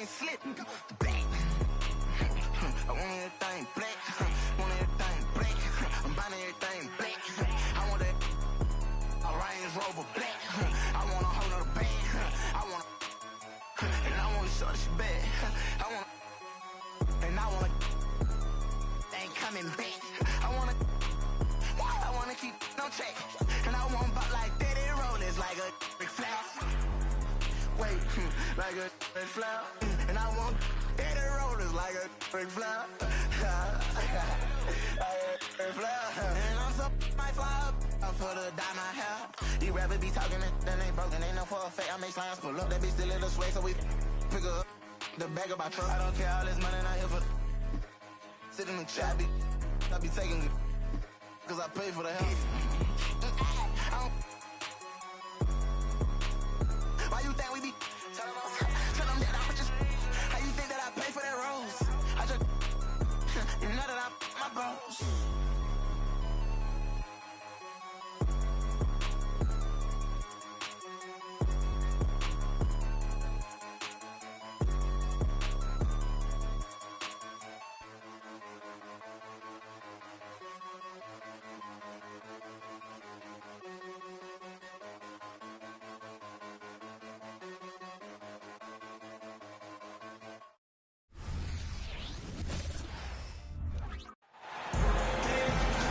everything slip. Black. I want everything black. Want everything black. I'm buying everything black. I want that Range Rover black. I want a whole nother bag. I want and I want to show this bad. And I want ain't coming back. I want to keep no check. And I want about like Daddy Rollers like a big flower. Wait, like a big flower. And I want Daddy Rollers like a big flower. And I'm so might fly up for the dye my hair. These rappers be talking and ain't broken. Ain't no for a fact. I make slimes pull up. That bitch still in the sway, so we pick up the bag of my truck. I don't care all this money not here for. Sit in the chat, I be taking it. Cause I pay for the house. Why you think we be tell them that I'm just how you think that I pay for that rose? I just you know that I my bros.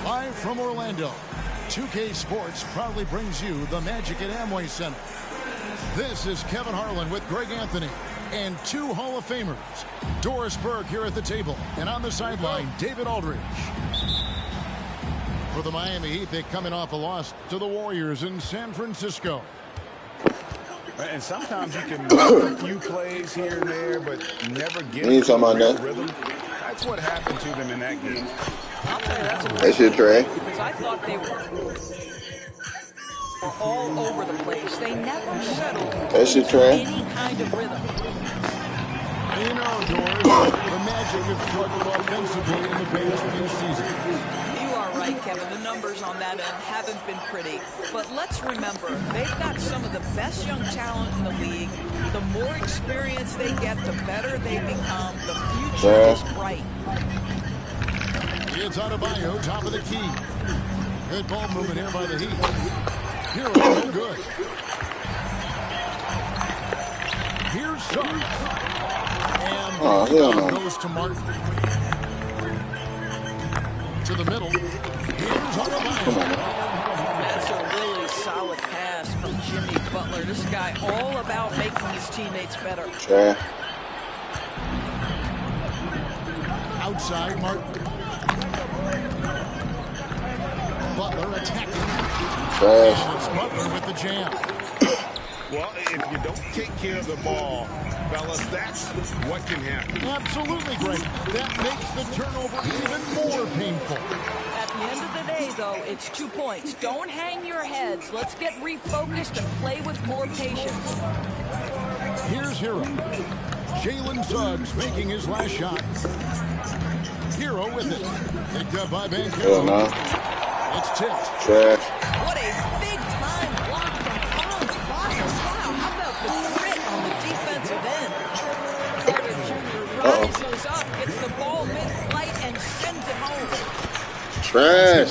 Live from Orlando, 2K Sports proudly brings you the Magic at Amway Center. This is Kevin Harlan with Greg Anthony and two Hall of Famers. Doris Burke here at the table, and on the sideline, David Aldridge. For the Miami Heat, they're coming off a loss to the Warriors in San Francisco. And sometimes you can make a few plays here and there, but never get into a real rhythm. That's what happened to them in that game. I'll tell you, that's your Trey. Because I thought they were all over the place. They never settled into any kind of rhythm. You know, Doris, the Magic have struggled offensively in the past few seasons. You are right, Kevin. The numbers on that end haven't been pretty. But let's remember, they've got some of the best young talent in the league. The more experience they get, the better they become. The future is bright. It's Adebayo, top of the key. Good ball movement here by the Heat. Hero, no good. Here's Suggs. And goes to Martin. To the middle. Here's Adebayo. That's a really solid pass from Jimmy Butler. This guy all about making his teammates better. Sure. Outside, Martin. Butler attacking. It's Butler with the jam. Well, if you don't take care of the ball, fellas, that's what can happen. Absolutely, Greg. That makes the turnover even more painful. At the end of the day, though, it's 2 points. Don't hang your heads. Let's get refocused and play with more patience. Here's Hero. Jalen Suggs making his last shot. Hero with it. Picked up by Banchero. It's tipped. Trash. What a big-time block from Franz Wagner. Wow, how about the grit on the defensive end? Carter Jr. rises up, gets the ball mid-flight, and sends it home. Trash.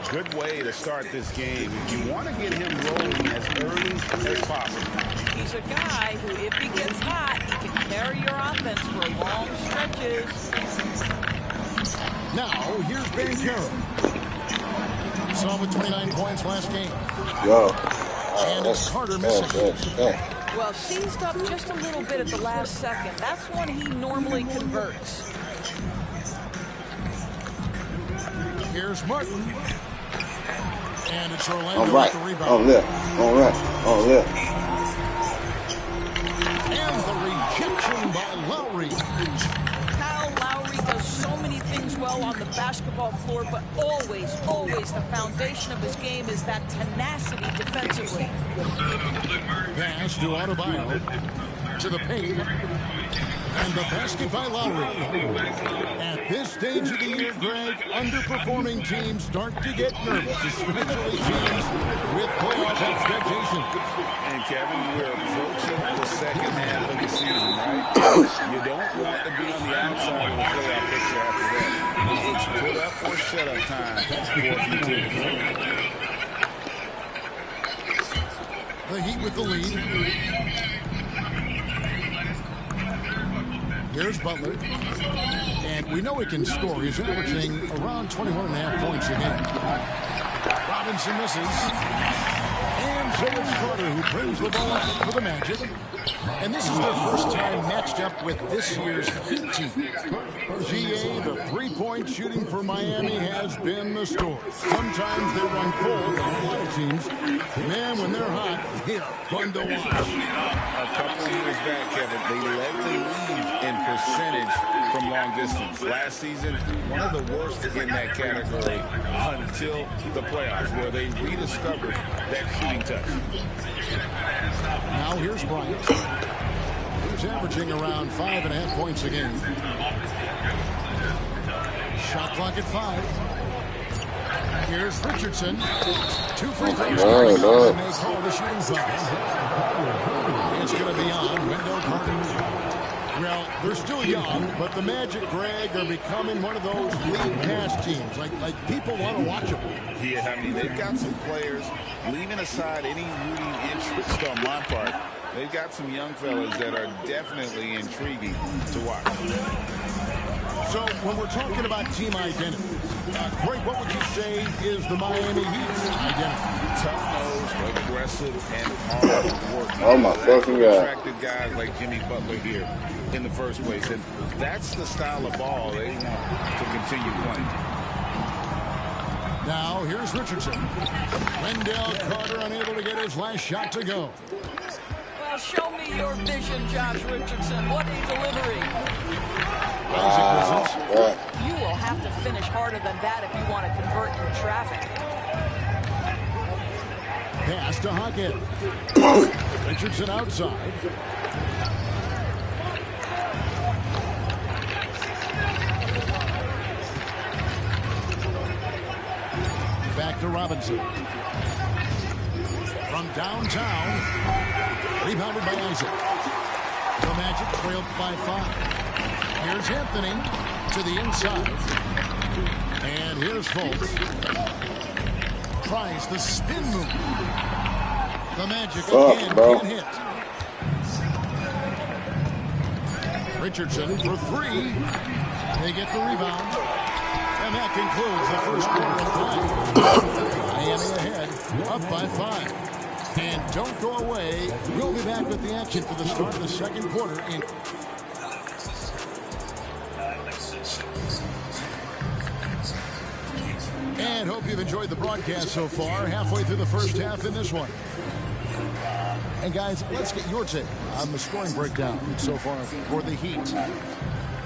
Good way to start this game. You want to get him rolling as early as possible. He's a guy who, if he gets hot, he can carry your offense for long stretches. Now, here's Banchero. Saw him with 29 points last game. Yo. And it's Carter missing. Well, seized up just a little bit at the last second. That's when he normally converts. Here's Martin. And it's Orlando with the rebound. On left. And the rejection by Lowry. Kyle Lowry does so many things well on the basketball floor, but always the foundation of his game is that tenacity defensively. Pass to Adebayo. to the paint. And the basket by Lowry. At this stage of the year, Greg, underperforming teams start to get nervous, especially teams with playoff expectations. And Kevin, we're approaching the second half of the season, right? You don't want to be on the outside of the playoff picture after that. It's put up or shut up time for a few teams. The Heat with the lead. Here's Butler. And we know he can score. He's averaging around 21.5 points a game. Robinson misses. And so it's Carter who brings the ball up for the Magic. And this is their first time matched up with this year's Heat team. GA, the three-point shooting for Miami has been the story. Sometimes they run cold, but a lot of teams, man, when they're hot, they're fun to watch. A couple of years back, Kevin, they led the league in percentage from long distance. Last season, one of the worst in that category until the playoffs, where they rediscovered that shooting touch. Now here's Bryant. He's averaging around 5.5 points a game. Shot clock at 5. Here's Richardson. 2 free throws. And they call the shooting foul. It's going to be on Wendell Carter. Well, they're still young, but the Magic, Greg, are becoming one of those league pass teams. Like people want to watch them. Yeah, I mean, they've got some players, leaving aside any rooting interest on my part, they've got some young fellas that are definitely intriguing to watch. So when we're talking about team identity, Greg, what would you say is the Miami Heat's identity? Tough-nosed, aggressive, and hard work. Oh, my fucking God. Attracted guys like Jimmy Butler here in the first place, and that's the style of ball they want to continue playing. Now, here's Richardson. Wendell Carter unable to get his last shot to go. Well, show me your vision, Josh Richardson. What a delivery. Wow. You will have to finish harder than that if you want to convert in traffic. Pass to Hockett. Richardson outside. Back to Robinson. From downtown. Rebounded by Isaac. The Magic trailed by 5. Here's Anthony to the inside. And here's Fultz. Tries the spin move. The Magic again can't hit. Richardson for 3. They get the rebound. And that concludes the first quarter of play. Miami ahead, up by 5. And don't go away. We'll be back with the action for the start of the second quarter in... And hope you've enjoyed the broadcast so far. Halfway through the first half in this one. And guys, let's get your take on the scoring breakdown so far for the Heat.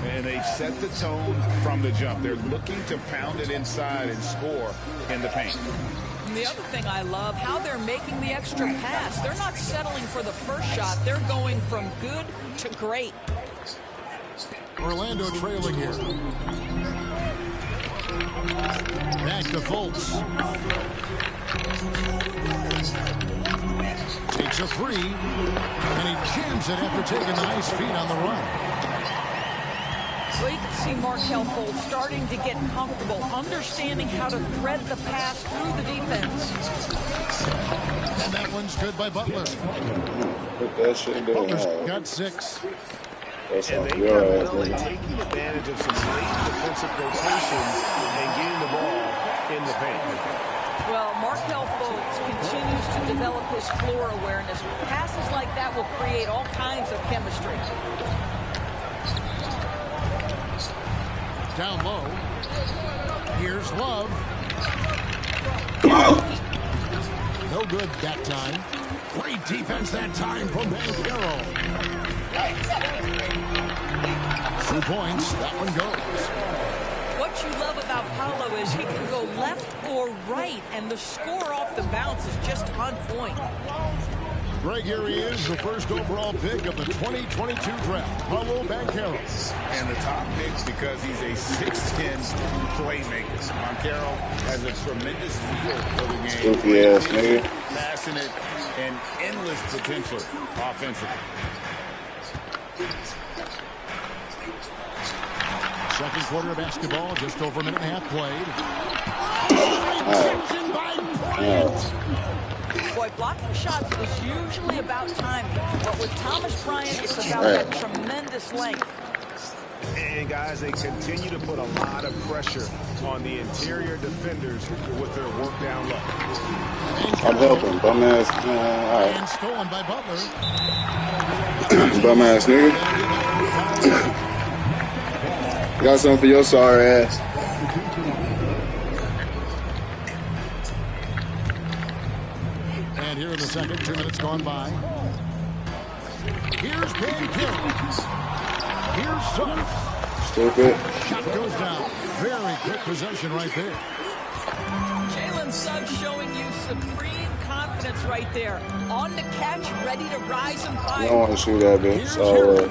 And they've set the tone from the jump. They're looking to pound it inside and score in the paint. And the other thing I love, how they're making the extra pass. They're not settling for the first shot. They're going from good to great. Orlando trailing here. Back to Fultz. Takes a 3. And he jams it after taking a nice feed on the run. Well, you can see Markelle Fultz starting to get comfortable, understanding how to thread the pass through the defense. And that one's good by Butler. Put that shit in there. Butler's got 6. That's And they've done well in taking advantage of some great defensive rotations and getting the ball in the paint. Well, Markelle Fultz continues to develop his floor awareness. Passes like that will create all kinds of chemistry. Down low. Here's Love. No good that time. Great defense that time from Banchero. 2 points. That one goes. What you love about Paolo is he can go left or right, and the score off the bounce is just on point. Greg, here he is, the first overall pick of the 2022 draft, Paulo Banchero. And the top pick because he's a 6'10 playmaker. Banchero has a tremendous feel for the game. Goofy ass nigga. Passionate and endless potential offensively. Second quarter of basketball, just over a minute and a half played. Boy, blocking shots is usually about timing, but with Thomas Bryant, it's about that tremendous length. And guys, they continue to put a lot of pressure on the interior defenders with their work down low. I'm helping, bum ass. All right. And stolen by Butler. Bum ass nigga. Got something for your sorry ass. And here in the second, 2 minutes gone by. Here's Banchero. Here's Suggs. Stupid. Shot goes down. Very quick possession right there. Jalen Suggs showing you supreme confidence right there. On the catch, ready to rise and I fire. don't want to shoot that bitch. So,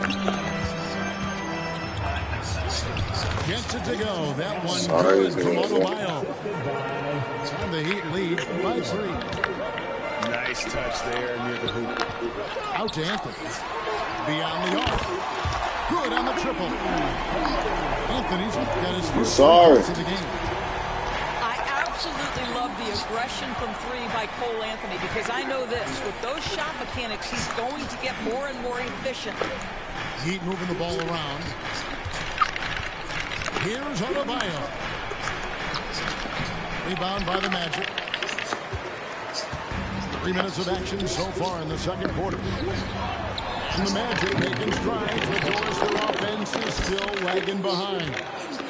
Gets it to go. That one Sorry, good from Adebayo. And the Heat lead by 3. Nice touch there near the hoop. Out to Anthony. Beyond the arc. Good on the triple. Anthony's got his first points of the game. I absolutely love the aggression from 3 by Cole Anthony because I know this. With those shot mechanics, he's going to get more and more efficient. Heat moving the ball around. Here's Adebayo. Rebound by the Magic. 3 minutes of action so far in the second quarter. And the Magic making strides. The Doors, their offense is still lagging behind.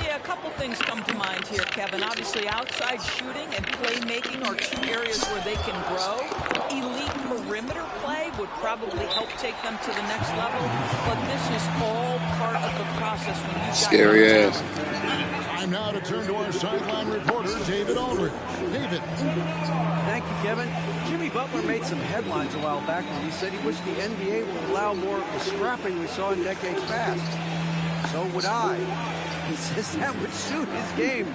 Yeah, a couple things come to mind here, Kevin. Obviously, outside shooting and playmaking are 2 areas where they can grow. Elite perimeter play would probably help take them to the next level. But this is all part of the process when you've got scary ass. Time now to turn to our sideline reporter, David Aldridge. David. Thank you, Kevin. Jimmy Butler made some headlines a while back when he said he wished the NBA would allow more of the scrapping we saw in decades past. So would I. He says that would suit his game.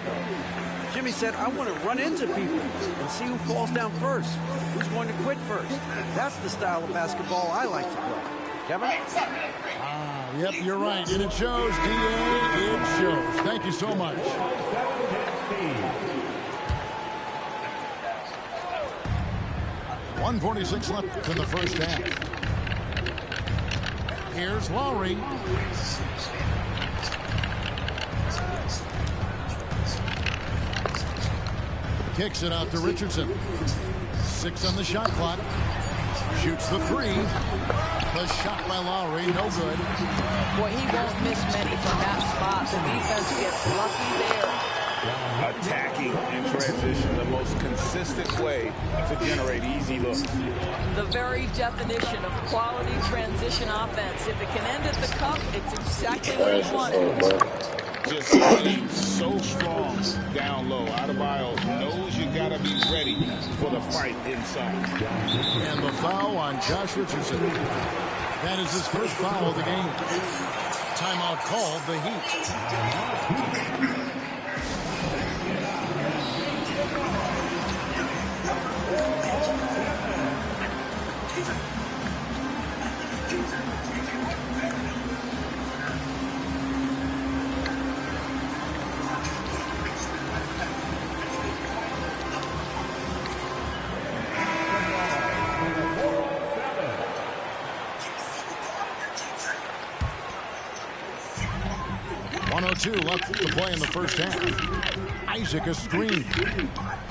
Jimmy said, I want to run into people and see who falls down first, who's going to quit first. That's the style of basketball I like to play. Kevin? Yep, you're right. And it shows, D.A. It shows. Thank you so much. .146 left in the first half. Here's Lowry. Kicks it out to Richardson. 6 on the shot clock. Shoots the 3. The shot by Lowry, no good. Boy, he won't miss many from that spot. The defense gets lucky there. Attacking in transition, the most consistent way to generate easy looks. The very definition of quality transition offense. If it can end at the cup, it's exactly what he wanted. Just playing so strong down low. Adebayo knows you got to be ready for the fight inside. And the foul on Josh Richardson. That is his first foul of the game. Timeout called, the Heat. .102 left to play in the first half. Isaac a screen.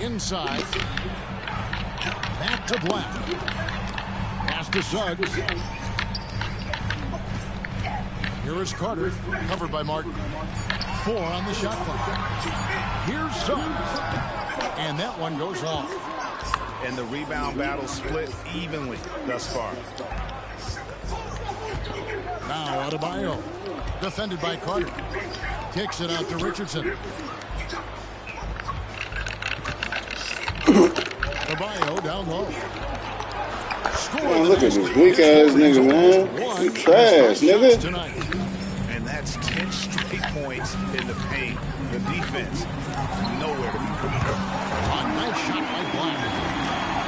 Inside. Back to Black. Pass to Suggs. Here is Carter. Covered by Martin. 4 on the shot clock. Here's Suggs. And that one goes long. And the rebound battle split evenly thus far. Now Adebayo. Defended by Carter. Kicks it out to Richardson. Adebayo down low. score. Look at this weak ass nigga, man. You trash, nigga. And that's 10 straight points in the paint. The defense, nowhere to be found. A nice shot by Black.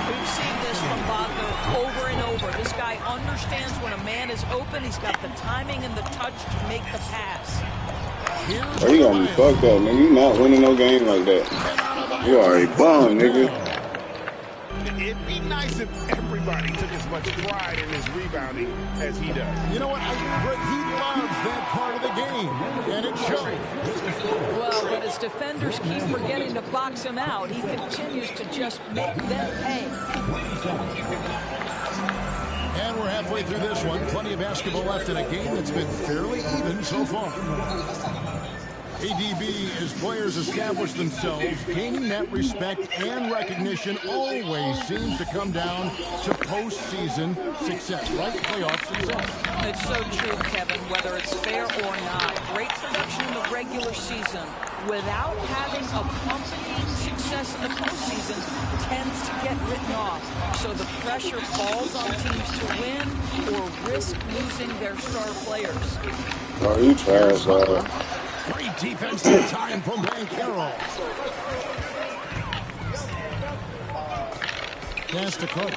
We've seen this from Wagner over and over. This guy understands when a man is open. He's got the timing and the touch to make the pass. Oh, you got me fucked up, man. You not winning no game like that. You are a bum, nigga. It'd be nice if everybody took as much pride in his rebounding as he does. You know what? He loves that part of the game, and it shows. Well, but his defenders keep forgetting to box him out. He continues to just make them pay. And we're halfway through this one. Plenty of basketball left in a game that's been fairly even so far. ADB, as players establish themselves, gaining that respect and recognition always seems to come down to postseason success, right? Playoff success. It's so true, Kevin, whether it's fair or not. Great production in the regular season without having accompanying success in the postseason tends to get written off. So the pressure falls on teams to win or risk losing their star players. Oh, you trash, bro. Great defensive time from Banchero. Pass to Cook.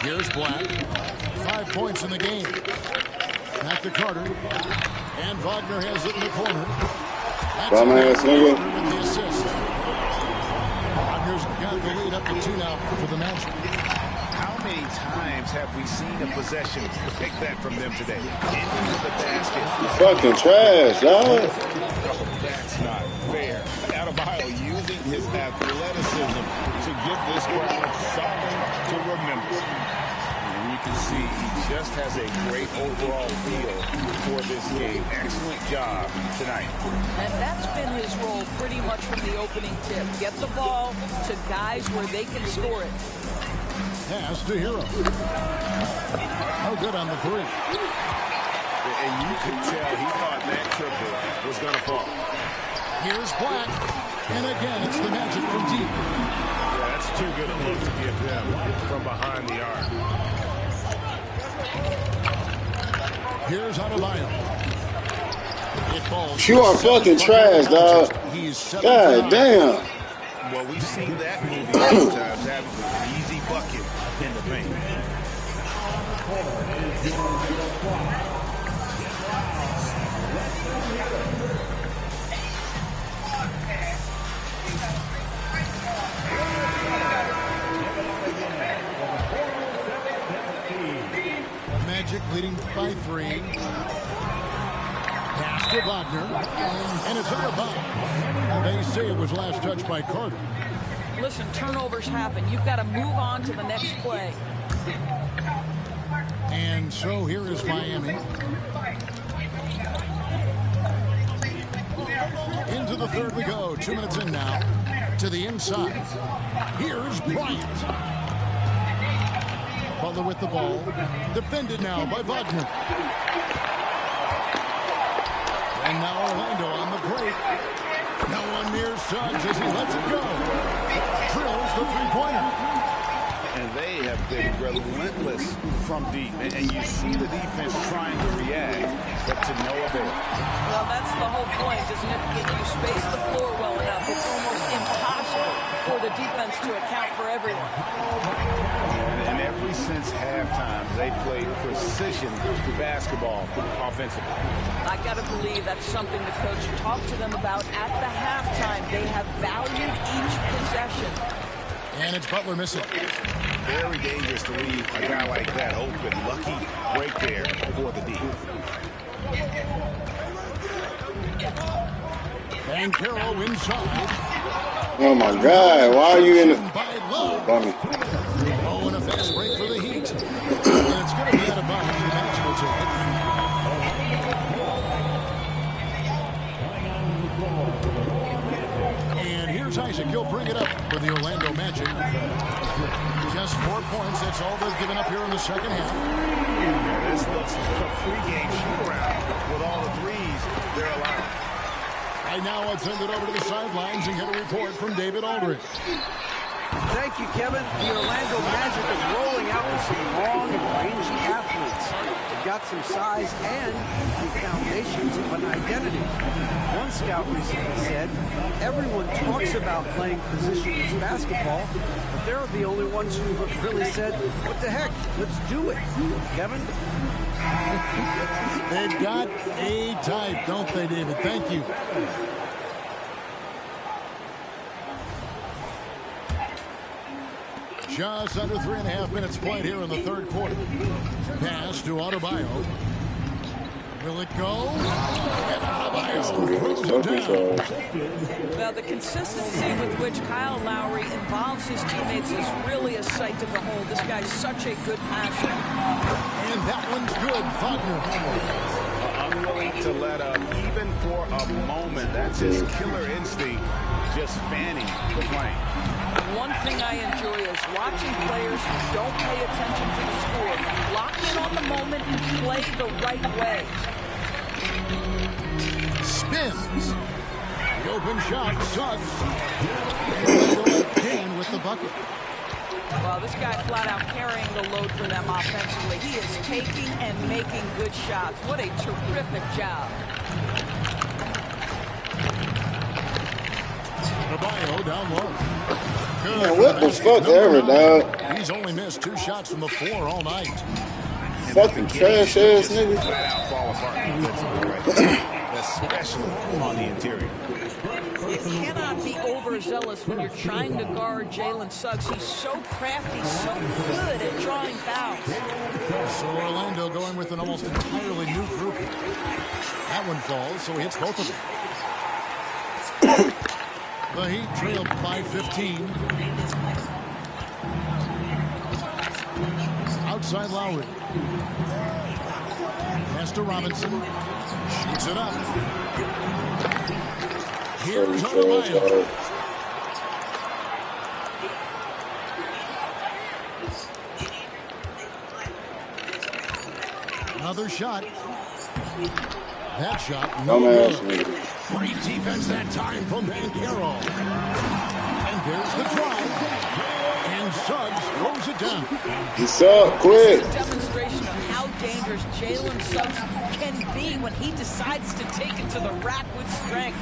Here's Black. 5 points in the game. Back to Carter. And Wagner has it in the corner. Dumbass nigga. With the assist. Wagner's got the lead up to 2 now for the Magic. How many times have we seen a possession like that from them today? Into the basket. Fucking trash, dog. Oh, that's not fair. Adebayo using his athleticism to give this crowd something to remember. And you can see he just has a great overall feel for this game. Excellent job tonight. And that's been his role pretty much from the opening tip. Get the ball to guys where they can score it. Pass to Hero. No good on the 3. And you could tell he thought that triple was going to fall. Here's Black. And again, it's the Magic from deep. Yeah, that's too good a look to give them from behind the arc. Here's Adebayo. You are fucking trash, dog. God damn. Well, we've seen that movie many times, haven't we? An easy bucket in the paint. Magic leading by 3. Pass to Wagner. And it's out of bounds. They say it was last touched by Carter. Listen, turnovers happen. You've got to move on to the next play. And so here is Miami. Into the third we go. 2 minutes in now. To the inside. Here's Bryant. Butler with the ball. Defended now by Wagner. And now Orlando on the break. No one near Suggs as he lets it go. Drills the three-pointer. And they have been relentless from deep. And you see the defense trying to react, but to no avail. Well, that's the whole point, isn't it? If you space the floor well enough, it's almost impossible for the defense to account for everyone. And ever since halftime, they played precision basketball offensively. I got to believe that's something the coach talked to them about at the halftime. They have valued each possession. And it's Butler missing. Very dangerous to leave a guy like that open. Lucky break there for the D. Banchero inside. Oh my God, why are you in the... Bummy. Oh, and a fast break for the Heat. And it's going to be out of bounds. The Magic will take it. And here's Isaac. He'll bring it up for the Orlando Magic. Just 4 points. That's all they've given up here in the second half. Yeah, this looks like a pregame shoot-around with all the threes they're allowed. Right now, I'll send it over to the sidelines and get a report from David Aldridge. Thank you, Kevin. The Orlando Magic are rolling out with some long and rangy athletes. They've got some size and the foundations of an identity. One scout recently said, everyone talks about playing positionless basketball, but they're the only ones who really said, what the heck, let's do it. Kevin? They've got a type, don't they, David? Thank you. Just under 3.5 minutes played here in the third quarter. Pass to Adebayo. Will it go? And Adebayo throws it down. Well, the consistency with which Kyle Lowry involves his teammates is really a sight to behold. This guy's such a good passer. And that one's good, Wagner. Unwilling to let up, even for a moment. That's his killer instinct, just fanning the flame. One thing I enjoy is watching players who don't pay attention to the score lock in on the moment and play the right way. Spins. The open shot, Suggs. And again with the bucket. Well, this guy flat out carrying the load for them offensively. He is taking and making good shots. What a terrific job. Adebayo down low. Man, what the fuck ever, dog? He's only missed 2 shots from the floor all night. Fucking trash ass nigga. Flat out fall apart defensively, especially on the interior. You cannot be overzealous when you're trying to guard Jalen Suggs. He's so crafty, so good at drawing fouls. So Orlando going with an almost entirely new group. That one falls, so he hits both of them. The Heat trailed by 15. Outside Lowry. Pass to Robinson. Shoots it up. Here's Adebayo. Another shot. That shot, no good. Great defense that time from Banchero. And there's the drive. And Suggs throws it down. He's up, quick. It's a demonstration of how dangerous Jalen Suggs can be when he decides to take it to the rack with strength.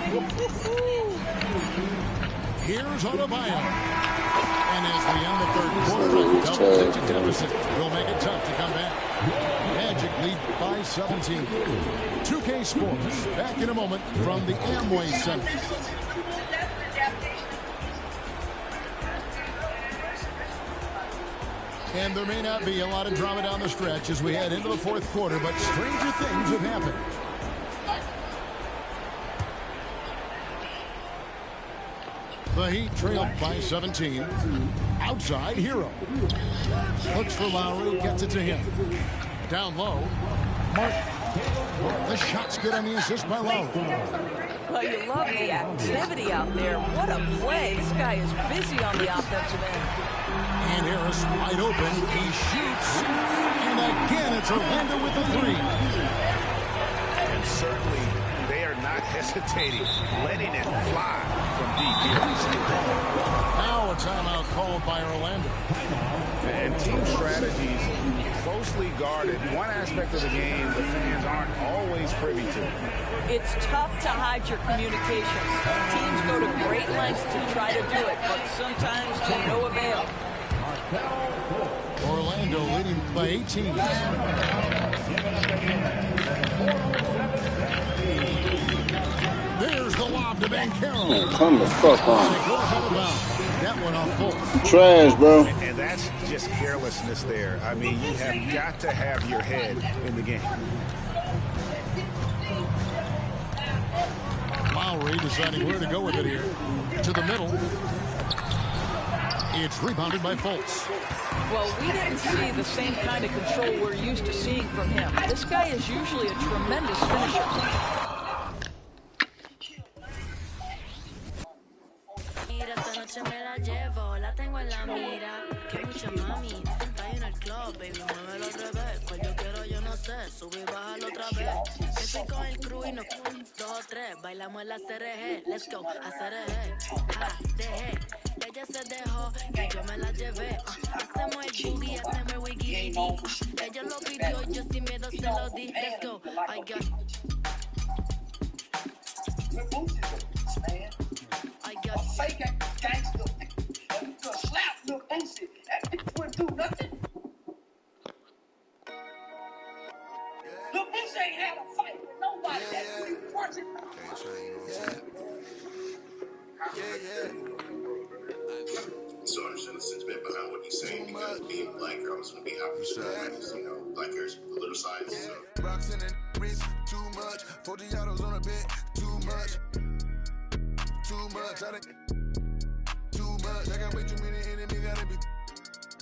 Here's Adebayo. And as we end the third quarter, double-digit deficit will make it tough to come back. Magic lead by 17. 2K Sports back in a moment from the Amway Center. And there may not be a lot of drama down the stretch as we head into the fourth quarter, but stranger things have happened. The Heat trailed by 17. Outside, Hero. Looks for Lowry, gets it to him. Down low, Martin. The shot's good on the assist by Lowry. Well, you love the activity out there. What a play. This guy is busy on the offensive end. And Harris wide open. He shoots. And again, it's Orlando with the three. And certainly, they are not hesitating, letting it fly from deep here. Now a timeout called by Orlando. And team strategies closely guarded. One aspect of the game the fans aren't always privy to. It's tough to hide your communications. Teams go to great lengths to try to do it, but sometimes to no avail. Orlando leading by 18. There's the lob to Banchero. Man, come the fuck on. That one off full. Trash, bro. And that's just carelessness there. I mean, you have got to have your head in the game. Lowry deciding where to go with it here. To the middle. It's rebounded by Fultz. Well, we didn't see the same kind of control we're used to seeing from him. This guy is usually a tremendous finisher. Me la llevo, la tengo en la mira. Que mucha mami, está en el club, baby, muévelo al revés. Cual yo quiero, yo no sé, sube y bájalo otra vez. Estoy con el crew y nos 2 o 3. Bailamos en la CRG. Let's go, a CRG. Ja, dejé. Ella se dejó y yo me la llevé. Hacemos el boogie, hacemos el wiggy. Ella lo pidió y yo sin miedo se lo di. Let's go, I got. I got. Fake gangster. Slap Lil Boosie. That bitch wouldn't do nothing. Lil Boosie ain't had a fight with nobody. That's what he watching. So I understand the sentiment behind what he's saying because being black girl is going to be happy. Black girls a little size. So. Rocks in the wrist, too much. 40 autos on a bed, too much. Too much. Too much. I got way too many enemies, gotta be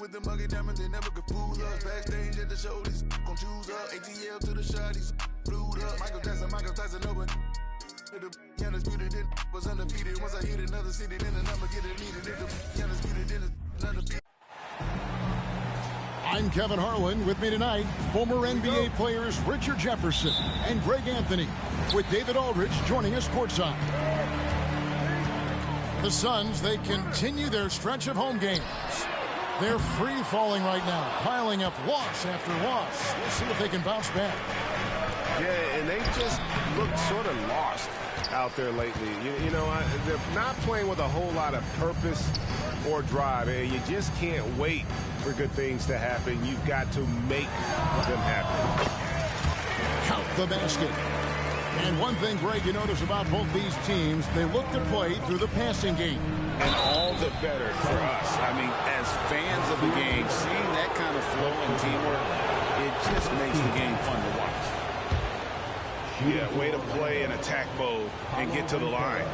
with the muggy diamonds, they never could fool us. Backstage at the show, these gon' choose up. ATL to the shot, these flued up. Michael Tyson, no one. The undisputed, then was undefeated. Once I hit another city, then the number get it needed. The undisputed, then it's undefeated. I'm Kevin Harlan. With me tonight, former NBA players Richard Jefferson and Greg Anthony, with David Aldridge joining us courtside. The Suns, they continue their stretch of home games. They're free-falling right now, piling up loss after loss. We'll see if they can bounce back. Yeah, and they just looked sort of lost out there lately. You know, they're not playing with a whole lot of purpose or drive. You just can't wait for good things to happen. You've got to make them happen. Count the basket. And one thing, Greg, you notice about both these teams, they look to play through the passing game. And all the better for us. I mean, as fans of the game, seeing that kind of flow and teamwork, it just makes the game fun to watch. Yeah, way to play in attack mode and get to the line.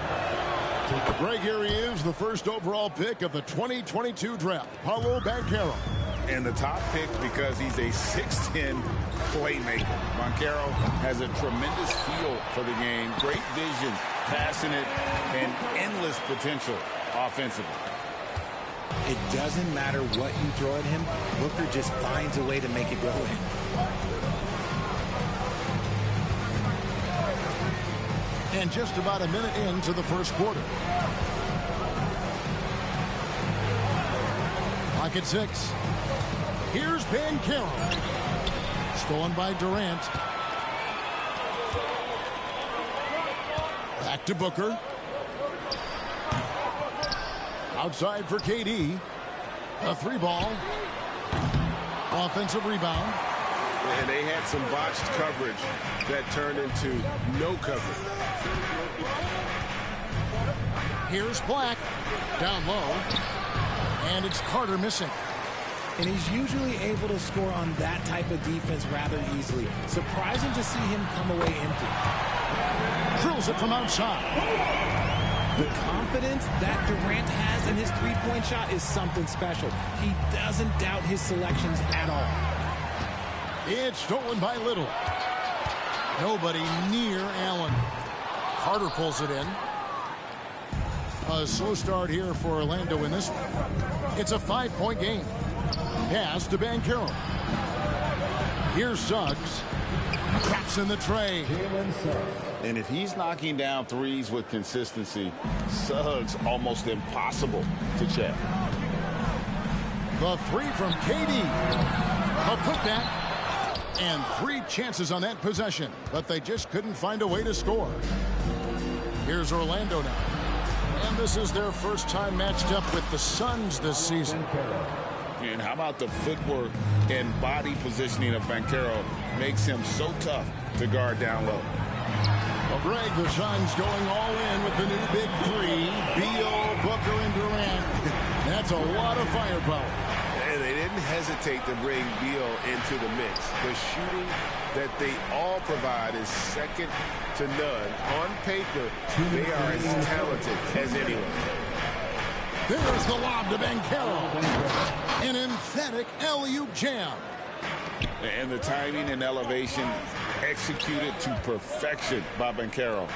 Greg, here he is, the first overall pick of the 2022 draft, Paolo Banchero. And the top pick because he's a 6'10" playmaker. Banchero has a tremendous feel for the game, great vision, passing it, and endless potential offensively. It doesn't matter what you throw at him, Booker just finds a way to make it go in. And just about a minute into the first quarter. Clock at 6. Here's Banchero. Stolen by Durant. Back to Booker. Outside for KD. A 3-ball. Offensive rebound. And they had some botched coverage that turned into no coverage. Here's Black. Down low. And it's Carter missing. And he's usually able to score on that type of defense rather easily. Surprising to see him come away empty. Drills it from outside. The confidence that Durant has in his three-point shot is something special. He doesn't doubt his selections at all. It's stolen by Little. Nobody near Allen. Carter pulls it in. A slow start here for Orlando in this one. It's a 5-point game. Pass to Banchero. Here's Suggs. Traps in the tray. And if he's knocking down threes with consistency, Suggs almost impossible to check. The 3 from KD. A putback. And 3 chances on that possession, but they just couldn't find a way to score. Here's Orlando now. And this is their first time matched up with the Suns this season. And how about the footwork and body positioning of Banchero makes him so tough to guard down low. Well, Greg, the Suns going all in with the new big 3. Beal, Booker, and Durant. That's a lot of firepower. And they didn't hesitate to bring Beal into the mix. The shooting that they all provide is second to none. On paper, they are as talented as anyone. There's the lob to Banchero. An emphatic alley-oop jam. And the timing and elevation executed to perfection by Banchero.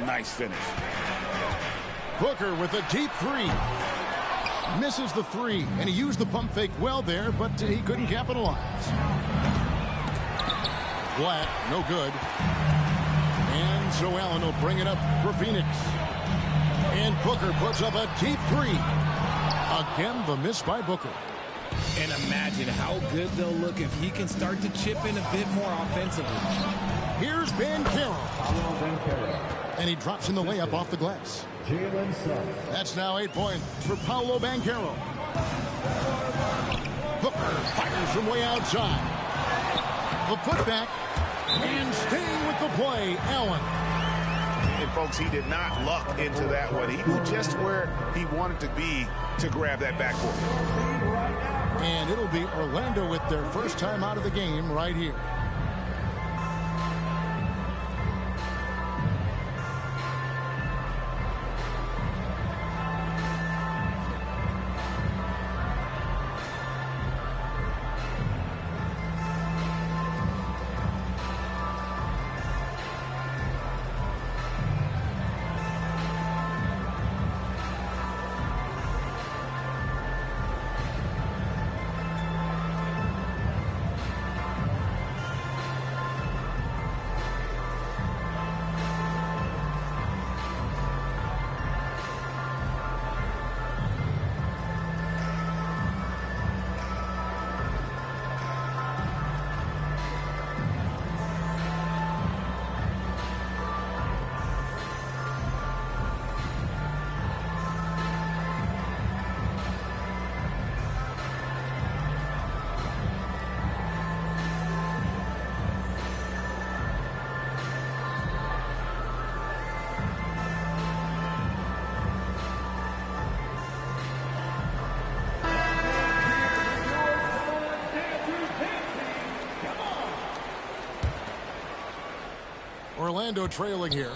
Nice finish. Booker with a deep 3. Misses the 3, and he used the pump fake well there, but he couldn't capitalize. Black, no good. So Allen will bring it up for Phoenix. And Booker puts up a deep three. Again, the miss by Booker. And imagine how good they'll look if he can start to chip in a bit more offensively. Here's Banchero. And he drops in the layup off the glass. That's now 8 points for Paolo Banchero. Booker fires from way outside. The putback. And staying with the play, Allen. And, folks, he did not luck into that one. He knew just where he wanted to be to grab that backboard. And it'll be Orlando with their first time out of the game right here. Orlando trailing here.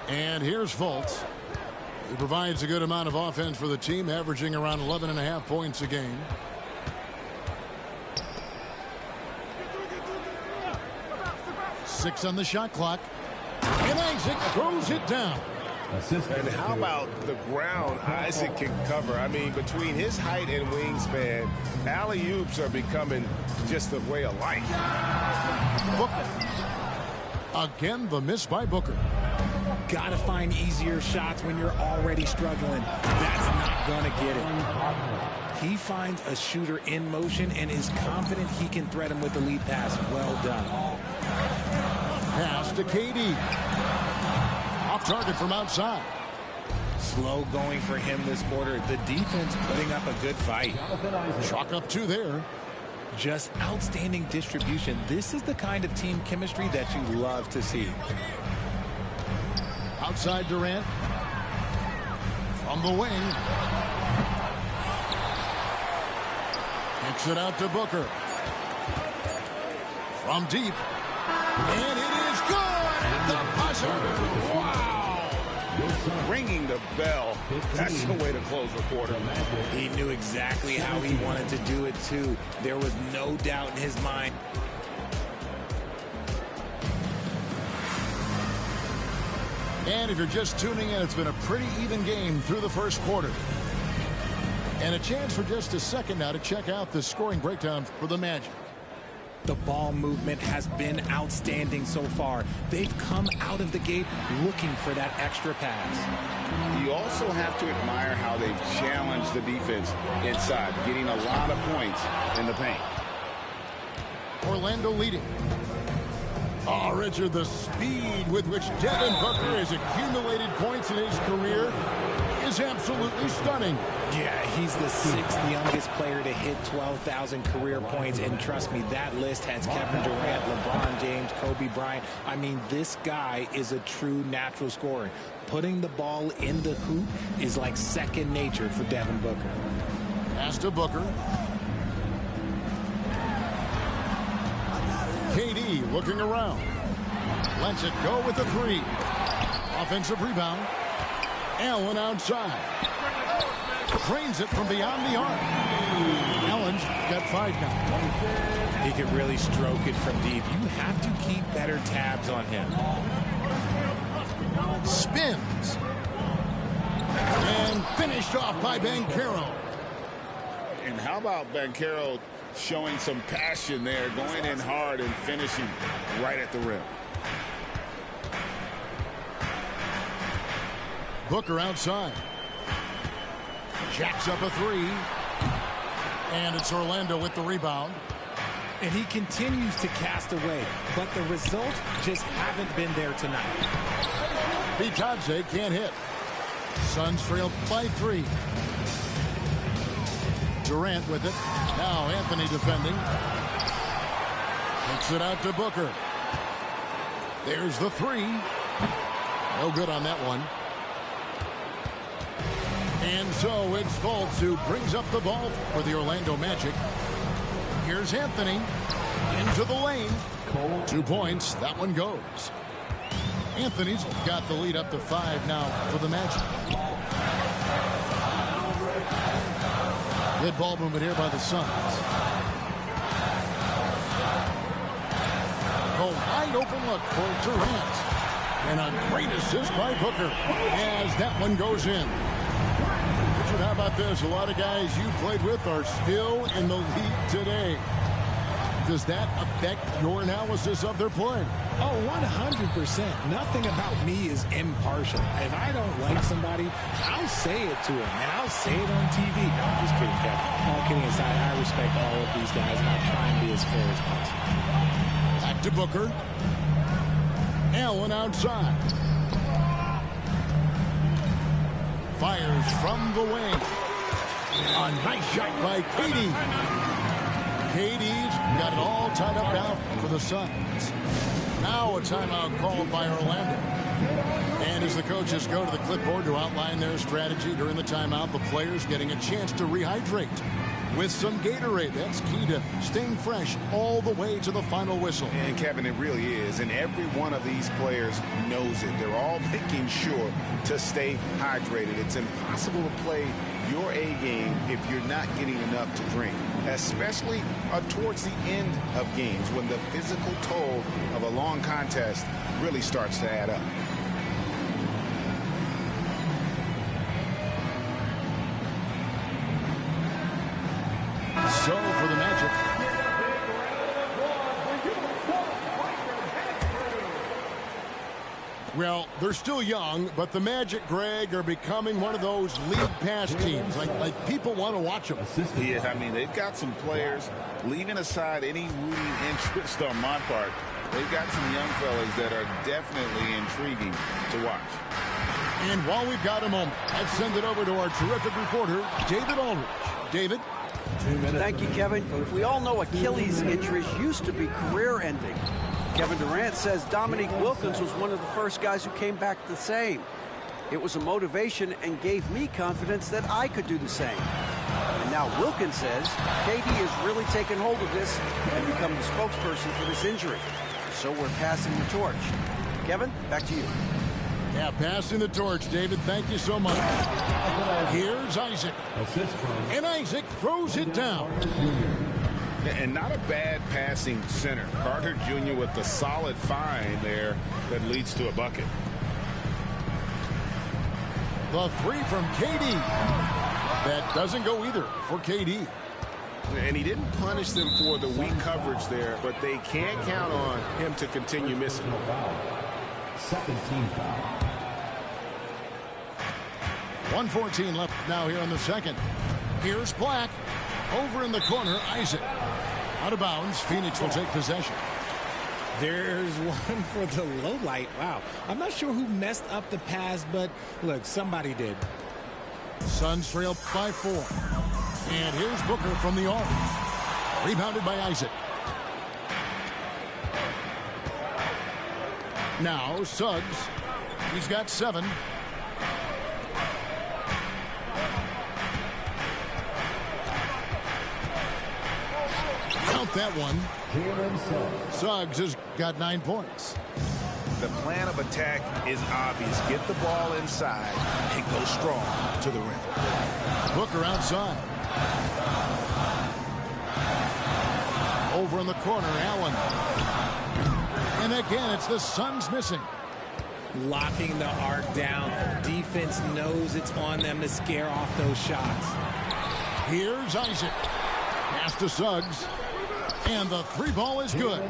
And here's Fultz. He provides a good amount of offense for the team, averaging around 11.5 points a game. Six on the shot clock. And Isaac throws it down. And how about the ground Isaac can cover? I mean, between his height and wingspan, alley-oops are becoming just the way of life. Booker. Again, the miss by Booker. Gotta find easier shots when you're already struggling. That's not gonna get it. He finds a shooter in motion and is confident he can thread him with the lead pass. Well done. Pass to KD. Off target from outside. Slow going for him this quarter. The defense putting up a good fight. Chalk up two there. Just outstanding distribution. This is the kind of team chemistry that you love to see. Outside Durant. From the wing. Kicks it out to Booker. From deep. And it is good at the buzzer. Wow. Ringing the bell. That's the way to close the quarter. He knew exactly how he wanted to do it, too. There was no doubt in his mind. And if you're just tuning in, it's been a pretty even game through the first quarter. And a chance for just a second now to check out the scoring breakdown for the Magic. The ball movement has been outstanding so far. They've come out of the gate looking for that extra pass. You also have to admire how they've challenged the defense inside, getting a lot of points in the paint. Orlando leading. Oh, Richard, the speed with which Devin Booker has accumulated points in his career is absolutely stunning. Yeah, he's the sixth youngest player to hit 12,000 career points, and trust me, that list has Kevin Durant, LeBron James, Kobe Bryant. I mean, this guy is a true natural scorer. Putting the ball in the hoop is like second nature for Devin Booker. Pass to Booker. KD looking around. Lets it go with the three. Offensive rebound. Allen outside. Drains it from beyond the arc. Allen's got 5 now. He can really stroke it from deep. You have to keep better tabs on him. Spins. And finished off by Banchero. And how about Banchero showing some passion there, going in hard and finishing right at the rim. Booker outside. Jacks up a three. And it's Orlando with the rebound. And he continues to cast away, but the results just haven't been there tonight. Vitadze can't hit. Suns trail by 3. Durant with it. Now Anthony defending. Kicks it out to Booker. There's the 3. No good on that one. And so it's Fultz who brings up the ball for the Orlando Magic. Here's Anthony into the lane. 2 points. That one goes. Anthony's got the lead up to 5 now for the Magic. Good ball movement here by the Suns. A wide open look for Durant. And a great assist by Booker as that one goes in. Richard, how about this? A lot of guys you played with are still in the league today. Does that affect your analysis of their play? Oh, 100%. Nothing about me is impartial. If I don't like somebody, I'll say it to them, and I'll say it on TV. No, I'm just kidding, Kevin. All kidding aside, I respect all of these guys, and I'll try and be as fair as possible. Back to Booker. Allen outside. Fires from the wing. A nice shot by Katie. Katie's got it all tied up now for the Suns. Now a timeout called by Orlando. And as the coaches go to the clipboard to outline their strategy during the timeout, the players getting a chance to rehydrate with some Gatorade. That's key to staying fresh all the way to the final whistle. And Kevin, it really is. And every one of these players knows it. They're all making sure to stay hydrated. It's impossible to play your A game if you're not getting enough to drink, especially towards the end of games when the physical toll of a long contest really starts to add up. So for the Magic, well, they're still young, but the Magic, Greg, are becoming one of those league pass teams. Like people want to watch them. Yeah, I mean, they've got some players, leaving aside any rooting interest on my part, they've got some young fellas that are definitely intriguing to watch. And while we've got a moment, let's send it over to our terrific reporter, David Aldridge. David? Thank you, Kevin. We all know Achilles injuries used to be career-ending. Kevin Durant says Dominique Wilkins was one of the first guys who came back the same. It was a motivation and gave me confidence that I could do the same. And now Wilkins says KD has really taken hold of this and become the spokesperson for this injury. So we're passing the torch. Kevin, back to you. Yeah, passing the torch, David. Thank you so much. Here's Isaac. And Isaac throws it down. And not a bad passing center. Carter Jr. with the solid find there that leads to a bucket. The 3 from KD. That doesn't go either for KD. And he didn't punish them for the weak coverage there, but they can't count on him to continue missing. Second team foul. 1:14 left now here in the second. Here's Black. Over in the corner, Isaac. Out of bounds, Phoenix will take possession. There's one for the low light. Wow. I'm not sure who messed up the pass, but look, somebody did. Suns trail by 4. And here's Booker from the arc. Rebounded by Isaac. Now Suggs. He's got 7. Count that one. Suggs has got 9 points. The plan of attack is obvious. Get the ball inside and go strong to the rim. Booker outside. Over in the corner, Allen. And again, it's the Suns missing. Locking the arc down. Defense knows it's on them to scare off those shots. Here's Isaac. Pass to Suggs. And the three ball is good.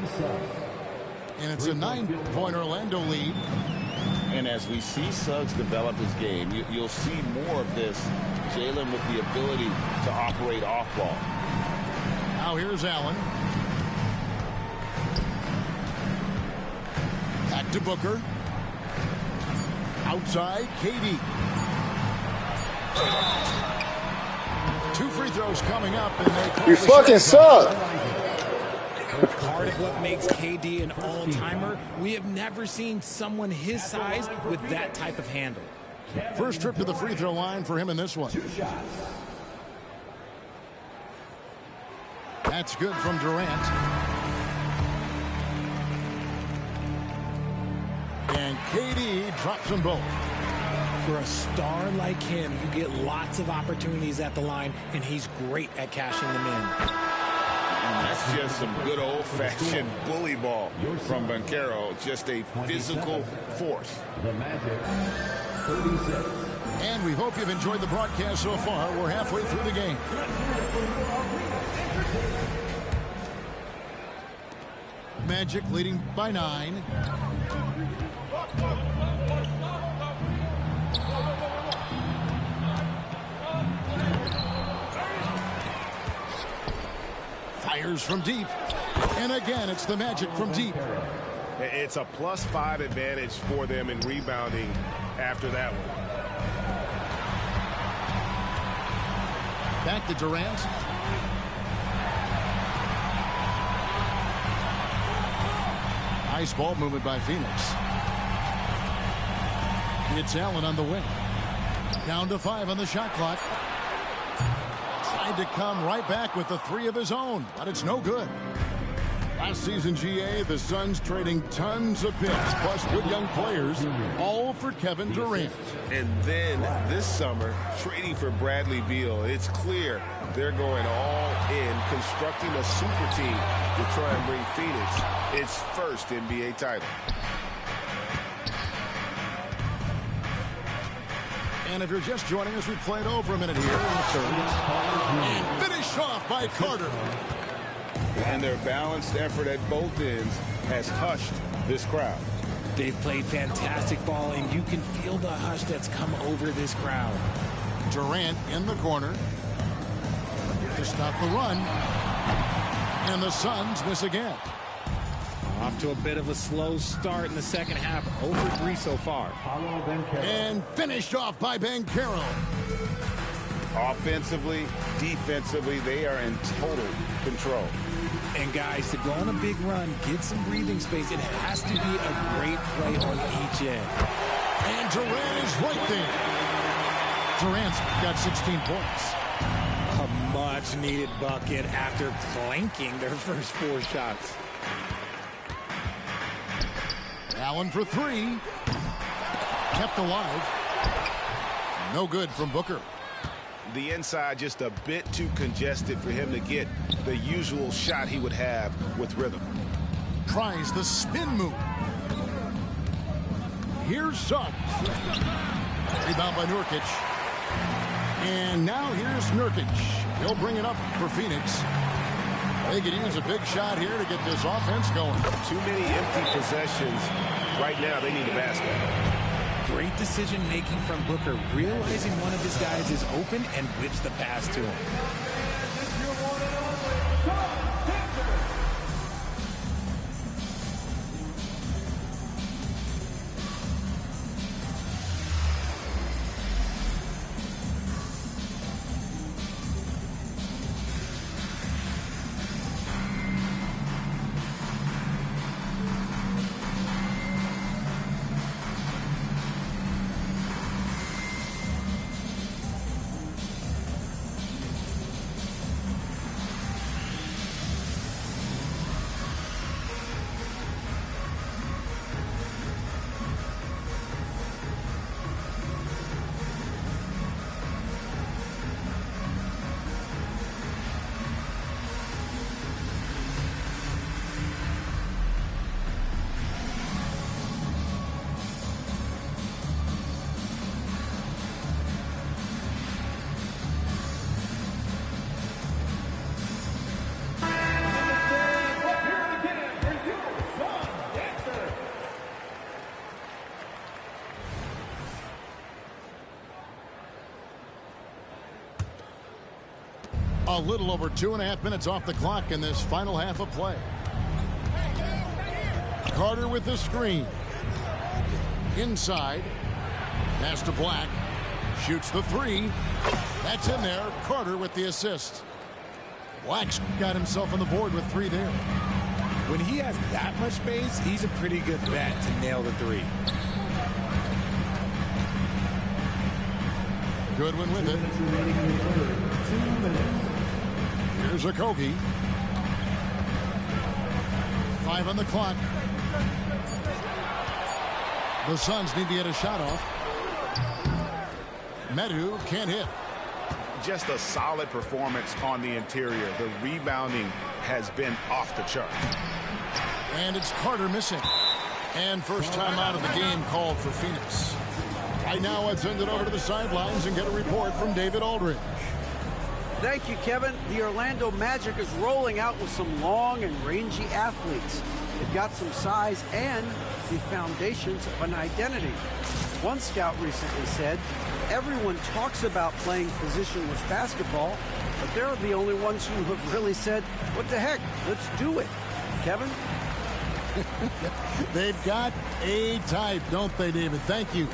And it's a 9-point Orlando lead. And as we see Suggs develop his game, you'll see more of this. Jalen with the ability to operate off ball. Now here's Allen. Back to Booker. Outside, KD. 2 free throws coming up. And they you fucking suck. Part of what makes KD an all-timer, we have never seen someone his size with that type of handle. First trip to the free throw line for him in this one. That's good from Durant. And KD drops them both. For a star like him, you get lots of opportunities at the line, and he's great at cashing them in. And that's just some good old-fashioned bully ball from Banchero. Just a physical force. The Magic, 36. And we hope you've enjoyed the broadcast so far. We're halfway through the game. Magic leading by 9. Fires from deep. And again, it's the Magic from deep. It's a +5 advantage for them in rebounding after that one. Back to Durant. Nice ball movement by Phoenix. It's Allen on the wing. Down to 5 on the shot clock. Tried to come right back with the 3 of his own, but it's no good. Last season, GA, the Suns trading tons of picks, plus good young players, all for Kevin Durant. And then this summer, trading for Bradley Beal. It's clear they're going all in, constructing a super team to try and bring Phoenix its first NBA title. And if you're just joining us, we played over a minute here in the third. And finished off by Carter. And their balanced effort at both ends has hushed this crowd. They've played fantastic ball, and you can feel the hush that's come over this crowd. Durant in the corner to stop the run. And the Suns miss again. Off to a bit of a slow start in the second half. 0 for 3 so far. And finished off by Banchero. Offensively, defensively, they are in total control. And guys, to go on a big run, get some breathing space, it has to be a great play on each end. And Durant is right there. Durant's got 16 points. A much-needed bucket after clanking their first 4 shots. Allen for 3. Kept alive. No good from Booker. The inside just a bit too congested for him to get the usual shot he would have with rhythm. Tries the spin move. Here's Suggs. Rebound by Nurkic. And now here's Nurkic. He'll bring it up for Phoenix. They could use a big shot here to get this offense going. Too many empty possessions. Right now, they need a basket. Great decision-making from Booker, realizing one of his guys is open and whips the pass to him. A little over 2.5 minutes off the clock in this final half of play. Carter with the screen. Inside. Pass to Black. Shoots the three. That's in there. Carter with the assist. Black's got himself on the board with 3 there. When he has that much space, he's a pretty good bet to nail the 3. Goodwin with it. Here's a Kogi. 5 on the clock. The Suns need to get a shot off. Medu can't hit. Just a solid performance on the interior. The rebounding has been off the chart. And it's Carter missing. And first time out of the game called for Phoenix. Right now, let's send it over to the sidelines and get a report from David Aldridge. Thank you, Kevin. The Orlando Magic is rolling out with some long and rangy athletes. They've got some size and the foundations of an identity. One scout recently said, everyone talks about playing positionless basketball, but they're the only ones who have really said, what the heck, let's do it. Kevin? They've got a type, don't they, David? Thank you.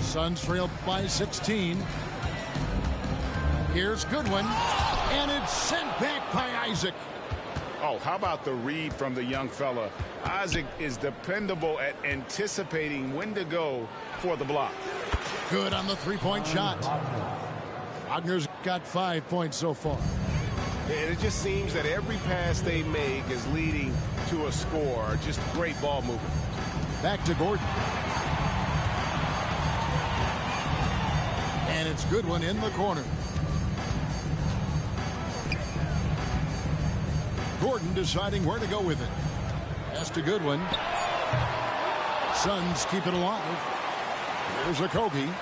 Suns trail by 16. Here's Goodwin, and it's sent back by Isaac. Oh, how about the read from the young fella? Isaac is dependable at anticipating when to go for the block. Good on the three-point shot. Wagner's got 5 points so far. And it just seems that every pass they make is leading to a score. Just great ball movement. Back to Gordon. And it's Goodwin in the corner. Gordon deciding where to go with it. Pass to Goodwin. Suns keep it alive. There's a Kogi.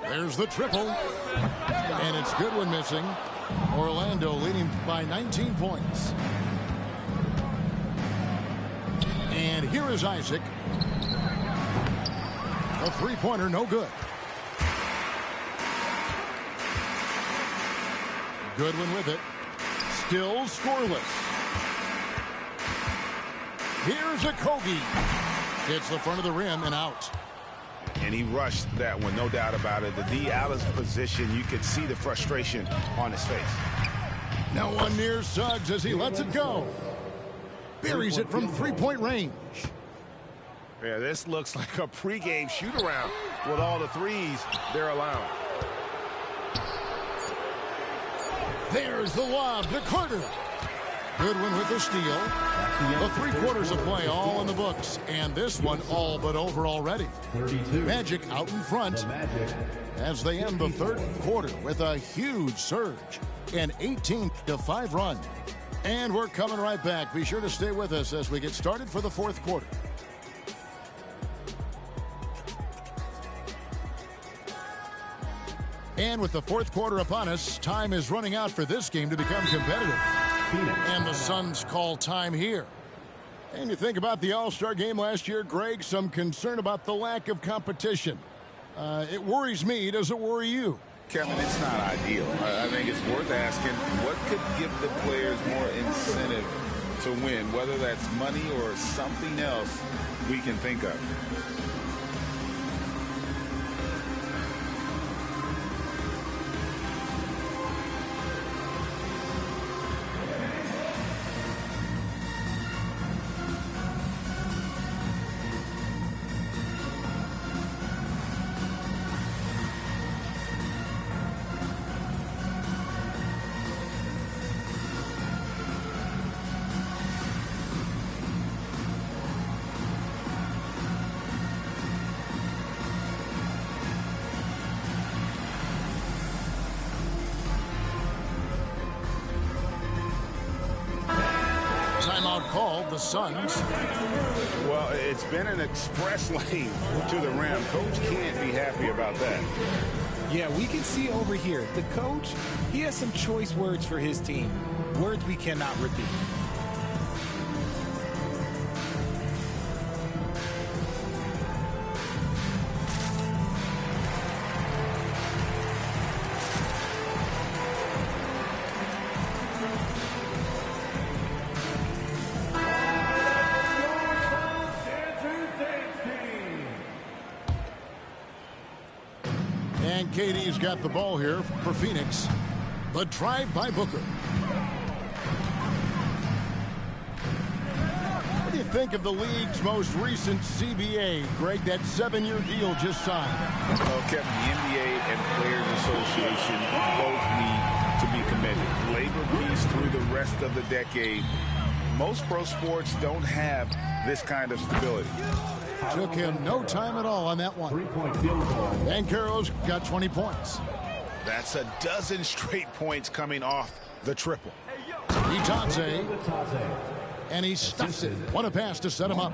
There's the triple. And it's Goodwin missing. Orlando leading by 19 points. And here is Isaac. A three-pointer, no good. Goodwin with it. Still scoreless. Here's a Kogi. Hits the front of the rim and out. And he rushed that one, no doubt about it. The D. Allen's position, you could see the frustration on his face. Now one near Suggs as he lets it go. Buries it from three-point range. Yeah, this looks like a pregame shoot-around with all the threes they're allowing. There's the lob to Carter. Goodwin with the steal. The 3 quarters of play all in the books. And this one all but over already. Magic out in front as they end the third quarter with a huge surge. An 18-5 run. And we're coming right back. Be sure to stay with us as we get started for the fourth quarter. And with the fourth quarter upon us, time is running out for this game to become competitive. And the Suns call time here. And you think about the All-Star game last year, Greg, some concern about the lack of competition. It worries me. Does it worry you? Kevin, it's not ideal. I think it's worth asking what could give the players more incentive to win, whether that's money or something else we can think of. Suns. Well, it's been an express lane to the rim. Coach can't be happy about that. Yeah, we can see over here, the coach, he has some choice words for his team. Words we cannot repeat. And KD's got the ball here for Phoenix. The drive by Booker. What do you think of the league's most recent CBA, Greg? That 7-year deal just signed. Well, Kevin, the NBA and Players Association both need to be commended. Labor peace through the rest of the decade. Most pro sports don't have this kind of stability. Took him no time at all on that one. Banchero's got 20 points. That's a dozen straight points coming off the triple. Itadze. And he stuffs it. What a pass to set him up.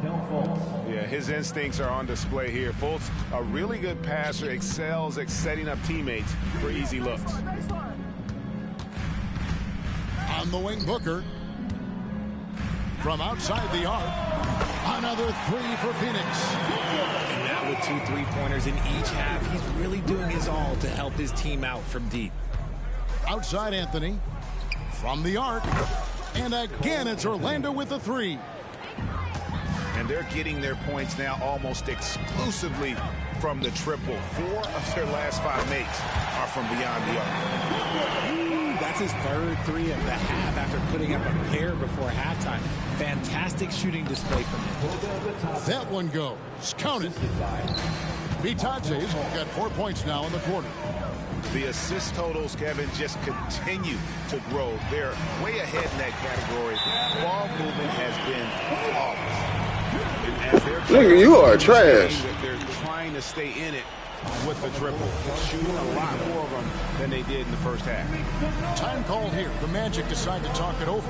Yeah, his instincts are on display here. Fultz, a really good passer, excels at setting up teammates for easy looks. On the wing, Booker. From outside the arc. Another three for Phoenix. And now with 2 3-pointers in each half, he's really doing his all to help his team out from deep. Outside Anthony. From the arc. And again, it's Orlando with the three. And they're getting their points now almost exclusively from the triple. 4 of their last 5 makes are from beyond the arc. That's his third 3 of the half after putting up a pair before halftime. Fantastic shooting display from him. That one goes. Count it. Itadze's got 4 points now in the quarter. The assist totals, Kevin, just continue to grow. They're way ahead in that category. Ball movement has been flawless. And as Nigga, you are trash. They're trying to stay in it with the triple, shooting a lot more of them than they did in the first half. Time called here. The Magic decide to talk it over.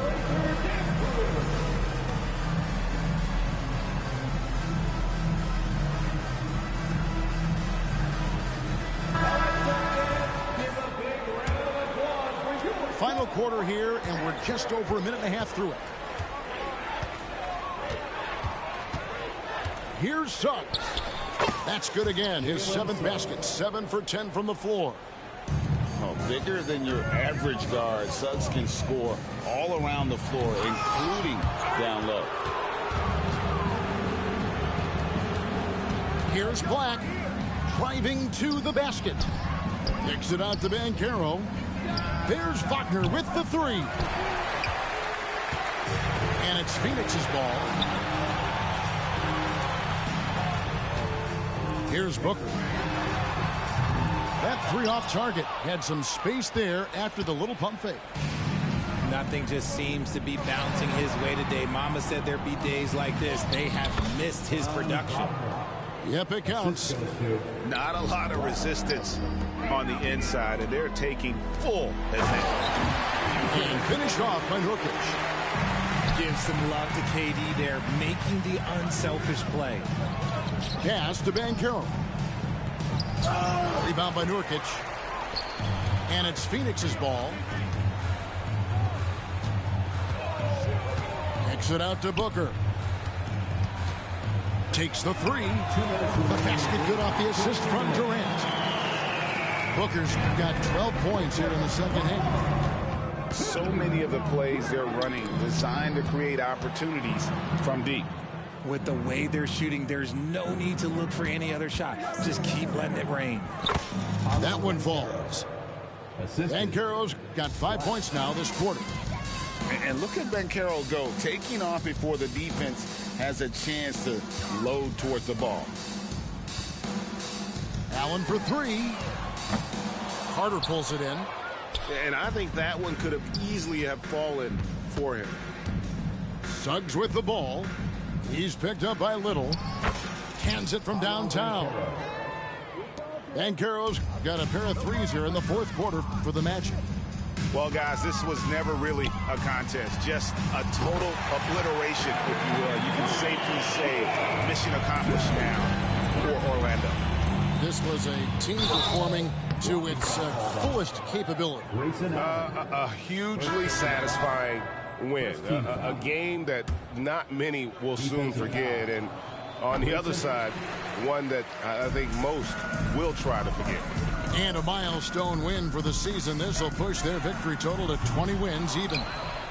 Final quarter here, and we're just over a minute and a half through it. Here's Suggs. That's good again. His 7th basket. 7 for 10 from the floor. Oh, bigger than your average guard, Suggs can score all around the floor, including down low. Here's Black. Driving to the basket. Kicks it out to Banchero. There's Wagner with the three. And it's Phoenix's ball. Here's Booker. That three off target. Had some space there after the little pump fake. Nothing just seems to be bouncing his way today. Mama said there'd be days like this. They have missed his production. Yep, it counts. Not a lot of resistance on the inside, and they're taking full advantage. And finished off by Nurkic. Give some love to KD there, making the unselfish play. Pass to Banchero. Rebound by Nurkic. And it's Phoenix's ball. Kicks it out to Booker. Takes the three. The basket good off the assist from Durant. Booker's got 12 points here in the second half. So many of the plays they're running designed to create opportunities from deep. With the way they're shooting, there's no need to look for any other shot. Just keep letting it rain. That one falls. Banchero's got 5 points now this quarter. And look at Banchero go, taking off before the defense has a chance to load towards the ball. Allen for three. Carter pulls it in. And I think that one could have easily have fallen for him. Suggs with the ball. He's picked up by Little. Hands it from downtown. Banchero's got a pair of threes here in the fourth quarter for the Magic. Well, guys, this was never really a contest, just a total obliteration, if you will. You can safely say mission accomplished now for Orlando. This was a team performing to its fullest capability. A hugely satisfying win. A game that not many will soon forget. And on the other side, one that I think most will try to forget. And a milestone win for the season. This will push their victory total to 20 wins even.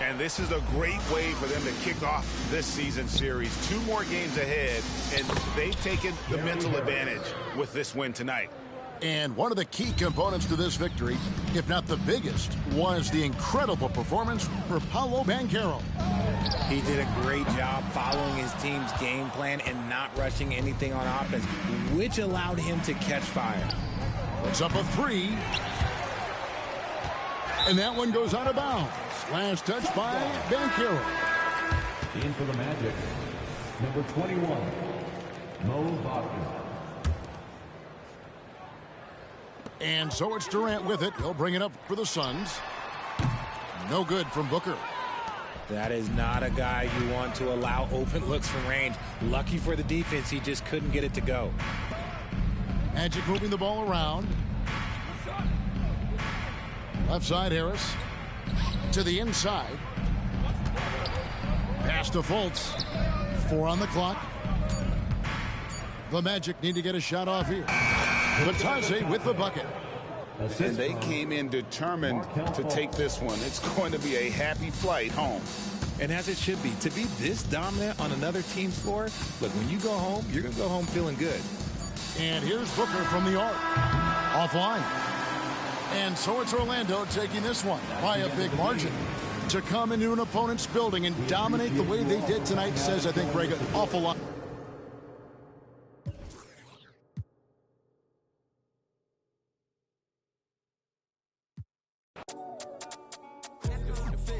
And this is a great way for them to kick off this season series. 2 more games ahead, and they've taken the mental advantage with this win tonight. And one of the key components to this victory, if not the biggest, was the incredible performance for Paolo Banchero. He did a great job following his team's game plan and not rushing anything on offense, which allowed him to catch fire. Puts up a 3. And that one goes out of bounds. Last touch by Banchero. In for the Magic, number 21, Mo Wagner. And so it's Durant with it. He'll bring it up for the Suns. No good from Booker. That is not a guy you want to allow open looks from range. Lucky for the defense, he just couldn't get it to go. Magic moving the ball around. Left side, Harris. To the inside. Pass to Fultz. 4 on the clock. The Magic need to get a shot off here. Batase with the bucket. And they came in determined to take this one. It's going to be a happy flight home. And as it should be. To be this dominant on another team's floor, look, when you go home, you're going to go home feeling good. And here's Booker from the arc. Offline. And so it's Orlando taking this one by a big margin. To come into an opponent's building and dominate the way they did tonight says, I think, Greg, an awful lot.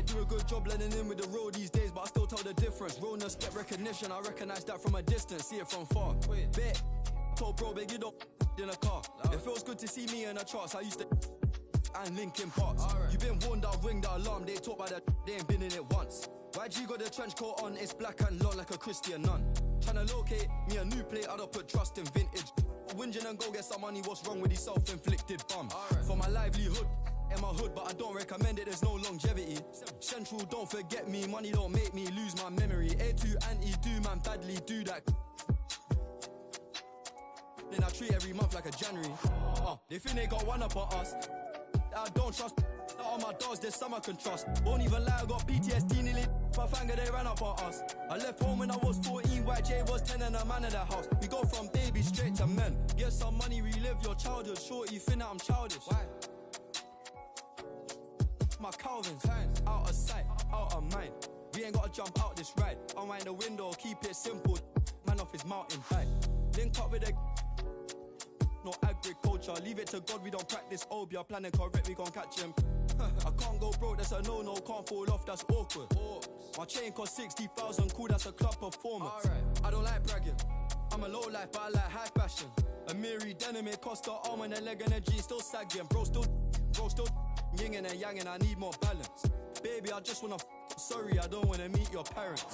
Do a good job blending in with the road these days, but I still tell the difference. Realness get recognition, I recognize that from a distance, see it from far. Bet, told bro, big you don't in a car. It feels good to see me in the charts. I used to and Linkin Parks. You been warned, I'll ring the alarm. They talk about that, they ain't been in it once. YG got the trench coat on, it's black and long like a Christian nun. Tryna locate me a new plate, I don't put trust in vintage. Whinging and go get some money, what's wrong with these self-inflicted bums? For my livelihood, in my hood, but I don't recommend it, there's no longevity. Central, don't forget me, money don't make me lose my memory. A2 anti-do, man, badly do that. Then I treat every month like a January. They think they got one up on us. I don't trust. All my dogs, there's some I can trust. Won't even lie, I got PTSD nearly. My finger, they ran up on us. I left home when I was 14, YJ was 10 and a man in the house. We go from baby straight to men. Get some money, relive your childhood. Shorty, you think that I'm childish. Why? My Calvin's out of sight, out of mind. We ain't gotta jump out this ride. Unwind the window, keep it simple. Man off his mountain bike. Link up with a no agriculture, leave it to God, we don't practice obia. Planning correct, we gon' catch him. I can't go broke, that's a no-no, can't fall off, that's awkward. My chain cost 60,000, cool, that's a club performance. I don't like bragging, I'm a low life, but I like high fashion. A Miri denim, it cost her arm and a leg and a G, still sagging. Bro still yin and yang, and I need more balance. Baby, I just wanna sorry, I don't wanna meet your parents.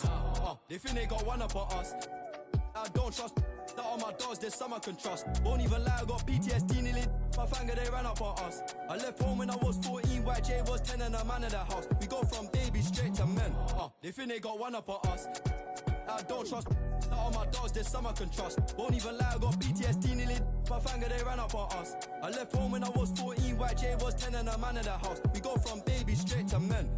They think they got one up on us. I don't trust that all my dogs, there's some I can trust. Won't even lie, I got PTSD nearly. My finger, they ran up on us. I left home when I was 14, YJ was 10 and a man in the house. We go from baby straight to men. They think they got one up on us. I don't trust that all my dogs, there's some I can trust. Won't even lie, I got PTSD nearly. My finger, they ran up on us. I left home when I was 14, YJ was 10 and a man in the house. We go from baby straight to men.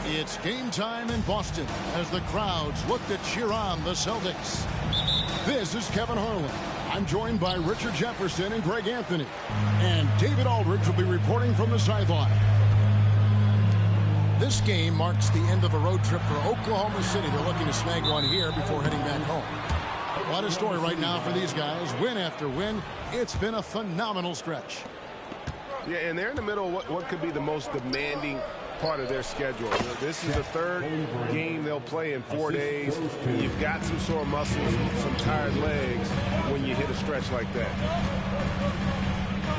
It's game time in Boston as the crowds look to cheer on the Celtics. This is Kevin Harlan. I'm joined by Richard Jefferson and Greg Anthony. And David Aldridge will be reporting from the sideline. This game marks the end of a road trip for Oklahoma City. They're looking to snag one here before heading back home. What a story right now for these guys. Win after win. It's been a phenomenal stretch. Yeah, and they're in the middle of what could be the most demanding part of their schedule. This is the third game they'll play in 4 days. You've got some sore muscles, some tired legs when you hit a stretch like that.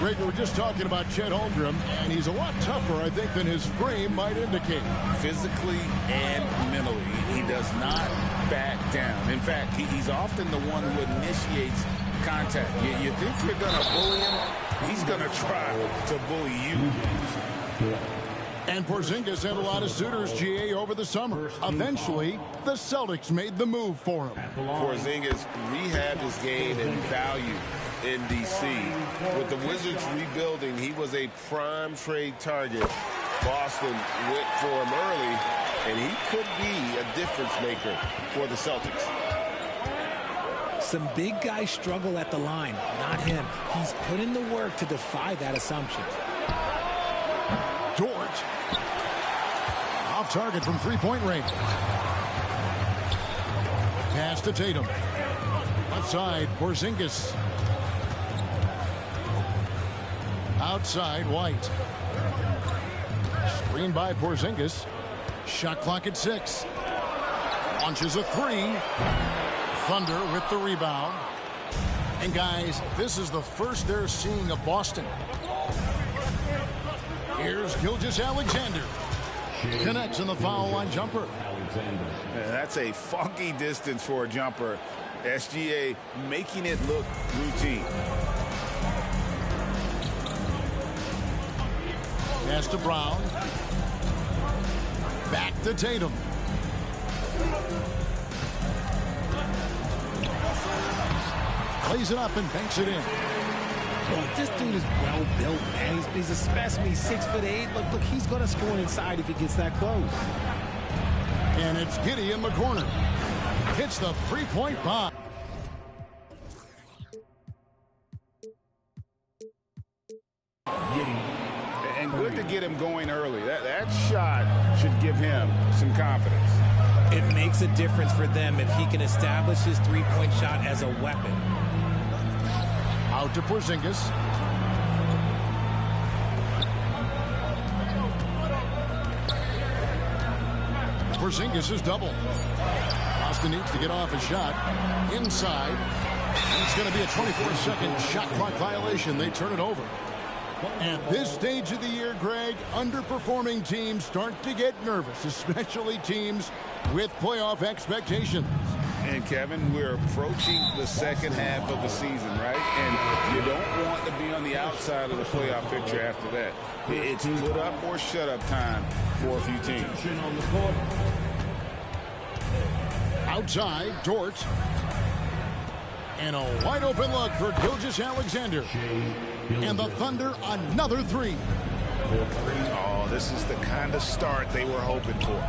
Greg, we were just talking about Chet Holmgren, and he's a lot tougher, I think, than his frame might indicate. Physically and mentally, he does not back down. In fact, he's often the one who initiates contact. You think you're going to bully him? He's going to try to bully you. And Porzingis had a lot of suitors, GA, over the summer. Eventually, the Celtics made the move for him. Porzingis rehabbed his game and value in D.C. With the Wizards rebuilding, he was a prime trade target. Boston went for him early, and he could be a difference maker for the Celtics. Some big guys struggle at the line, not him. He's put in the work to defy that assumption. Dort. Off target from three-point range. Pass to Tatum. Left side, Porzingis. Outside, White. Screen by Porzingis. Shot clock at 6. Launches a 3. Thunder with the rebound. And guys, this is the first they're seeing of Boston. Here's Gilgeous-Alexander. Connects in the foul line jumper. That's a funky distance for a jumper. SGA making it look routine. Pass to Brown. Back to Tatum. Plays it up and banks it in. Look, this dude is well built, man. He's a specimen. He's 6'8". Look, he's going to score inside if he gets that close. And it's Giddey in the corner. Hits the three-point bomb. And good to get him going early. That shot should give him some confidence. It makes a difference for them if he can establish his three-point shot as a weapon. Out to Porzingis. Porzingis is double. Boston needs to get off a shot. Inside. And it's going to be a 24-second shot clock violation. They turn it over. At this stage of the year, Greg, underperforming teams start to get nervous, especially teams with playoff expectations. And, Kevin, we're approaching the second half of the season, right? And you don't want to be on the outside of the playoff picture after that. It's put up or shut up time for a few teams. Outside, Dort. And a wide open look for Gilgeous-Alexander. And the Thunder, another 3. Oh, this is the kind of start they were hoping for.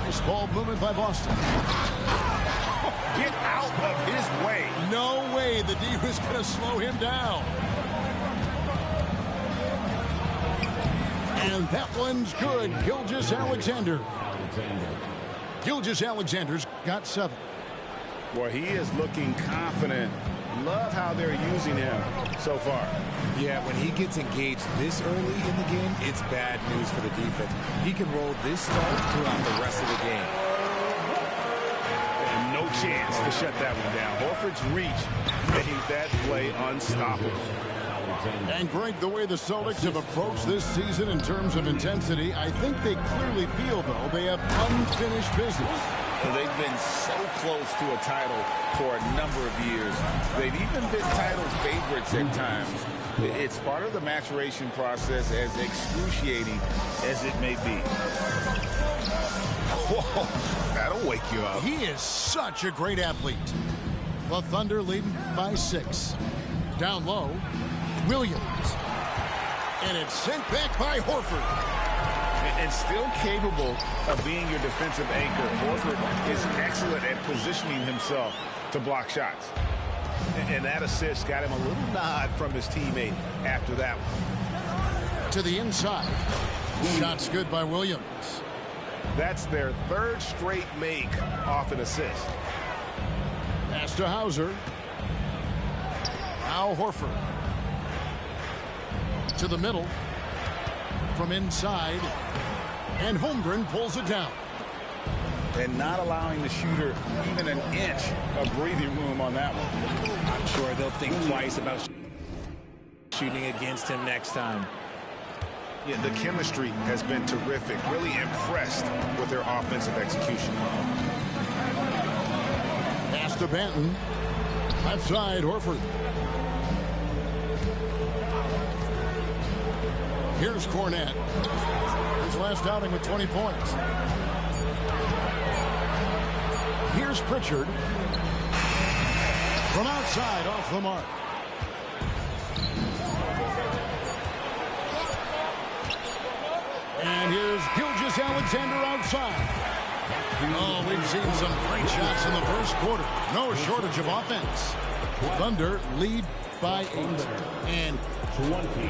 Nice ball movement by Boston. Get out of his way. No way the D was going to slow him down. And that one's good. Gilgeous-Alexander. Gilgeous-Alexander's got 7. Boy, he is looking confident. Love how they're using him so far. Yeah, when he gets engaged this early in the game, it's bad news for the defense. He can roll this start throughout the rest of the game. And no chance to shut that one down. Horford's reach made that play unstoppable. And Greg, the way the Celtics have approached this season in terms of intensity, I think they clearly feel, though, they have unfinished business. And they've been so close to a title for a number of years. They've even been title favorites at times. It's part of the maturation process, as excruciating as it may be. Whoa, that'll wake you up. He is such a great athlete. The Thunder leading by 6. Down low, Williams. And it's sent back by Horford. And still capable of being your defensive anchor. Horford is excellent at positioning himself to block shots. And that assist got him a little nod from his teammate after that one. To the inside. Shots good by Williams. That's their 3rd straight make off an assist. Pass to Hauser. Now Horford. To the middle. from inside. And Holmgren pulls it down. And not allowing the shooter even an inch of breathing room on that one. I'm sure they'll think twice about shooting against him next time. Yeah, the chemistry has been terrific. Really impressed with their offensive execution. Pass to Banton. Left side, Horford. Here's Cornette. His last outing with 20 points. Here's Pritchard. From outside, off the mark. And here's Gilgeous-Alexander outside. Oh, we've seen some great shots in the first quarter. No shortage of offense. Thunder lead by 8. And 20.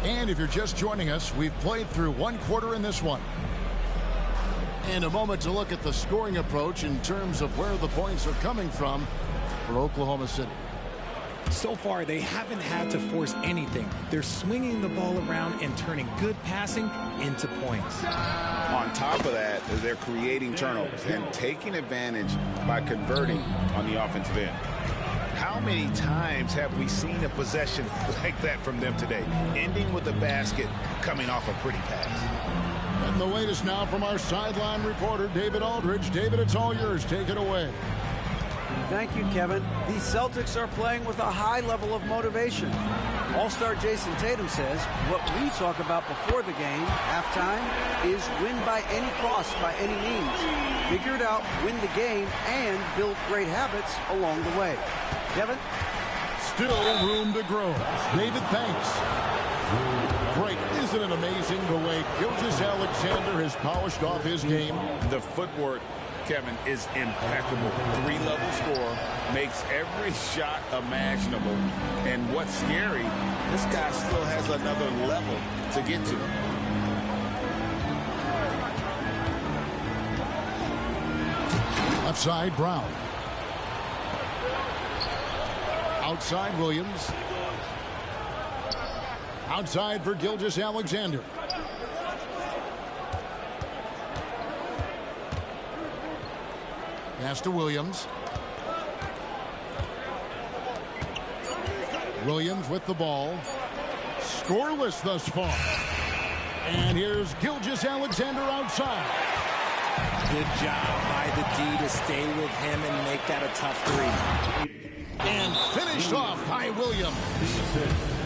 And if you're just joining us, we've played through one quarter in this one. And a moment to look at the scoring approach in terms of where the points are coming from for Oklahoma City. So far, they haven't had to force anything. They're swinging the ball around and turning good passing into points. On top of that, they're creating turnovers and taking advantage by converting on the offensive end. How many times have we seen a possession like that from them today, ending with a basket coming off a pretty pass? And the latest now from our sideline reporter, David Aldridge. David, it's all yours. Take it away. Thank you, Kevin. The Celtics are playing with a high level of motivation. All-star Jason Tatum says what we talk about before the game, halftime, is win by any cost, by any means. Figure it out, win the game, and build great habits along the way. Kevin? Still room to grow. David, thanks. Great. Isn't it amazing the way Gilgeous-Alexander has polished off his game? The footwork, Kevin, is impeccable. 3-level score, makes every shot imaginable. And what's scary, this guy still has another level to get to. Left side, Brown. Outside, Williams. Outside for Gilgeous-Alexander. Pass to Williams. Williams with the ball. Scoreless thus far. And here's Gilgeous-Alexander outside. Good job by the D to stay with him and make that a tough three. And finished off by Williams.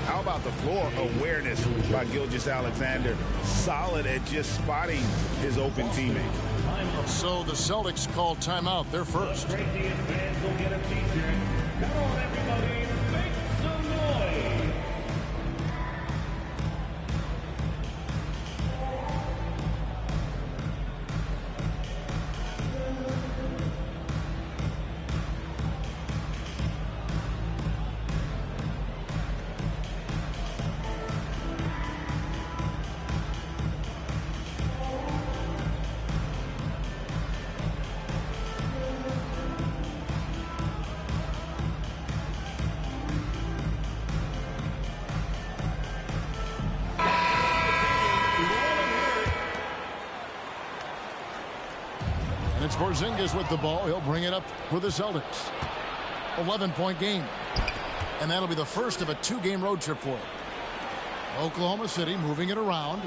How about the floor awareness by Gilgeous-Alexander? Solid at just spotting his open teammate. So the Celtics called timeout. They're first. It's Porzingis with the ball. He'll bring it up for the Celtics. 11-point game. And that'll be the first of a 2-game road trip for him. Oklahoma City moving it around.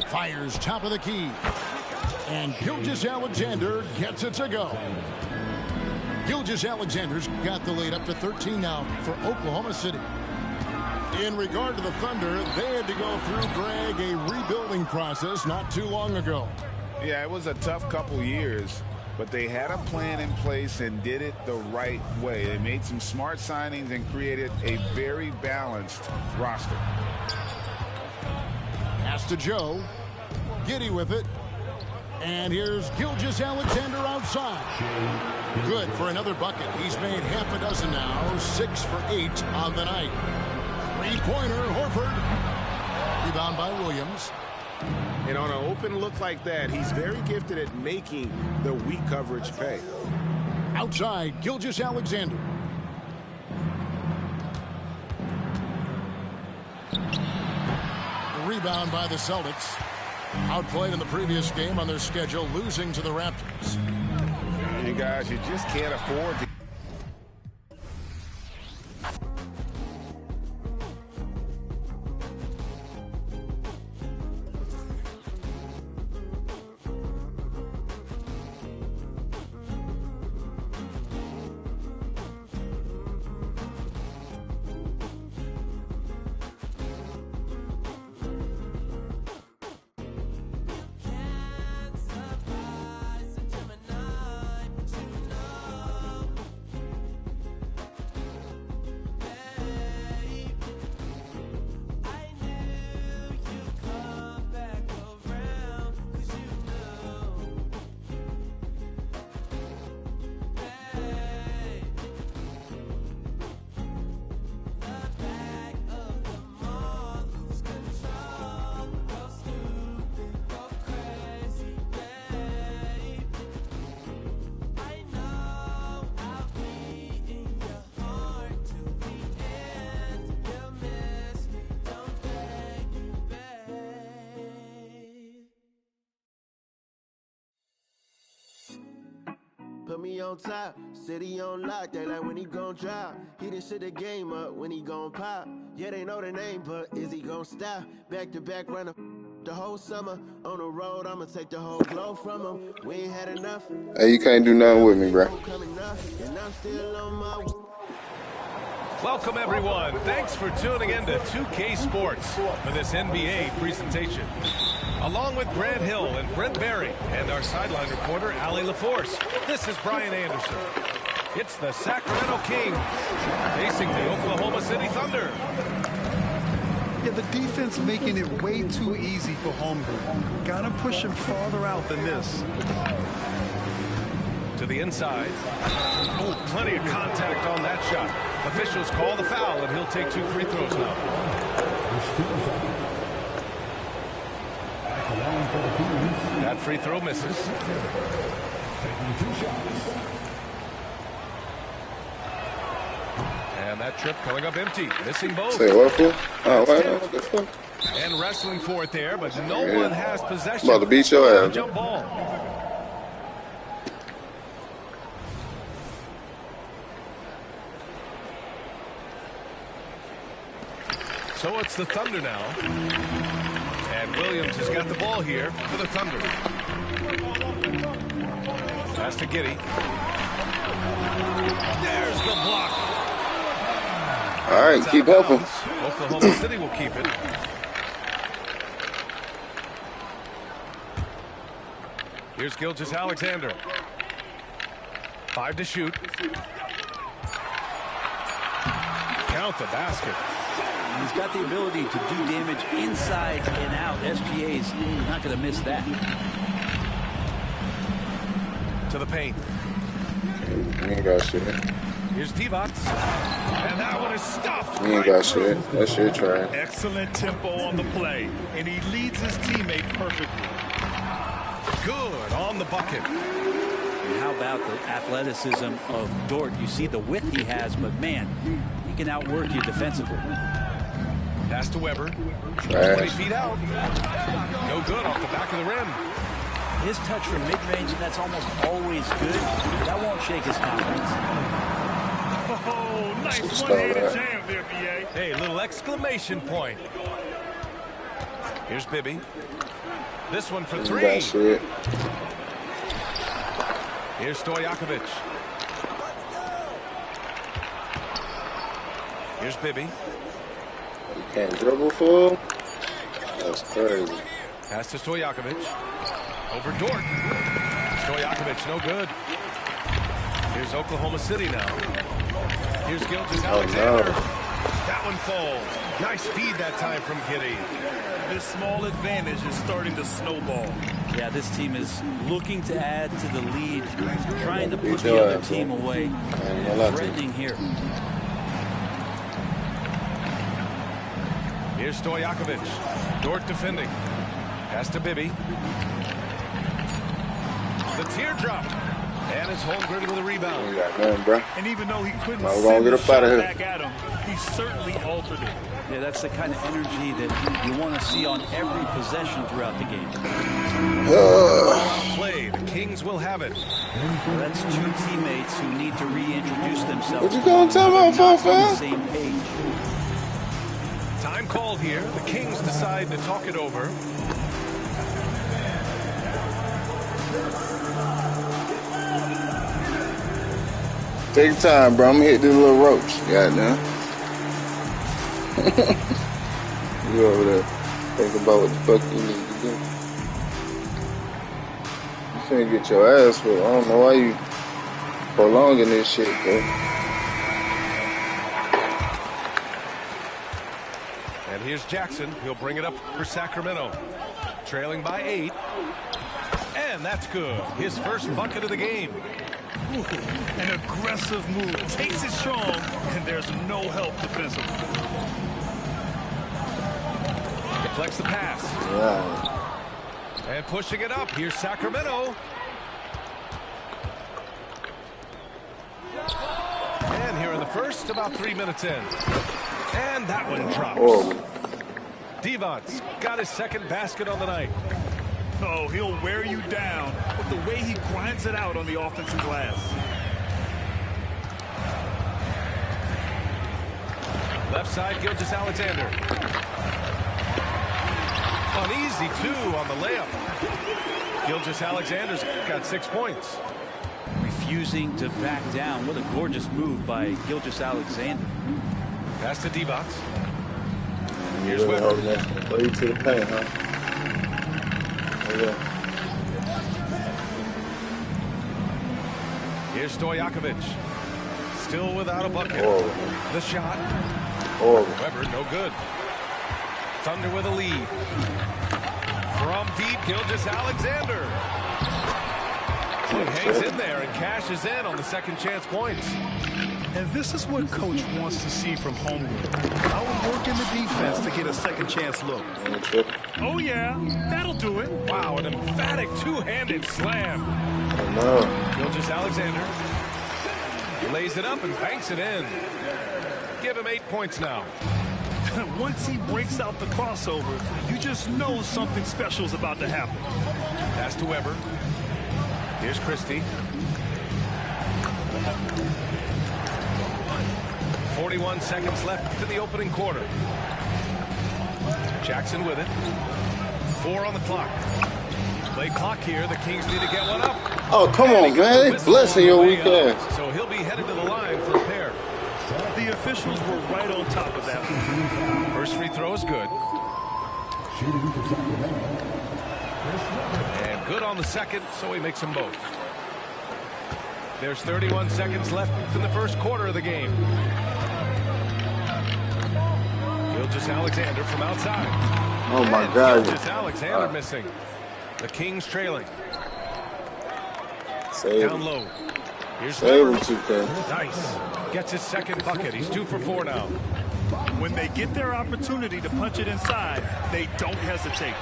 Fires top of the key. And Gilgeous-Alexander gets it to go. Gilgeous-Alexander's got the lead up to 13 now for Oklahoma City. In regard to the Thunder, they had to go through, Greg, a rebuilding process not too long ago. Yeah, it was a tough couple years, but they had a plan in place and did it the right way. They made some smart signings and created a very balanced roster. Pass to Joe. Giddy with it. And here's Gilgeous-Alexander outside. Good for another bucket. He's made half a dozen now, 6 for 8 on the night. Three-pointer, Horford. Rebound by Williams. And on an open look like that, he's very gifted at making the weak coverage pay. Outside, Gilgeous-Alexander. The rebound by the Celtics. Outplayed in the previous game on their schedule, losing to the Raptors. You guys, you just can't afford to. Put me on top, city on lock, they like when he gon' drop. He done shit the game up when he gon' pop. Yeah, they know the name, but is he gon' stop? Back to back runner the whole summer. On the road, I'ma take the whole glow from him. We ain't had enough. Hey, you can't do nothing with me, bro. And I'm still on my. Welcome, everyone. Thanks for tuning in to 2K Sports for this NBA presentation. Along with Grant Hill and Brent Barry and our sideline reporter, Allie LaForce, this is Brian Anderson. It's the Sacramento Kings facing the Oklahoma City Thunder. Yeah, the defense making it way too easy for Holmgren. Gotta push him farther out than this. To the inside. Oh, plenty of contact on that shot. Officials call the foul, and he'll take 2 free throws now. That free throw misses. And that trip coming up empty. Missing both. Say what for? What the fuck? And wrestling for it there, but no one has possession. About to beat your ass. Jump ball. So it's the Thunder now. And Williams has got the ball here for the Thunder. Pass to Giddey. There's the block. All right, keep helping. Oklahoma City will keep it. Here's Gilgeous-Alexander. 5 to shoot. Count the basket. He's got the ability to do damage inside and out. SGA's not going to miss that. To the paint. You ain't got shit. Here's Divac. And that one is stuffed. You ain't got shit. That shit trying. Excellent tempo on the play. And he leads his teammate perfectly. Good on the bucket. And how about the athleticism of Dort? You see the width he has, but man, he can outwork you defensively. Pass to Weber. 20 feet out. No good off the back of the rim. His touch from mid-range, that's almost always good. That won't shake his confidence. Oh, nice one-handed jam there, B.A. Hey, little exclamation point. Here's Bibby. This one for 3. Here's Stojakovic. Here's Bibby. You can't dribble full? That's crazy. Pass to Stojakovic. Over Dort. Stojakovic, no good. Here's Oklahoma City now. Here's Gilgeous-Alexander. Oh, no. That one falls. Nice feed that time from Giddey. This small advantage is starting to snowball. Yeah, this team is looking to add to the lead, trying to put the other team away. Threatening here. Here's Stojakovic. Dort defending. Pass to Bibby. The teardrop. And it's Holmgren with a rebound. You got nothing, bro. And even though he couldn't We're send gonna the get up shot out of here. back at him, he certainly altered it. Yeah, that's the kind of energy that you want to see on every possession throughout the game. Play. The Kings will have it. Well, that's two teammates who need to reintroduce themselves. What you gonna tell me, on the fam? same page. Time called here. The Kings decide to talk it over. Take your time, bro. I'm gonna hit these little ropes. Goddamn. You over there thinking about what the fuck you need to do. You finna get your ass whipped. I don't know why you prolonging this shit, bro. And here's Jackson. He'll bring it up for Sacramento. Trailing by 8. And that's good. His first bucket of the game. Ooh, an aggressive move. Takes it strong, and there's no help defensively. Deflects the pass. Right. And pushing it up. Here's Sacramento. And here in the first, about 3 minutes in. And that one drops. Oh. Divac got his second basket on the night. Oh, he'll wear you down with the way he grinds it out on the offensive glass. Left side, Gilgeous-Alexander. Uneasy, too, on the layup. Gilgeous-Alexander's got 6 points. Refusing to back down. What a gorgeous move by Gilgeous-Alexander. Pass to Divac. Here's Weber. Way to the paint, huh? Yeah. Here's Stojakovic. Still without a bucket. Horrible. The shot. Horrible. Weber, no good. Thunder with a lead. From deep, Gilgeous-Alexander. He hangs in there and cashes in on the second chance points. And this is what Coach wants to see from Holmgren. Outworking the defense to get a second chance look. Oh, yeah, that'll do it. Wow, an emphatic two-handed slam. I know. Gilgeous-Alexander lays it up and banks it in. Give him 8 points now. Once he breaks out the crossover, you just know something special is about to happen. Pass to Weber. Here's Christie. 41 seconds left in the opening quarter. Jackson with it. 4 on the clock. Play clock here. The Kings need to get one up. Oh, come on, man. They blessing your weak ass. So he'll be headed to the line for a pair. The officials were right on top of that. First free throw is good. And good on the second, so he makes them both. There's 31 seconds left in the first quarter of the game. Gilgeous-Alexander from outside. Oh, my God. Gilgeous-Alexander missing. The Kings trailing. Save down low. Here's Save Weber. him, 2K. Nice. Gets his second bucket. He's 2 for 4 now. When they get their opportunity to punch it inside, they don't hesitate.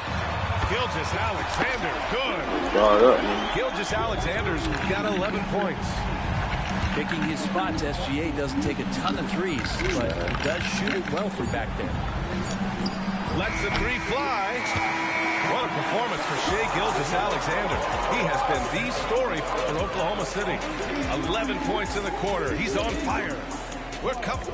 Gilgeous-Alexander, good. Brought up, man. Gilgeous-Alexander's got 11 points. Picking his spots, SGA doesn't take a ton of threes, but he does shoot it well from back there. Lets the three fly. What a performance for Shai Gilgeous-Alexander. He has been the story for Oklahoma City. 11 points in the quarter. He's on fire. We're coming.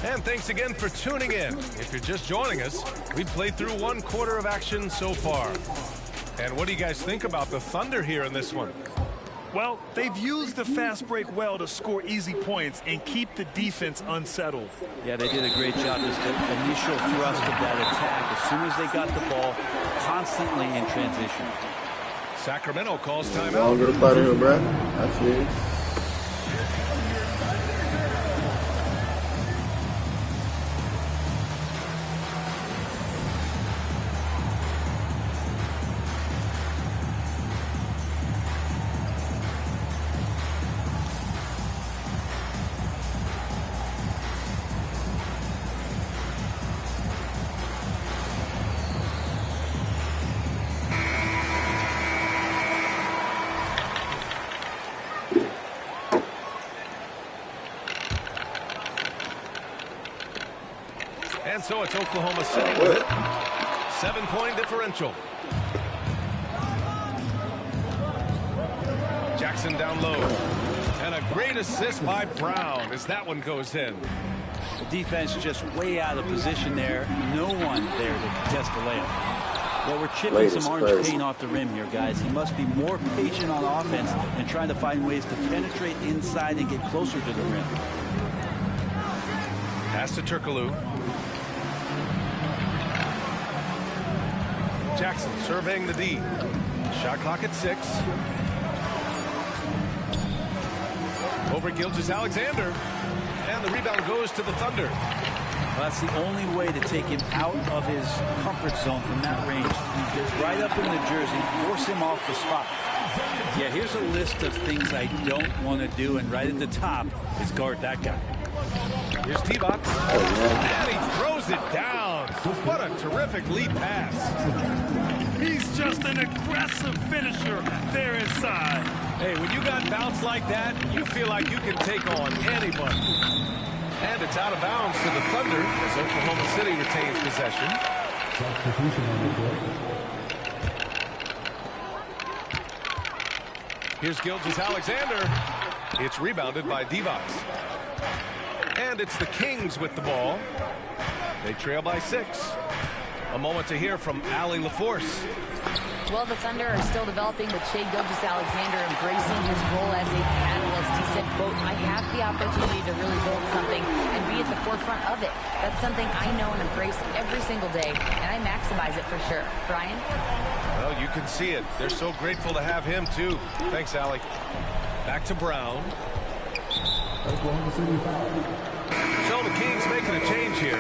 And thanks again for tuning in. If you're just joining us, we've played through 1 quarter of action so far. And what do you guys think about the Thunder here in this one? Well, they've used the fast break well to score easy points and keep the defense unsettled. Yeah, they did a great job. Just the initial thrust of that attack. As soon as they got the ball, constantly in transition. Sacramento calls timeout. Don't get up out of here, bro. I feel And so it's Oklahoma City with it. 7-point differential. Jackson down low. And a great assist by Brown as that one goes in. The defense just way out of position there. No one there to contest the layup. Well, we're chipping some orange paint off the rim here, guys. He must be more patient on offense and trying to find ways to penetrate inside and get closer to the rim. Pass to Turkoglu. Jackson surveying the D. Shot clock at 6. Over Gilgeous-Alexander. And the rebound goes to the Thunder. Well, that's the only way to take him out of his comfort zone from that range. You get right up in the jersey, force him off the spot. Yeah, here's a list of things I don't want to do, and right at the top is guard that guy. Here's T-Box. And he throws it down. What a terrific lead pass. He's just an aggressive finisher there inside. Hey, when you got bounce like that, you feel like you can take on anybody. And it's out of bounds to the Thunder as Oklahoma City retains possession. Substitution on the court. Here's Gilgeous-Alexander. It's rebounded by Divac. And it's the Kings with the ball. They trail by 6. A moment to hear from Allie LaForce. Well, the Thunder are still developing with Shai Gilgeous-Alexander embracing his role as a catalyst. He said, quote, I have the opportunity to really build something and be at the forefront of it. That's something I know and embrace every single day, and I maximize it for sure. Brian? Well, you can see it. They're so grateful to have him, too. Thanks, Allie. Back to Brown. Oklahoma City foul. So the Kings making a change here.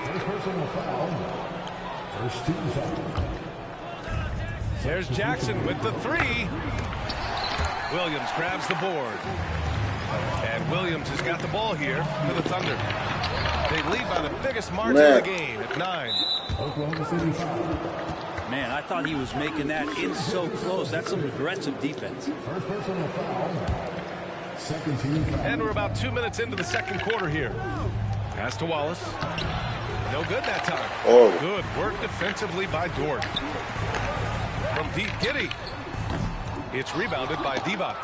First personal foul. First team foul. There's Jackson with the 3. Williams grabs the board. And Williams has got the ball here for the Thunder. They lead by the biggest margin of the game at 9. Oklahoma City foul. Man, I thought he was making that in so close. That's some aggressive defense. First personal foul. Second team foul. And we're about 2 minutes into the second quarter here. Pass to Wallace. No good that time. Oh. Good work defensively by Dort. From deep, Giddey. It's rebounded by Divac.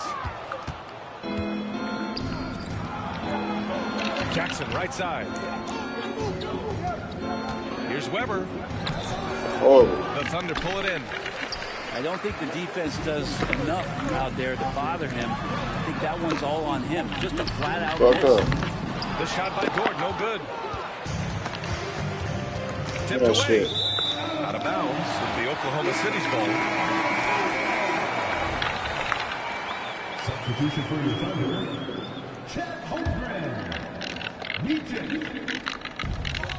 Jackson right side. Here's Weber. Oh. The Thunder pull it in. I don't think the defense does enough out there to bother him. I think that one's all on him. Just a flat-out miss. The shot by Dort, no good. Tipped away. Shit. Out of bounds. It'll be Oklahoma City's ball. Substitution for your Thunder. Chet Holmgren.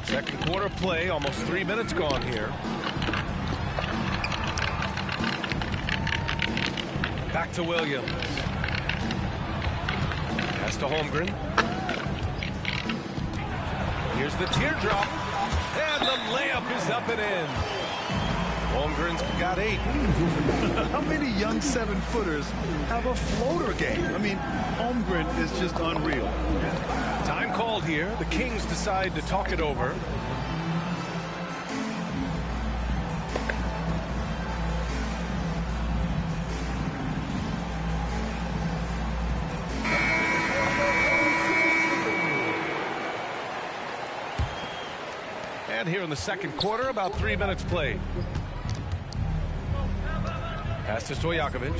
Second quarter play, almost 3 minutes gone here. Back to Williams. Pass to Holmgren. Here's the teardrop. And the layup is up and in. Holmgren's got 8. How many young 7-footers have a floater game? I mean, Holmgren is just unreal. Time called here. The Kings decide to talk it over. And here in the second quarter, about 3 minutes played. Pass to Stojakovic.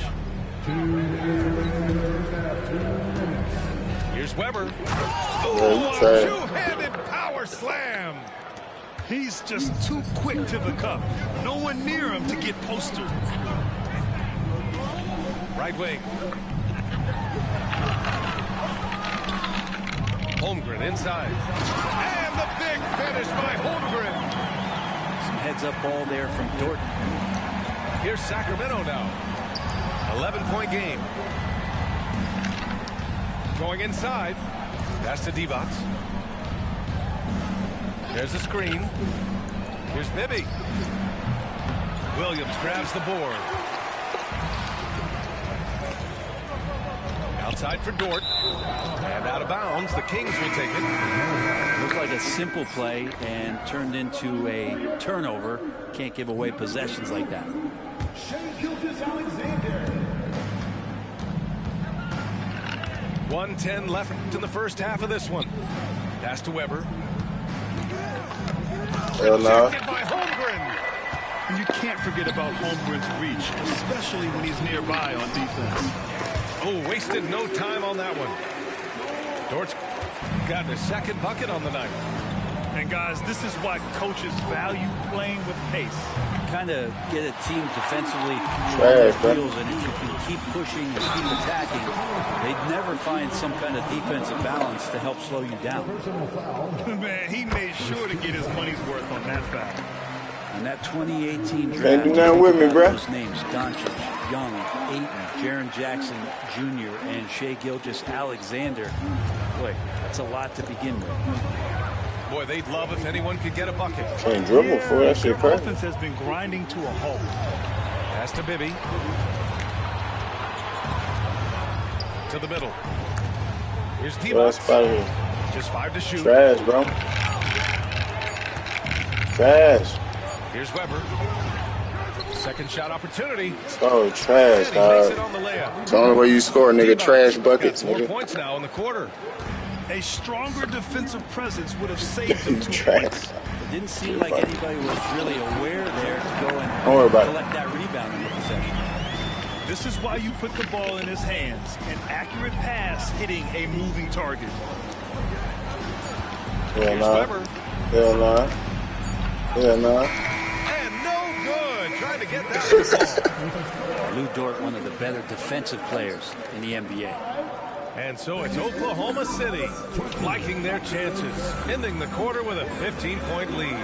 Here's Weber. Oh, a two-handed power slam. He's just too quick to the cup. No one near him to get postered. Right wing. Holmgren inside. And the big finish by Holmgren. Some heads-up ball there from Dort. Here's Sacramento now. 11-point game. Going inside. Pass to Divac. There's a screen. Here's Bibby. Williams grabs the board. Outside for Dort. And out of bounds, the Kings will take it. Looked like a simple play and turned into a turnover. Can't give away possessions like that. 1:10 left in the first half of this one. Pass to Weber. Rejected by Holmgren. And you can't forget about Holmgren's reach, especially when he's nearby on defense. Oh, wasted no time on that one. Dort's got their second bucket on the night. And guys, this is why coaches value playing with pace. Kind of get a team defensively on their heels, and if you can keep pushing and keep attacking, they'd never find some kind of defensive balance to help slow you down. Man, he made sure to get his money's worth on that foul. And that 2018 draft, can't do nothing with me, bro. Those names: Doncic, Young, Ayton, Jaren Jackson Jr., and Shai Gilgeous-Alexander. Boy, that's a lot to begin with. Boy, they'd love if anyone could get a bucket. Can't dribble for that shit. Their offense has been grinding to a halt. Pass to Bibby. To the middle. Here's T-Box. Just 5 to shoot. Trash, bro. Trash. Here's Weber. Second shot opportunity. Oh, trash, dog. It's the only way you score, nigga. Trash buckets, nigga. 4 points now in the quarter. A stronger defensive presence would have saved them 2 trash. points. It didn't seem like anybody was really aware there to go and collect that rebound in the possession. This is why you put the ball in his hands. An accurate pass hitting a moving target. Hell nah. Hell nah. Hell nah. And no good. Trying to get that to the ball. Lou Dort, one of the better defensive players in the NBA. And so it's Oklahoma City liking their chances, ending the quarter with a 15-point lead.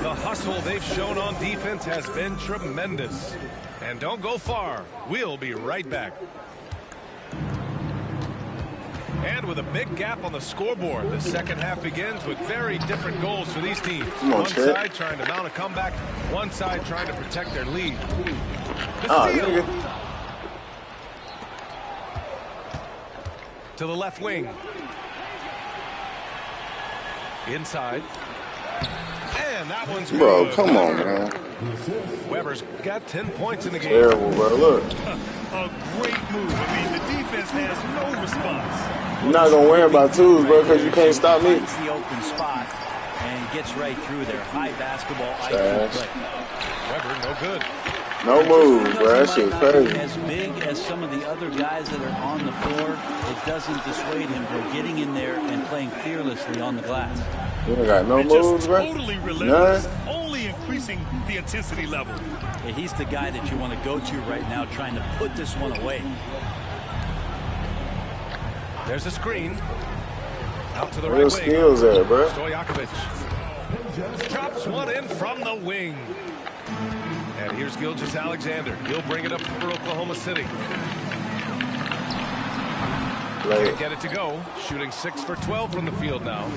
The hustle they've shown on defense has been tremendous. And don't go far. We'll be right back. And with a big gap on the scoreboard, the second half begins with very different goals for these teams. One side trying to mount a comeback, one side trying to protect their lead. To the left wing. Inside. And that one's good. Bro, come on, man. Weber's got 10 points in the game. Terrible, bro. Look. A great move. I mean, the defense has no response. You're not going to worry about twos, bro, because you can't stop me. Finds the open spot and gets right through there. High basketball IQ play. Weber, no good. No moves, bro. That shit crazy. As big as some of the other guys that are on the floor, it doesn't dissuade him from getting in there and playing fearlessly on the glass. You ain't got no moves, bro? Totally relentless, only increasing the intensity level. Yeah, he's the guy that you want to go to right now, trying to put this one away. There's a screen. Out to the Real right skills wing. there, bro. Stojakovic drops one in from the wing. And here's Gilgeous-Alexander. He'll bring it up for Oklahoma City. Can't get it to go. Shooting 6 for 12 from the field now.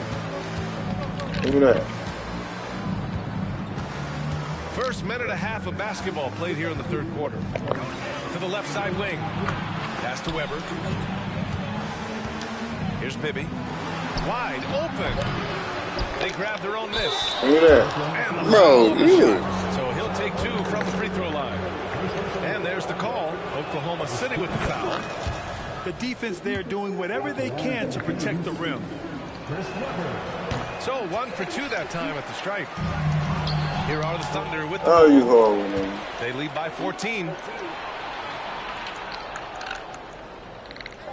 Look at that. First minute and a half of basketball played here in the third quarter. To the left side wing. Pass to Weber. Here's Bibby. Wide open. They grab their own miss. Look at that. Bro, So he'll take 2 from the free throw line. And there's the call. Oklahoma City with the foul. The defense there doing whatever they can to protect the rim. So 1 for 2 that time at the stripe. Here are the Thunder with the ball. You horrible, man. They lead by 14.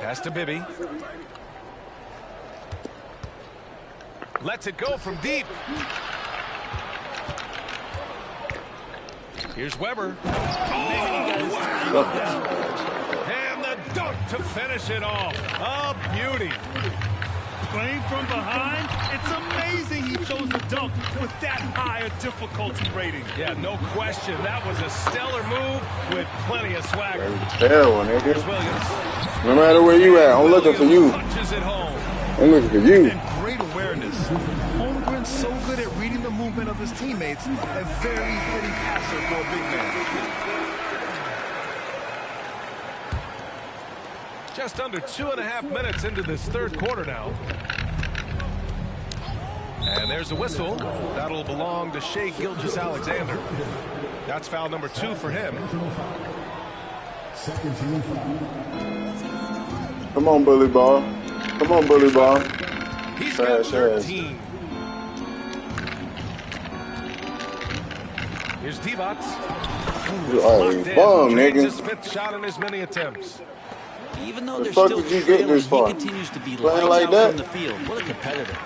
Pass to Bibby. Lets it go from deep. Here's Weber. And the dunk to finish it off. A beauty. Playing from behind, it's amazing he chose to dunk with that high a difficulty rating. Yeah, no question. That was a stellar move with plenty of swagger. Terrible, nigga. Here's Williams. No matter where you at, I'm looking for you. Punches it home. I'm looking for you. And great awareness. Holmgren's so good at reading the movement of his teammates. A very hitting passer for a big man. Just under 2.5 minutes into this third quarter now. And there's a whistle. That'll belong to Shai Gilgeous-Alexander. That's foul number 2 for him. Come on, bully ball. Come on, bully ball. He's got 13. Here's Divac. Drains his 5th shot in as many attempts. Even though they're still trailing, he continues to be lights like out that? from the field. What a competitor.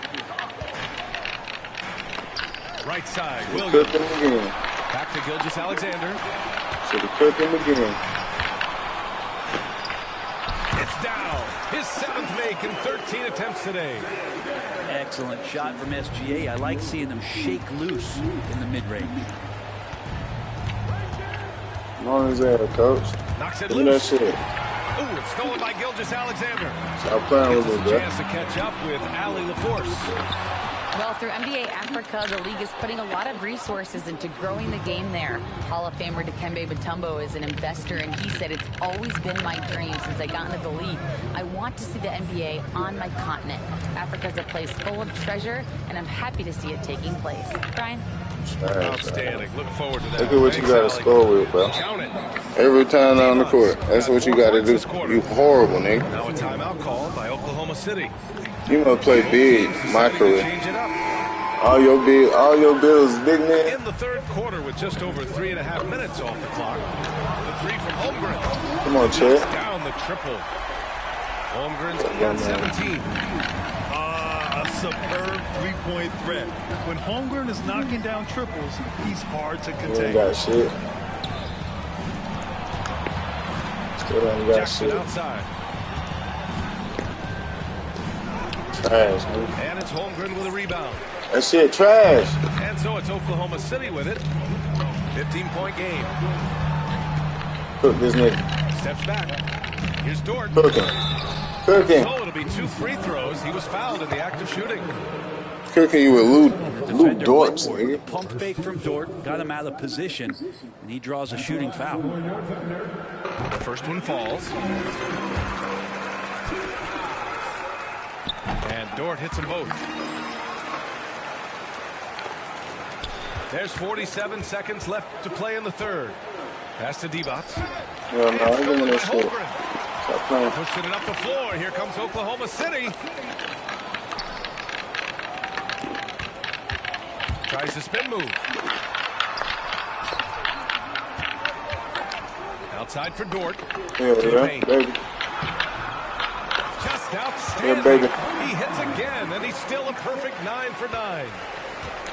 Right side, Williams. Back to Gilgeous-Alexander. Should have cooked him again. It's down. His 7th make in 13 attempts today. Excellent shot from SGA. I like seeing them shake loose in the mid-range. I'm on his ass, coach. Knocks it Give me that loose. shit. Ooh, it's stolen by Gilgeous-Alexander. Stop playing with Gives me, us a bro. chance to catch up with Ali LaForce. Well, through NBA Africa, the league is putting a lot of resources into growing the game there. Hall of Famer Dikembe Mutombo is an investor, and he said, it's always been my dream since I got into the league. I want to see the NBA on my continent. Africa's a place full of treasure, and I'm happy to see it taking place. Brian? Outstanding. Looking forward to that. Look at what you got to score with, bro. Every time on the court. That's what you got to do. You horrible, nigga. Now a timeout called by Oklahoma City. You must play big, my career. All your bills, big man. In the third quarter with just over 3.5 minutes off the clock. The 3 from Holmgren. Come on, Chet. Down the triple. Holmgren's got 17. A superb three-point threat. When Holmgren is knocking down triples, he's hard to contain. You ain't got shit. Still ain't got Jackson shit. outside. Trash, man. And it's Holmgren with a rebound. That shit trash. And so it's Oklahoma City with it. 15-point game. Cook this nigga. Steps back. Here's Dort. Cooking. Cooking. So it'll be 2 free throws. He was fouled in the act of shooting. Cooking you with Lou Dortz, nigga. Pump fake from Dort. Got him out of position. And he draws a shooting foul. The first one falls. And Dort hits them both. There's 47 seconds left to play in the third. Pass to Divac. No, I'm doing that shit. Stop playing. Pushing it up the floor. Here comes Oklahoma City. Tries to spin move. Outside for Dort. Yeah, baby. Just outstanding. Yeah, baby. He hits again, and he's still a perfect 9 for 9.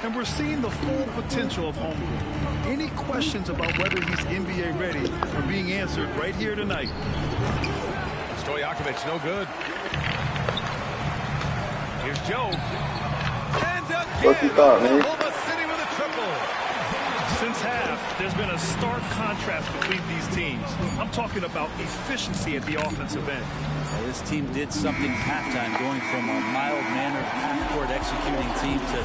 And we're seeing the full potential of Holmgren. Any questions about whether he's NBA ready are being answered right here tonight. Stojakovic, no good. Here's Joe. And again, What you thought, man? Oklahoma City with a triple. Since half, there's been a stark contrast between these teams. I'm talking about efficiency at the offensive end. Well, this team did something at halftime, going from a mild-mannered half-court executing team to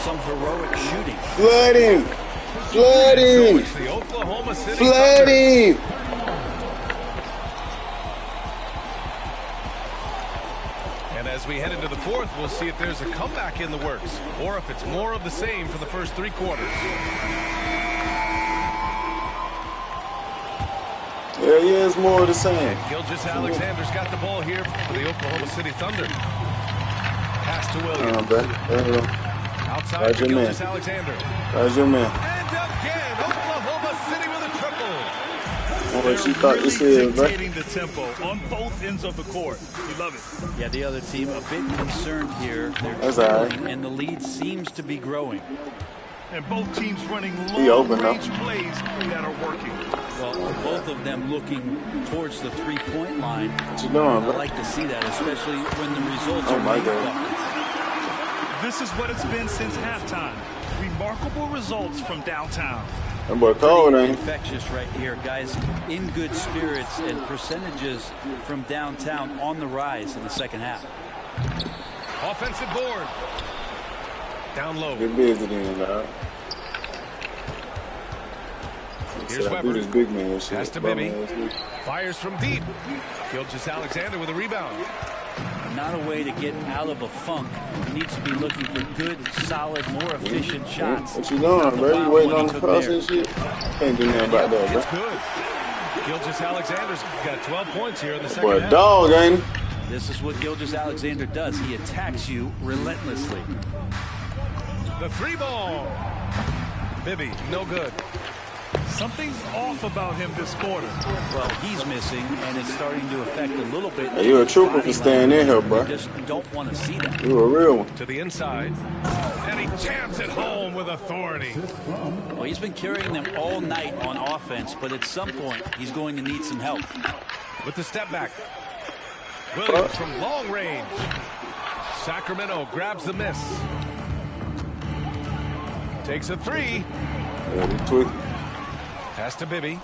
some heroic shooting. Flooding! Flooding! So it's the Oklahoma City Flooding! And as we head into the fourth, we'll see if there's a comeback in the works or if it's more of the same for the first 3 quarters. Yeah, it's more of the same. Gilgeous-Alexander's got the ball here for the Oklahoma City Thunder. Pass to Williams. There you go. Outside That's for your man. Gilgeous-Alexander. That's your man. And again, Oklahoma City with a triple. What you thought this is, bro? Dictating the tempo on both ends of the court. You love it. Yeah, the other team a bit concerned here. They're That's all trailing, and the lead seems to be growing. And both teams running open, long-range plays that are working. Well, both of them looking towards the three-point line. What you doing, I bro? like to see that, especially when the results Oh, are my made God. buckets. This is what it's been since halftime. Remarkable results from downtown. That boy cold, ain't he? Infectious right here, guys. In good spirits and percentages from downtown on the rise in the second half. Offensive board. Down low. Get busy then, dog. Here's do this big man shit. Pass to Bibby. Fires from deep. Gilgeous-Alexander with a rebound. Not a way to get out of a funk. He needs to be looking for good, solid, more efficient shots. What you doing, bro? You waiting on the cross and shit? Can't do nothing about that, bro. It's good. Gilgeous-Alexander's got 12 points here in the second Boy, half. dog, ain't he? This is what Gilgeous-Alexander does. He attacks you relentlessly. The three ball. Bibby, no good. Something's off about him this quarter. Well, he's missing, and it's starting to affect a little bit. Hey, you a trooper for staying in here, bro. Just don't want to see that. You a real one. To the inside. And he jams it home with authority. Well, he's been carrying them all night on offense, but at some point, he's going to need some help. With the step back. Williams from long range. Sacramento grabs the miss. Takes a three. Pass to Bibby.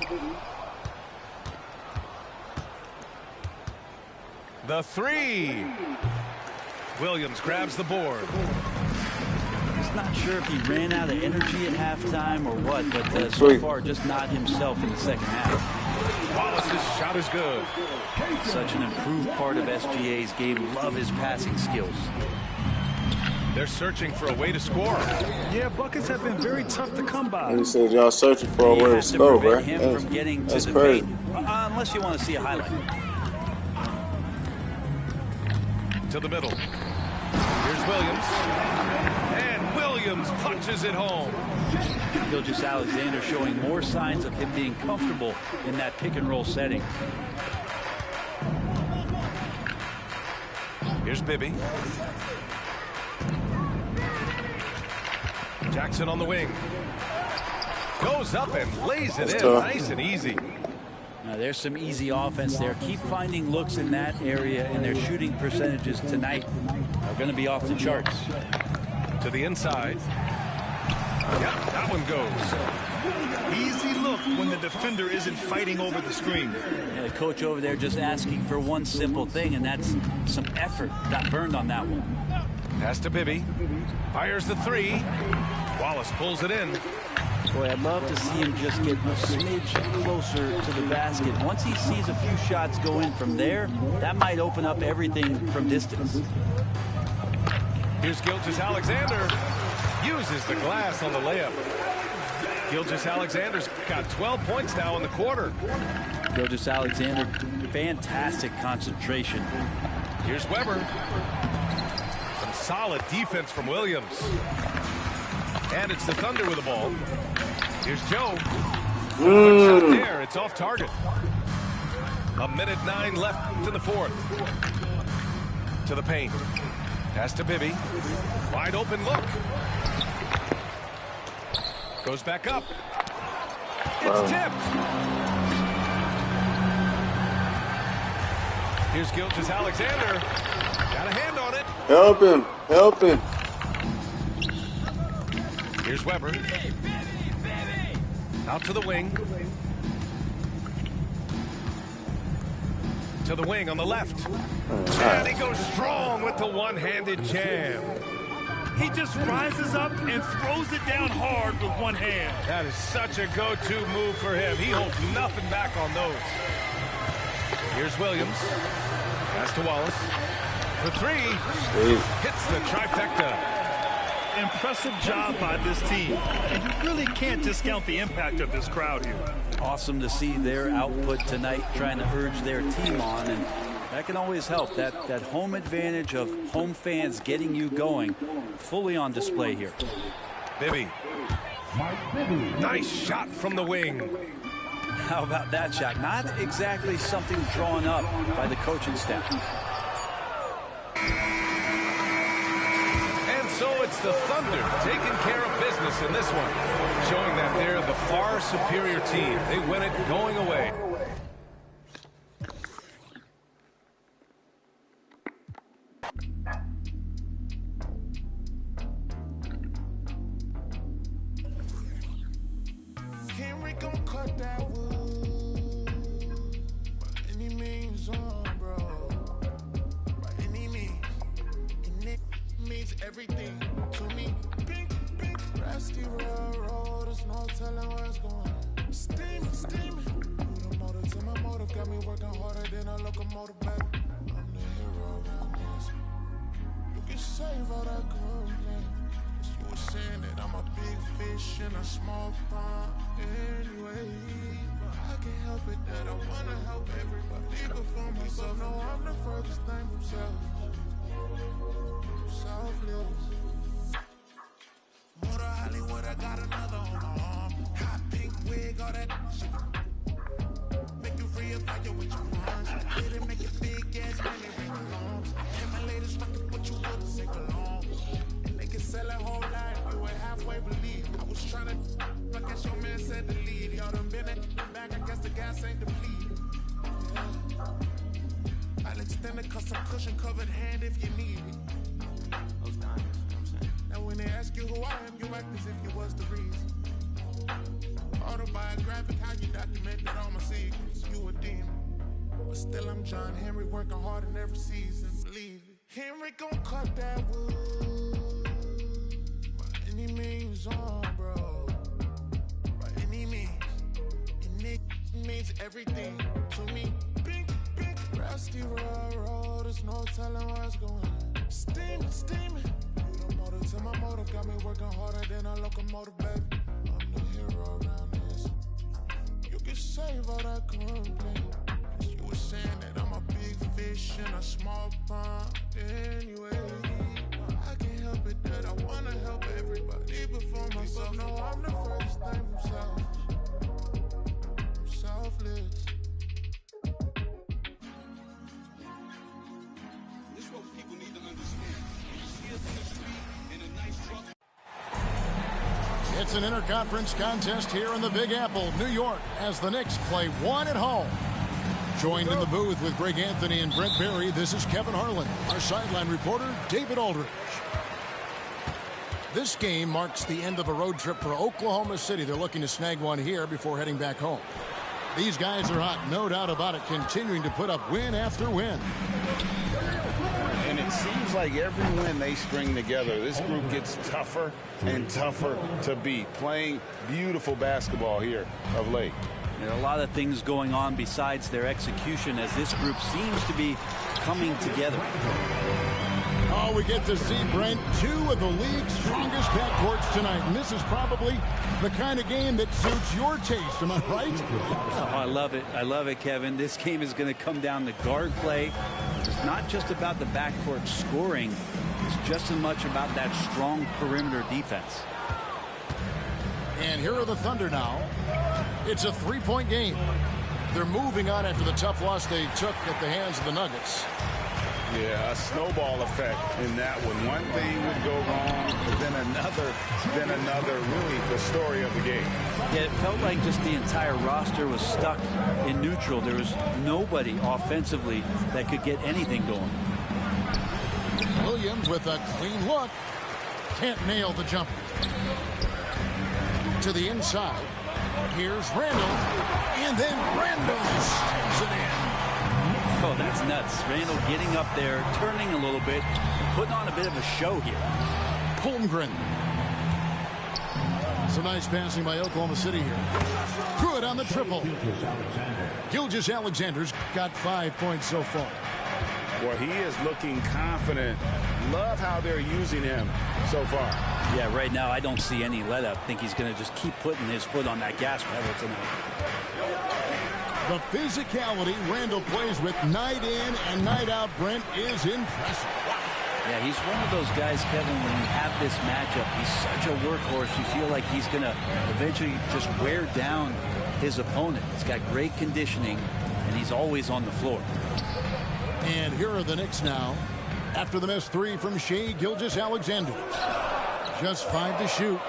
The three. Williams grabs the board. He's not sure if he ran out of energy at halftime or what, but so far just not himself in the second half. Wallace's shot is good. Such an improved part of SGA's game. Love his passing skills. They're searching for a way to score. Yeah, buckets have been very tough to come by. He said y'all searching for a way to score, bro. That's crazy. Unless you want to see a highlight. To the middle. Here's Williams. And Williams punches it home. Gilgeous-Alexander showing more signs of him being comfortable in that pick and roll setting. Here's Bibby. Jackson on the wing. Goes up and lays it in. Nice and easy. Now there's some easy offense there. Keep finding looks in that area, and their shooting percentages tonight are going to be off the charts. To the inside. Yeah, that one goes. Easy look when the defender isn't fighting over the screen. Yeah, the coach over there just asking for one simple thing, and that's some effort. Got burned on that one. Pass to Bibby. Fires the three. Wallace pulls it in. Boy, I'd love to see him just get a smidge closer to the basket. Once he sees a few shots go in from there, that might open up everything from distance. Here's Gilgeous-Alexander. Uses the glass on the layup. Gilgeous-Alexander's got 12 points now in the quarter. Gilgeous-Alexander, fantastic concentration. Here's Weber. Some solid defense from Williams. And it's the Thunder with the ball. Here's Joe. Shot there. It's off target. 1:09 left in the fourth. To the paint. Pass to Bibby. Wide open look. Goes back up. It's tipped. Here's Gilgeous-Alexander. Got a hand on it. Help him. Help him. Here's Weber. Out to the wing. To the wing on the left. And he goes strong with the one-handed jam. He just rises up and throws it down hard with one hand. That is such a go-to move for him. He holds nothing back on those. Here's Williams. Pass to Wallace. For three. Hits the trifecta. Impressive job by this team. And you really can't discount the impact of this crowd here. Awesome to see their output tonight, trying to urge their team on, and that can always help. That home advantage of home fans getting you going, fully on display here. Bibby. Nice shot from the wing. How about that shot? Not exactly something drawn up by the coaching staff. So it's the Thunder taking care of business in this one, showing that they're the far superior team. They win it going away. Henry gon' cut that wood by any means, bro. By any means. And it means everything to me. Big, big, rusty railroad. There's no telling where it's going. Steam locomotive, baby. I'm the hero around this. You can save all that complaint. You were saying that I'm a big fish in a small pond anyway. But I can't help it that I wanna help everybody before myself. No, I'm the furthest thing from selfless. Motor Hollywood, I got another on my arm. Hot pink wig, all that shit. Make you reevaluate with your funds. Didn't make it big ass money ring alarms. And my latest record, but you wouldn't sing along. And they can sell a whole lot, you were halfway believe. I was trying to, I guess your man said to leave. Y'all done been at the back, I guess the gas ain't depleted. Yeah. I'll extend a custom cushion covered hand if you need it. Those diamonds, you know what I'm saying? Now when they ask you who I am, you act as if you was the reason. Autobiographic, how you documented all my secrets. You a demon, but still I'm John Henry, working hard in every season. Believe it. Henry gon' cut that wood by any means on, bro. By any means, and it means everything to me. Pink, rusty road, there's no telling where it's going. Steaming. You the motive to my motive, got me working harder than a locomotive, baby. I'm the hero around this. You can save all that complaint. You were saying that I'm a big fish in a small pond anyway. But I can't help it that I wanna help everybody before myself. No, I'm the furthest thing from selfless. This is what people need to understand. You see us in the street in a nice truck. It's an interconference contest here in the Big Apple, New York, as the Knicks play one at home. Joined in the booth with Greg Anthony and Brent Barry, this is Kevin Harlan. Our sideline reporter, David Aldridge. This game marks the end of a road trip for Oklahoma City. They're looking to snag one here before heading back home. These guys are hot, no doubt about it, continuing to put up win after win. And it seems like every win they string together, this group gets tougher and tougher to beat. Playing beautiful basketball here of late. There are a lot of things going on besides their execution as this group seems to be coming together. Oh, we get to see, Brent, two of the league's strongest backcourts tonight. And this is probably the kind of game that suits your taste. Am I right? Oh, I love it. I love it, Kevin. This game is going to come down to guard play. It's not just about the backcourt scoring. It's just as much about that strong perimeter defense. And here are the Thunder now. It's a three-point game. They're moving on after the tough loss they took at the hands of the Nuggets. Yeah, a snowball effect in that one. One thing would go wrong, then another. Really the story of the game. Yeah, it felt like just the entire roster was stuck in neutral. There was nobody offensively that could get anything going. Williams with a clean look. Can't nail the jumper. To the inside. Here's Randall. And then Randall stabs it in. Oh, that's nuts. Randall getting up there, turning a little bit, putting on a bit of a show here. Holmgren. Some nice passing by Oklahoma City here. Good on the triple. Gilgeous-Alexander's got 5 points so far. Well, he is looking confident. Love how they're using him so far. Yeah, right now I don't see any let up. I think he's going to just keep putting his foot on that gas pedal tonight. The physicality Randall plays with night in and night out, Brent, is impressive. Yeah, he's one of those guys, Kevin, when you have this matchup, he's such a workhorse. You feel like he's going to eventually just wear down his opponent. He's got great conditioning, and he's always on the floor. And here are the Knicks now. After the missed three from Shai Gilgeous-Alexander. Just 5 to shoot.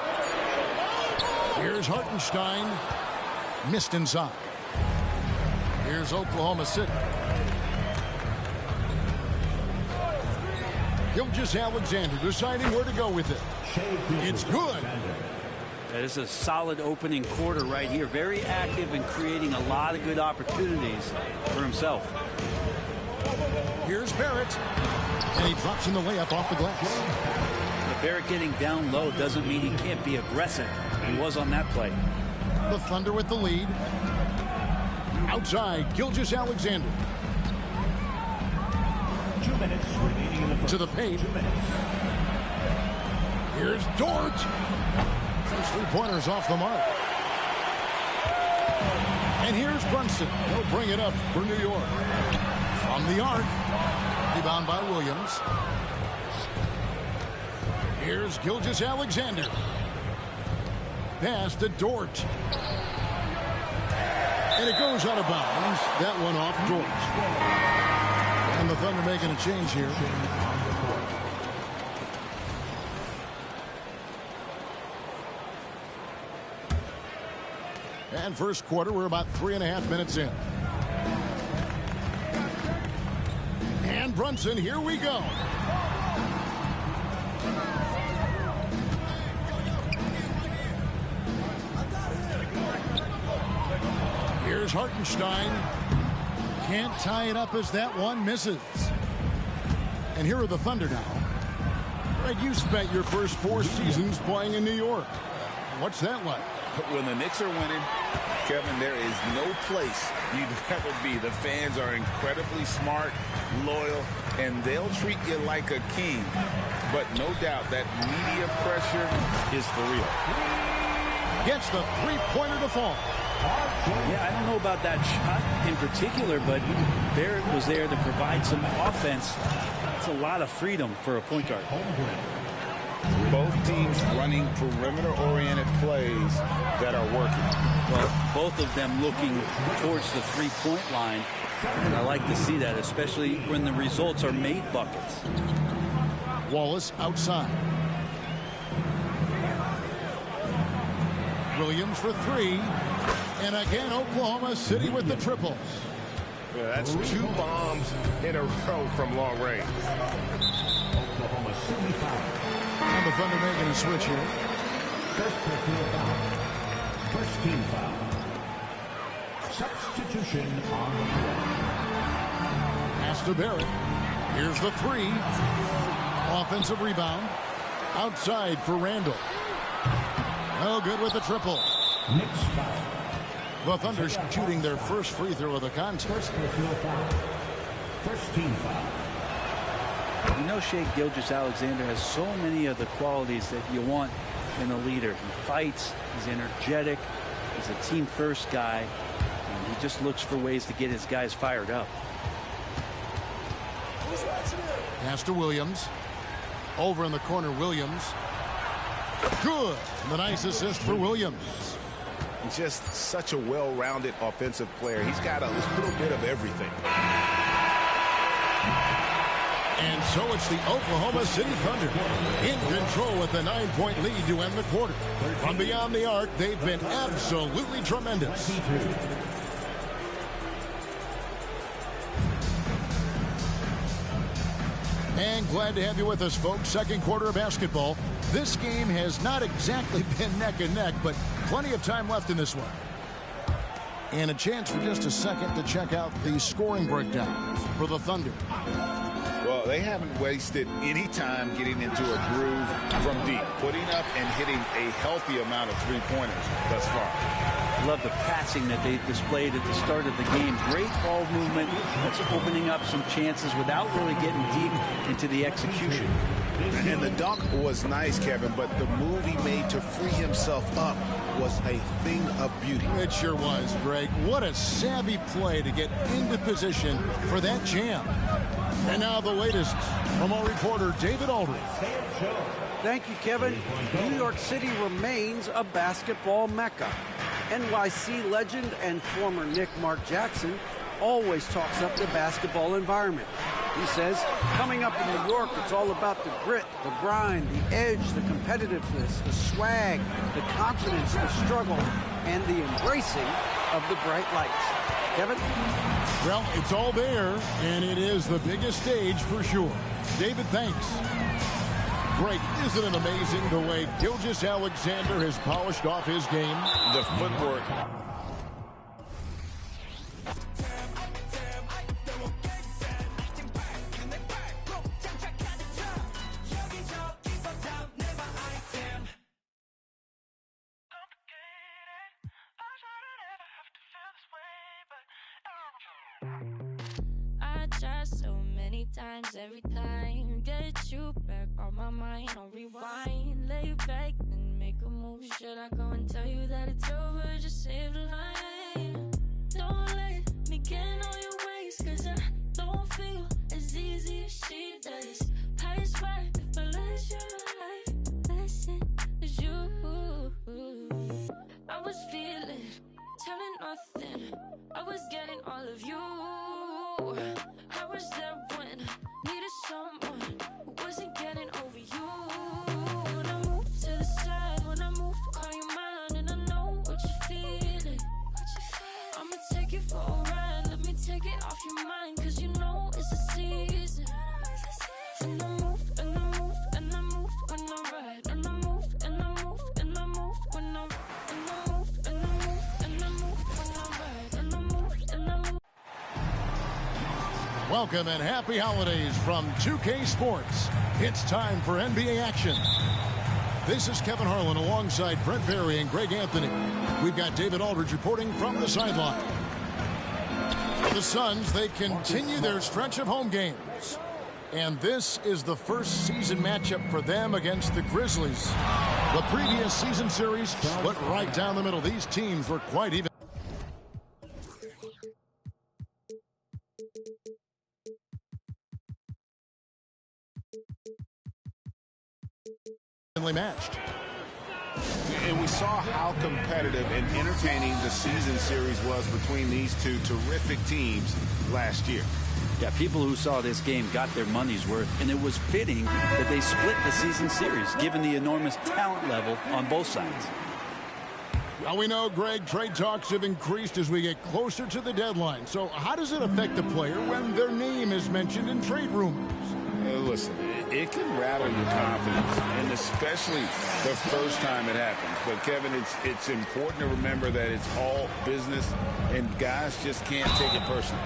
Here's Hartenstein. Missed inside. Here's Oklahoma City. Gilgeous-Alexander deciding where to go with it. It's good. That is a solid opening quarter right here. Very active and creating a lot of good opportunities for himself. Here's Barrett. And he drops in the layup off the glass. But Barrett getting down low doesn't mean he can't be aggressive. He was on that play. The Thunder with the lead. Outside, Gilgeous-Alexander. 2 minutes remaining in the first. To the paint. Here's Dort. First three-pointers off the mark. And here's Brunson. He'll bring it up for New York. From the arc. Rebound by Williams. Here's Gilgeous-Alexander. Pass to Dort. And it goes out of bounds. That one off Dort. And the Thunder making a change here. And first quarter, we're about 3.5 minutes in. And Brunson, here we go. Here's Hartenstein. Can't tie it up as that one misses. And here are the Thunder now. Greg, you spent your first 4 seasons playing in New York. What's that like? When the Knicks are winning, Kevin, there is no place you'd rather be. The fans are incredibly smart, loyal, and they'll treat you like a king. But no doubt that media pressure is for real. Gets the three-pointer to fall. Yeah, I don't know about that shot in particular, but Barrett was there to provide some offense. That's a lot of freedom for a point guard. Both teams running perimeter-oriented plays that are working. Well, both of them looking towards the three-point line. And I like to see that, especially when the results are made buckets. Wallace outside. Williams for 3. And again, Oklahoma City with the triple. Yeah, that's 2 bombs in a row from long range. Oklahoma City foul. And the Thunder making a switch here. First personal foul. First team foul. Substitution on the floor. Pass to Barrett. Here's the 3. Offensive rebound. Outside for Randall. No good with the triple. Knicks foul. The Thunder shooting their first free throw of the contest. First personal foul. First team foul. You know, Shai Gilgeous-Alexander has so many of the qualities that you want in a leader. He fights, he's energetic, he's a team-first guy, and he just looks for ways to get his guys fired up. Pass to Williams. Over in the corner, Williams. Good. The nice assist for Williams. He's just such a well-rounded offensive player. He's got a little bit of everything. And so it's the Oklahoma City Thunder in control with a 9-point lead to end the quarter. From beyond the arc, they've been absolutely tremendous. And glad to have you with us, folks. Second quarter of basketball. This game has not exactly been neck and neck, but plenty of time left in this one. And a chance for just a second to check out the scoring breakdown for the Thunder. Well, they haven't wasted any time getting into a groove from deep, putting up and hitting a healthy amount of three-pointers thus far. Love the passing that they displayed at the start of the game. Great ball movement that's opening up some chances without really getting deep into the execution. And the dunk was nice, Kevin, but the move he made to free himself up was a thing of beauty. It sure was, Greg. What a savvy play to get into position for that jam. And now the latest from our reporter, David Aldridge. Thank you, Kevin. New York City remains a basketball mecca. NYC legend and former Knick Mark Jackson always talks up the basketball environment. He says, coming up in New York, it's all about the grit, the grind, the edge, the competitiveness, the swag, the confidence, the struggle, and the embracing of the bright lights. Kevin? Well, it's all there, and it is the biggest stage for sure. David, thanks. Greg, isn't it amazing the way Gilgeous-Alexander has polished off his game? The footwork. I try so many times, every time. Get you back on my mind, I'll rewind. Lay back and make a move. Should I go and tell you that it's over? Just save the line. Don't let me get on your ways, cause I don't feel as easy as she does. Pass by if I let you life lesson is you. I was feeling, telling nothing. I was getting all of you. I was there when I needed someone who wasn't getting over you. When I move to the side, when I move, call you mine, and I know what you're feeling. I'ma take it for a ride, let me take it off your mind, cause you know it's a season. And I move, and I move, and I move when I ride, and I move, and I move, and I move when I ride, and I move, and I move, and I move when I ride, and I move, and I move. Welcome and happy holidays from 2K Sports. It's time for NBA action. This is Kevin Harlan alongside Brent Barry and Greg Anthony. We've got David Aldridge reporting from the sideline. The Suns, they continue their stretch of home games. And this is the first season matchup for them against the Grizzlies. The previous season series split right down the middle. These teams were quite even. Matched. And we saw how competitive and entertaining the season series was between these two terrific teams last year. Yeah, people who saw this game got their money's worth, and it was fitting that they split the season series, given the enormous talent level on both sides. Well, we know, Greg, trade talks have increased as we get closer to the deadline. So how does it affect the player when their name is mentioned in trade rumors? Listen, it can rattle your confidence, and especially the first time it happens. But, Kevin, it's important to remember that it's all business, and guys just can't take it personally.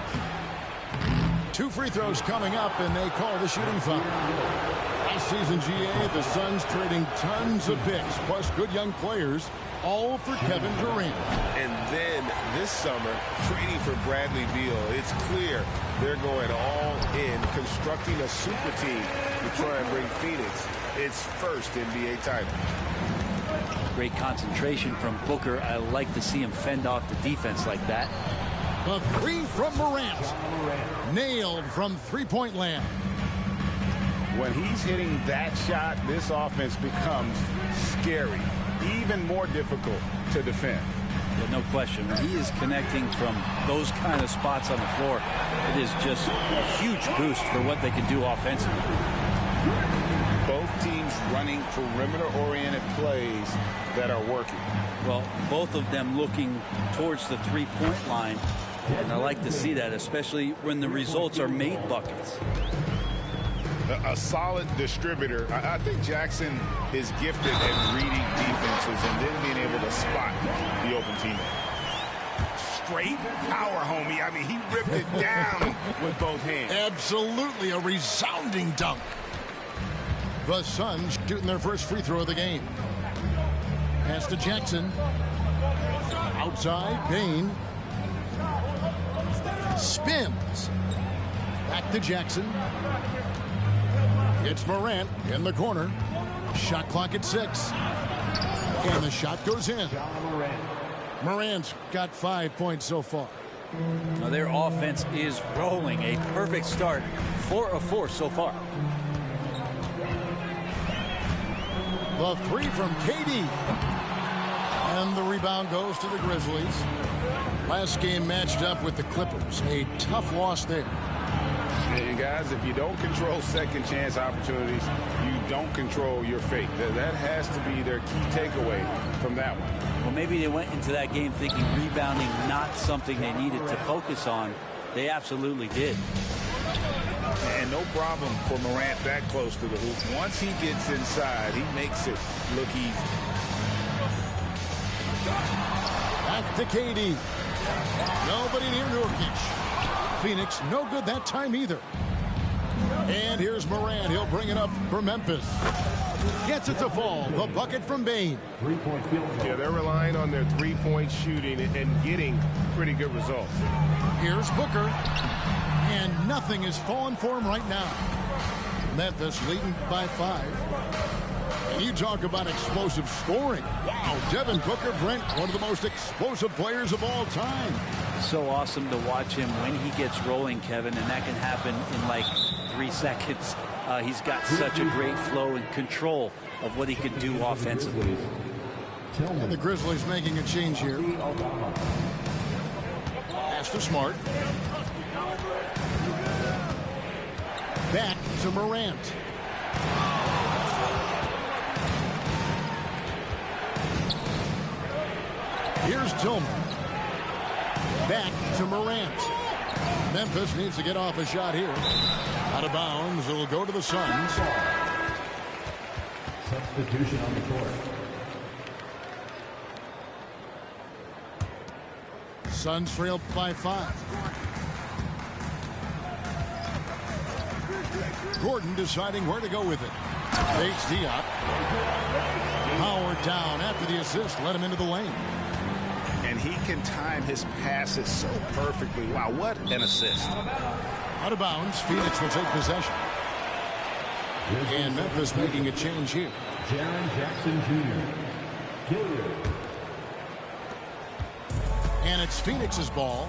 2 free throws coming up, and they call the shooting foul. Last season, GA, the Suns trading tons of picks, plus good young players, all for Kevin Durant. And then this summer, trading for Bradley Beal. It's clear they're going all in, constructing a super team to try and bring Phoenix its first NBA title. Great concentration from Booker. I like to see him fend off the defense like that. The 3 from Morant. Nailed from three-point land. When he's hitting that shot, this offense becomes scary, even more difficult to defend. Yeah, no question. When he is connecting from those kind of spots on the floor, it is just a huge boost for what they can do offensively. Both teams running perimeter-oriented plays that are working. Well, both of them looking towards the three-point line, and I like to see that, especially when the results are made buckets. A solid distributor. I think Jackson is gifted at reading defenses and then being able to spot the open teammate. Straight power, homie. I mean, he ripped it down with both hands. Absolutely a resounding dunk. The Suns shooting their first free throw of the game. Pass to Jackson. Outside, Payne. Spins. Back to Jackson. It's Morant in the corner. Shot clock at 6. And the shot goes in. Morant's got 5 points so far. Now their offense is rolling. A perfect start. 4 of 4 so far. The 3 from KD. And the rebound goes to the Grizzlies. Last game matched up with the Clippers. A tough loss there. And guys, if you don't control second chance opportunities, you don't control your fate. That has to be their key takeaway from that one. Well, maybe they went into that game thinking rebounding not something they needed to focus on. They absolutely did. And no problem for Morant that close to the hoop. Once he gets inside, he makes it look easy. Back to KD. Nobody near Nurkic. Phoenix, no good that time either. And here's Morant. He'll bring it up for Memphis. Gets it to fall. The bucket from Bain. Yeah, they're relying on their three-point shooting and getting pretty good results. Here's Booker. And nothing is falling for him right now. Memphis leading by 5. And you talk about explosive scoring. Wow, Devin Booker, Brent, one of the most explosive players of all time. So awesome to watch him when he gets rolling, Kevin, and that can happen in like 3 seconds. He's got such a great flow and control of what he can do offensively. And the Grizzlies making a change here. Pass to Smart. Back to Morant. Here's Tillman. Back to Morant. Memphis needs to get off a shot here. Out of bounds. It'll go to the Suns. Substitution on the court. Suns trail by 5. Gordon deciding where to go with it. Takes Diop. Howard down after the assist. Let him into the lane. And he can time his passes so perfectly. Wow, what an assist. Out of bounds. Phoenix will take possession. And Memphis making a change here. Jaren Jackson Jr. And it's Phoenix's ball.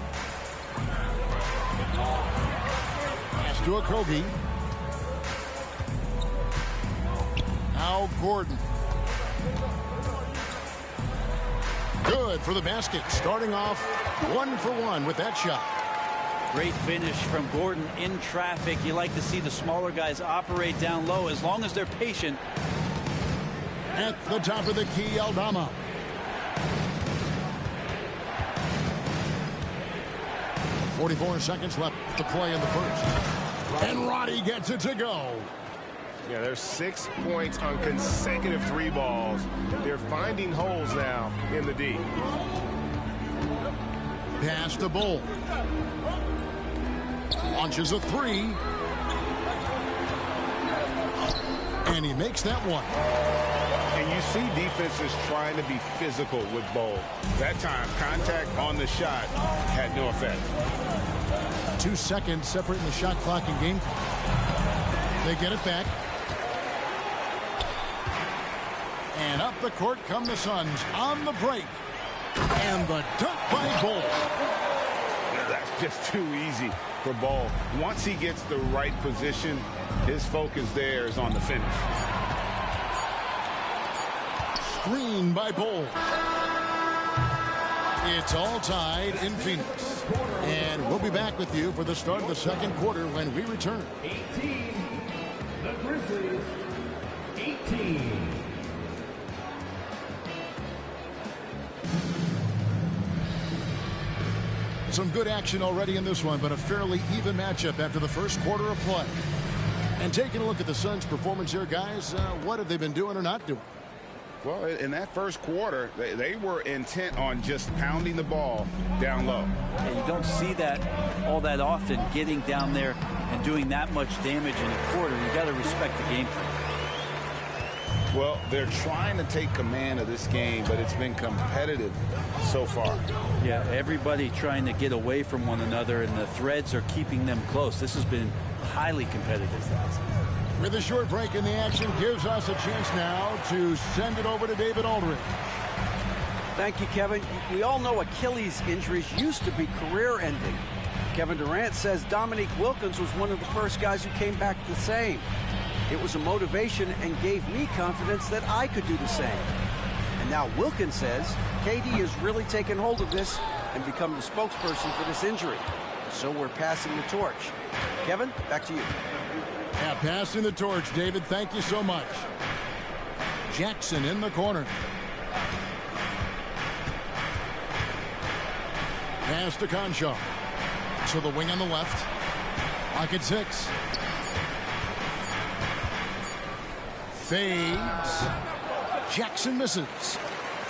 Pass to Okogie. Now Gordon. Good for the basket. Starting off 1 for 1 with that shot. Great finish from Gordon in traffic. You like to see the smaller guys operate down low as long as they're patient. At the top of the key, Aldama. .44 seconds left to play in the first. And Roddy gets it to go. Yeah, there's 6 points on consecutive 3 balls. They're finding holes now in the D. Pass to Bull. Launches a 3. And he makes that one. And you see defenses trying to be physical with Bull. That time, contact on the shot had no effect. 2 seconds separating the shot clock and game clock. They get it back. And up the court come the Suns on the break. And the dunk by Bull. That's just too easy for Bull. Once he gets the right position, his focus there is on the finish. Screen by Bull. It's all tied in Phoenix. And we'll be back with you for the start of the second quarter when we return. 18. The Grizzlies. 18. Some good action already in this one, but a fairly even matchup after the first quarter of play. And taking a look at the Suns' performance here, guys, what have they been doing or not doing? Well, in that first quarter, they were intent on just pounding the ball down low. Yeah, you don't see that all that often, getting down there and doing that much damage in a quarter. You got to respect the game plan. Well, they're trying to take command of this game, but it's been competitive so far. Yeah, everybody trying to get away from one another, and the threads are keeping them close. This has been highly competitive, guys. With a short break in the action, gives us a chance now to send it over to David Aldridge. Thank you, Kevin. We all know Achilles injuries used to be career-ending. Kevin Durant says Dominique Wilkins was one of the first guys who came back the same. It was a motivation and gave me confidence that I could do the same. And now Wilkins says KD has really taken hold of this and become the spokesperson for this injury. So we're passing the torch. Kevin, back to you. Yeah, passing the torch, David. Thank you so much. Jackson in the corner. Pass to Conchar. To the wing on the left. Lock at 6. Fades. Jackson misses.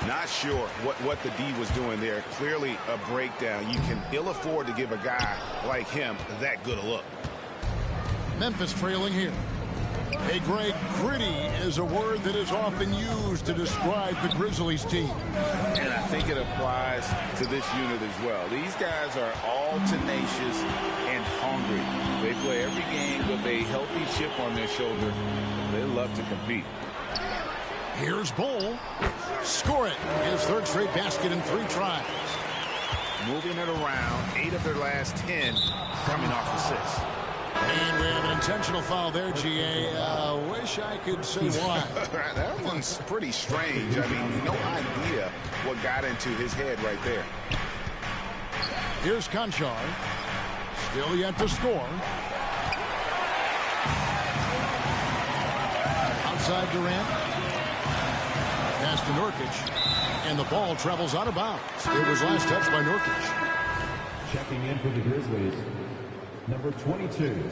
Not sure what the D was doing there. Clearly a breakdown. You can ill afford to give a guy like him that good a look. Memphis trailing here. Hey, Greg, gritty is a word that is often used to describe the Grizzlies team. And I think it applies to this unit as well. These guys are all tenacious and hungry. They play every game with a healthy chip on their shoulder. They love to compete. Here's Bull. Score it. His third straight basket in 3 tries. Moving it around. 8 of their last 10 coming off assists. And we have an intentional foul there, GA. Wish I could say why. That one's pretty strange. I mean, no idea what got into his head right there. Here's Conchar. Still yet to score. Outside Durant. Pass to Nurkic. And the ball travels out of bounds. It was last touched by Nurkic. Checking in for the Grizzlies, number 22,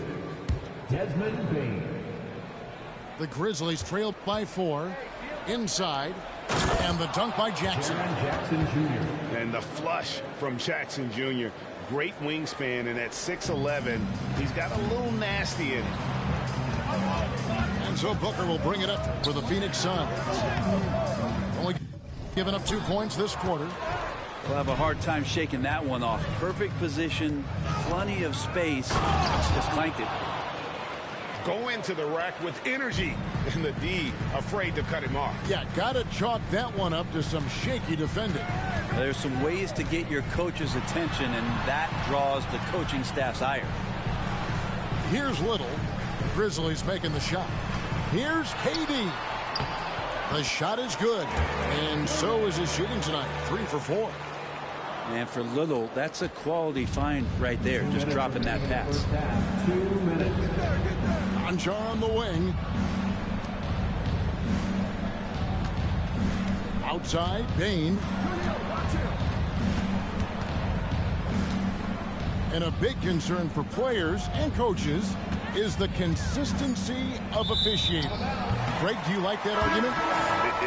Desmond Bane. The Grizzlies trailed by 4. Inside. And the dunk by Jackson. Jackson Jr. And the flush from Jackson Jr. Great wingspan, and at 6'11", he's got a little nasty in it. And so Booker will bring it up for the Phoenix Suns. Only giving up 2 points this quarter. We'll have a hard time shaking that one off. Perfect position, plenty of space. Just clanked it. Go into the rack with energy, and the D afraid to cut him off. Yeah, gotta chalk that one up to some shaky defending. There's some ways to get your coach's attention, and that draws the coaching staff's ire. Here's Little. Grizzlies making the shot. Here's KD. The shot is good, and so is his shooting tonight. 3 for 4. And for Little, that's a quality find right there, just dropping that pass. 2 minutes. Conchar on the wing. Outside, Bane. And a big concern for players and coaches is the consistency of officiating. Greg, do you like that argument?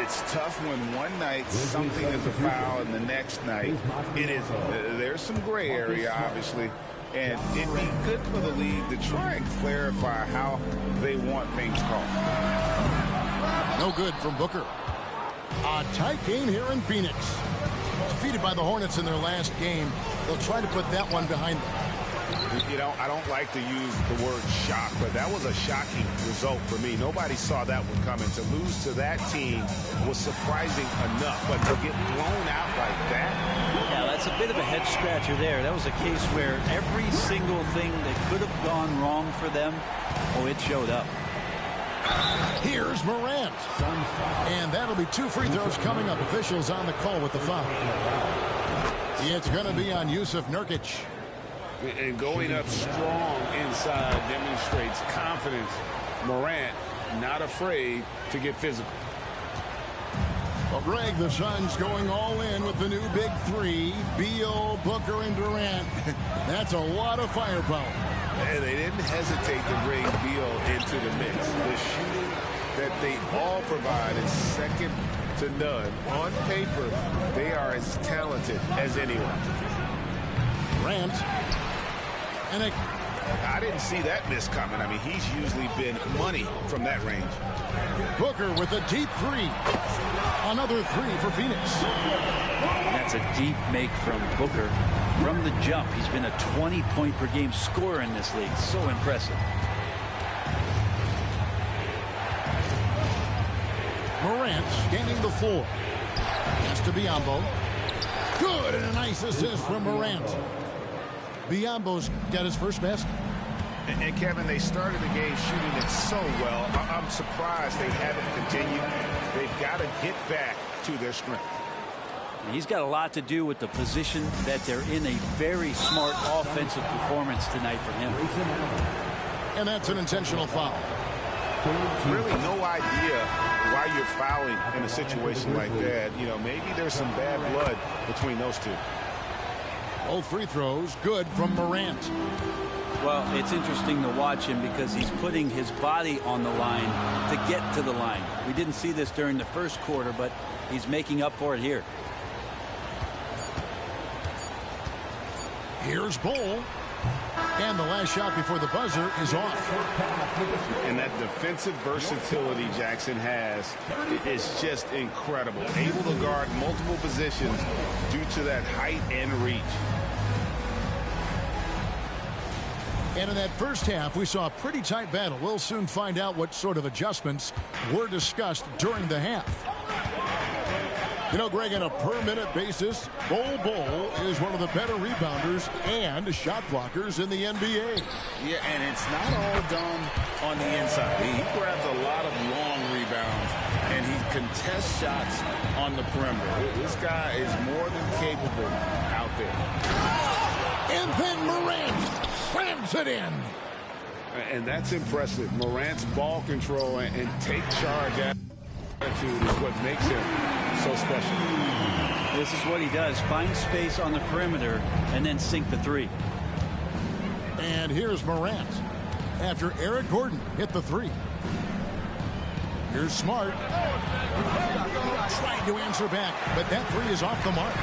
It's tough when one night something is a foul and the next night it isn't. There's some gray area, obviously, and it'd be good for the league to try and clarify how they want things called. No good from Booker. A tight game here in Phoenix. Defeated by the Hornets in their last game. They'll try to put that one behind them. You know, I don't like to use the word shock, but that was a shocking result for me. Nobody saw that one coming. To lose to that team was surprising enough, but to get blown out like that? Yeah, that's a bit of a head scratcher there. That was a case where every single thing that could have gone wrong for them, it showed up. Here's Morant. And that'll be 2 free throws coming up. Officials on the call with the foul. It's going to be on Yusuf Nurkic. And going up strong inside demonstrates confidence. Morant not afraid to get physical. Well, Greg, the Suns going all in with the new big 3. Beal, Booker, and Durant. That's a lot of firepower. And they didn't hesitate to bring Beal into the mix. The shooting that they all provide is second to none. On paper, they are as talented as anyone. Durant. And I didn't see that miss coming. I mean, he's usually been money from that range. Booker with a deep 3. Another 3 for Phoenix. That's a deep make from Booker. From the jump, he's been a 20-point-per-game scorer in this league. So impressive. Morant scanning the floor. Pass to Biyombo. Good, and a nice assist from Morant. Biyombo's got his first basket. And Kevin, they started the game shooting it so well. I'm surprised they haven't continued. They've got to get back to their strength. He's got a lot to do with the position that they're in. A very smart offensive performance tonight for him. And that's an intentional foul. Really no idea why you're fouling in a situation like that. You know, maybe there's some bad blood between those two. Both free throws good from Morant. Well, it's interesting to watch him because he's putting his body on the line to get to the line. We didn't see this during the first quarter, but he's making up for it here. Here's Bull. And the last shot before the buzzer is off. And that defensive versatility Jackson has is just incredible. Able to guard multiple positions due to that height and reach. And in that first half, we saw a pretty tight battle. We'll soon find out what sort of adjustments were discussed during the half. You know, Greg, on a per-minute basis, Bol is one of the better rebounders and shot blockers in the NBA. Yeah, and it's not all done on the inside. He grabs a lot of long rebounds, and he contests shots on the perimeter. This guy is more than capable out there. And then Morant slams it in. And that's impressive. Morant's ball control and take charge attitude is what makes him so special. This is what he does. Find space on the perimeter and then sink the three. And here's Morant after Eric Gordon hit the three. Here's Smart. Trying to answer back, but that three is off the mark.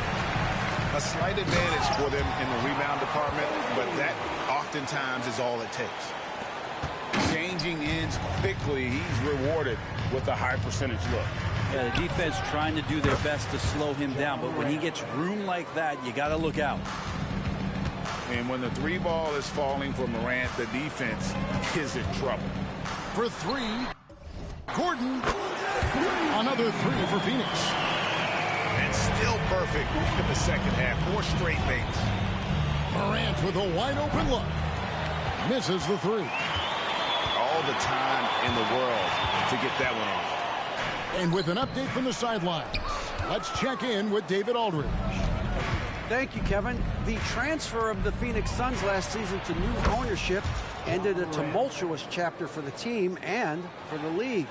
A slight advantage for them in the rebound department, but that oftentimes is all it takes. Changing ends quickly, he's rewarded with a high percentage look. Yeah, the defense trying to do their best to slow him down, but when he gets room like that, you got to look out. And when the three ball is falling for Morant, the defense is in trouble. For three, Gordon. Another three for Phoenix. And still perfect in the second half. 4 straight makes. Morant with a wide open look. Misses the three. All the time in the world to get that one off. And with an update from the sidelines, let's check in with David Aldridge. Thank you, Kevin. The transfer of the Phoenix Suns last season to new ownership ended a tumultuous chapter for the team and for the league.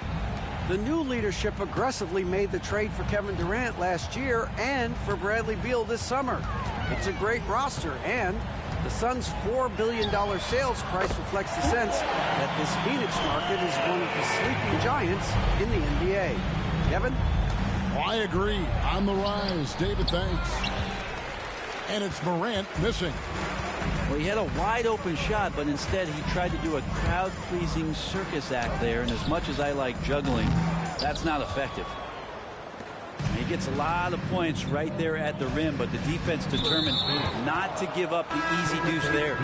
The new leadership aggressively made the trade for Kevin Durant last year and for Bradley Beal this summer. It's a great roster, and the Suns' $4 billion sales price reflects the sense that this Phoenix market is one of the sleeping giants in the NBA. Kevin? I agree. On the rise. David, thanks. And it's Morant missing. Well, he had a wide open shot, but instead he tried to do a crowd-pleasing circus act there, and as much as I like juggling, that's not effective. He gets a lot of points right there at the rim, but the defense determined not to give up the easy deuce there.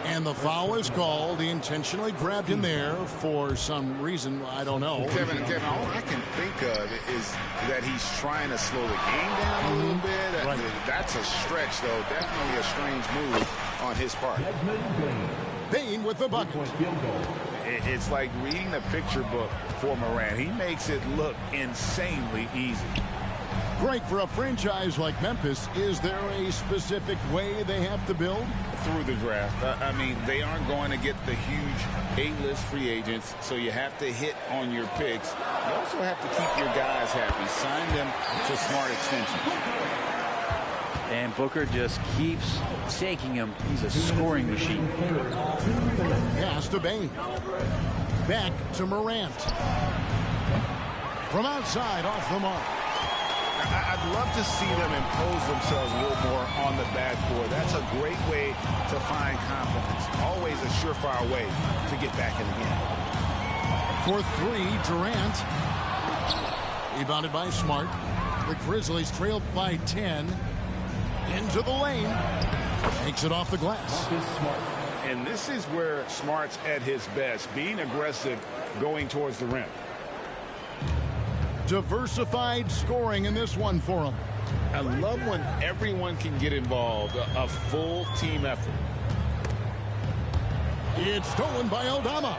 And the foul is called. He intentionally grabbed him there for some reason. I don't know. Kevin, all I can think of is that he's trying to slow the game down a little bit. Right. That's a stretch, though. Definitely a strange move on his part. Bane with the bucket. It's like reading the picture book for Morant. He makes it look insanely easy. Greg, for a franchise like Memphis, is there a specific way they have to build? Through the draft. I mean, they aren't going to get the huge A-list free agents, so you have to hit on your picks. You also have to keep your guys happy. Sign them to smart extensions. And Booker just keeps taking him. He's a scoring machine. Pass to Bane. Back to Morant. From outside, off the mark. I'd love to see them impose themselves a little more on the backboard. That's a great way to find confidence. Always a surefire way to get back in the game. For three, Durant. Rebounded by Smart. The Grizzlies trailed by 10. Into the lane. Takes it off the glass. And this is where Smart's at his best. Being aggressive, going towards the rim. Diversified scoring in this one for him. I love when everyone can get involved, a full team effort. It's stolen by Aldama.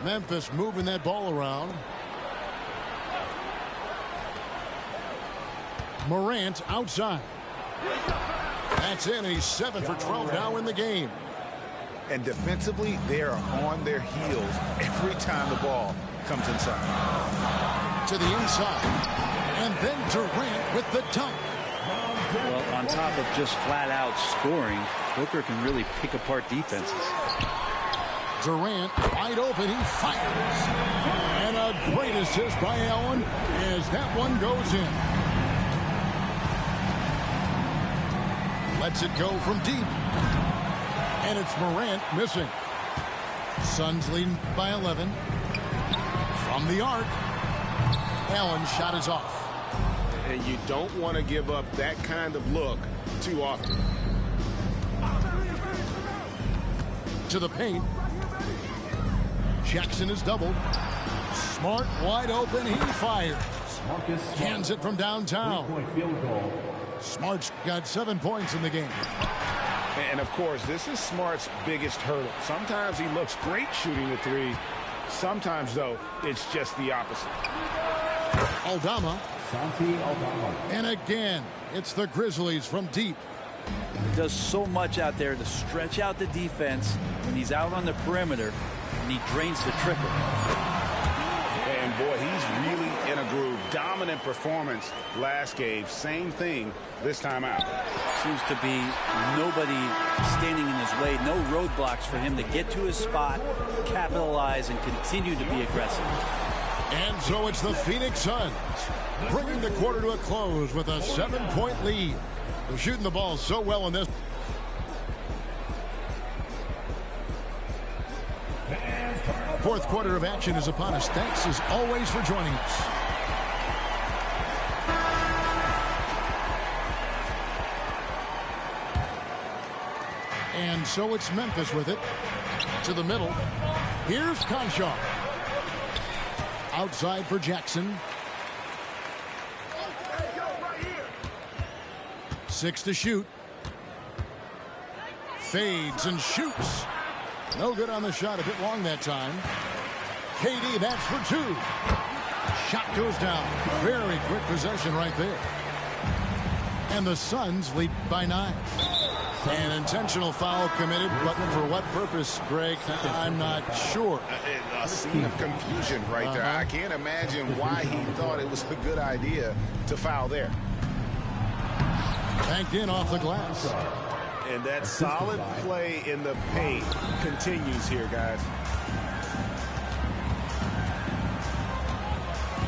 Memphis moving that ball around. Morant outside. That's in. He's 7 for 12 now in the game. And defensively, they are on their heels every time the ball comes inside. To the inside. And then Durant with the dunk. Well, on top of just flat-out scoring, Booker can really pick apart defenses. Durant wide open. He fires. And a great assist by Allen as that one goes in. Lets it go from deep. And it's Morant missing. Suns leading by 11. From the arc. Allen's shot is off. And you don't want to give up that kind of look too often. To the paint. Jackson is doubled. Smart wide open. He fires. Cans it from downtown. Smart's got 7 points in the game. And, of course, this is Smart's biggest hurdle. Sometimes he looks great shooting the three. Sometimes, though, it's just the opposite. Aldama. And again, it's the Grizzlies from deep. He does so much out there to stretch out the defense when he's out on the perimeter, and he drains the triple. And, boy, he's really in a groove. Dominant performance last game. Same thing this time out. Seems to be nobody standing in his way. No roadblocks for him to get to his spot, capitalize, and continue to be aggressive. And so it's the Phoenix Suns bringing the quarter to a close with a 7-point lead. They're shooting the ball so well in this. Fourth quarter of action is upon us. Thanks as always for joining us. And so it's Memphis with it. To the middle. Here's Conchar. Outside for Jackson. 6 to shoot. Fades and shoots. No good on the shot. A bit long that time. KD, that's for 2. Shot goes down. Very quick possession right there. And the Suns lead by 9. An intentional foul committed, but for what purpose, Greg? I'm not sure. A scene of confusion right there. I can't imagine why he thought it was a good idea to foul there. Banked in off the glass. And that solid play in the paint continues here, guys.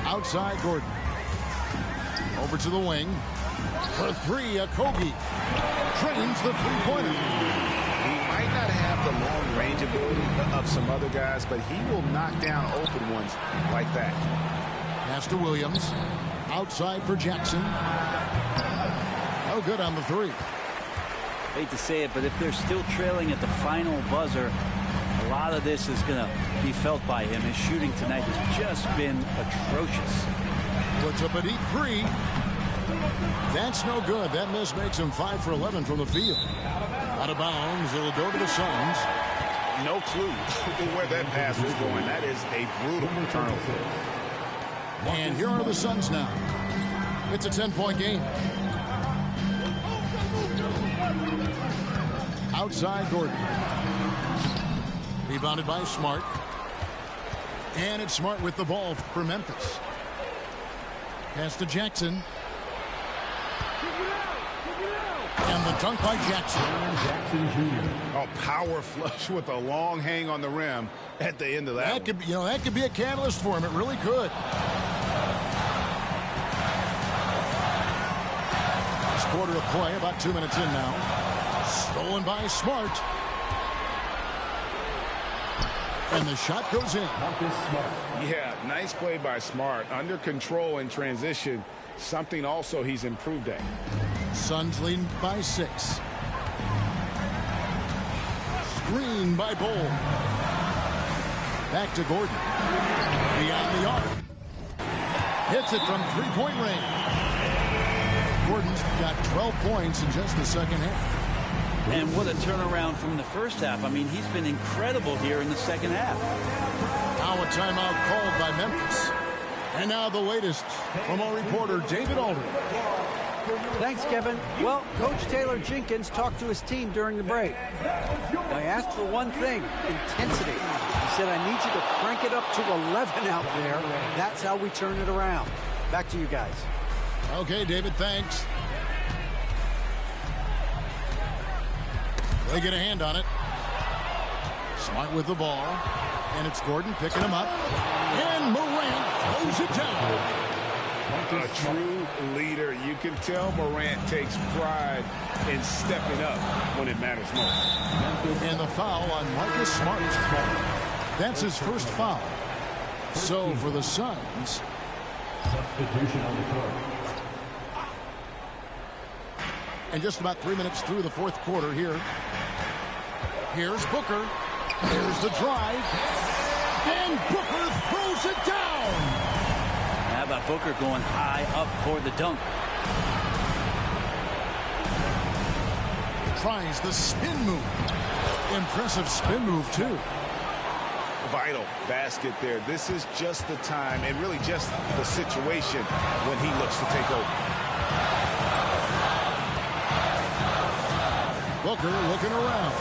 Outside Gordon. Over to the wing. For 3, Okogie. Trains the three-pointer. He might not have the long-range ability of some other guys, but he will knock down open ones like that. Pass to Williams. Outside for Jackson. No good on the 3. Hate to say it, but if they're still trailing at the final buzzer, a lot of this is going to be felt by him. His shooting tonight has just been atrocious. Puts up a deep 3. That's no good. That miss makes him 5 for 11 from the field. Out of bounds. It'll go to the Suns. No clue where that pass was going. That is a brutal turnover. And here are the Suns now. It's a 10-point game. Outside Gordon. Rebounded by Smart. And it's Smart with the ball for Memphis. Pass to Jackson. And the dunk by Jackson. Oh, power flush with a long hang on the rim at the end of that. That could be, that could be a catalyst for him. It really could. Last quarter of play, about 2 minutes in now. Stolen by Smart. And the shot goes in. Yeah, nice play by Smart. Under control in transition. Something also he's improved at. Suns leading by 6. Screen by Bull. Back to Gordon. Beyond the arc. Hits it from three-point range. Gordon's got 12 points in just the second half. And what a turnaround from the first half. I mean, he's been incredible here in the second half. Now a timeout called by Memphis. And now the latest from our reporter, David Aldridge. Thanks, Kevin. Well, Coach Taylor Jenkins talked to his team during the break. I asked for one thing, intensity. He said, I need you to crank it up to 11 out there. That's how we turn it around. Back to you guys. Okay, David, thanks. They get a hand on it. Smart with the ball. And it's Gordon picking him up. And Morant throws it down. A true leader. You can tell Morant takes pride in stepping up when it matters most. And the foul on Marcus Smart. That's his first foul. So for the Suns. Substitution on the court. And just about 3 minutes through the fourth quarter here. Here's Booker. Here's the drive. And Booker throws it down. How about Booker going high up for the dunk? Tries the spin move. Impressive spin move, too. Vital basket there. This is just the time and really just the situation when he looks to take over. Booker looking around.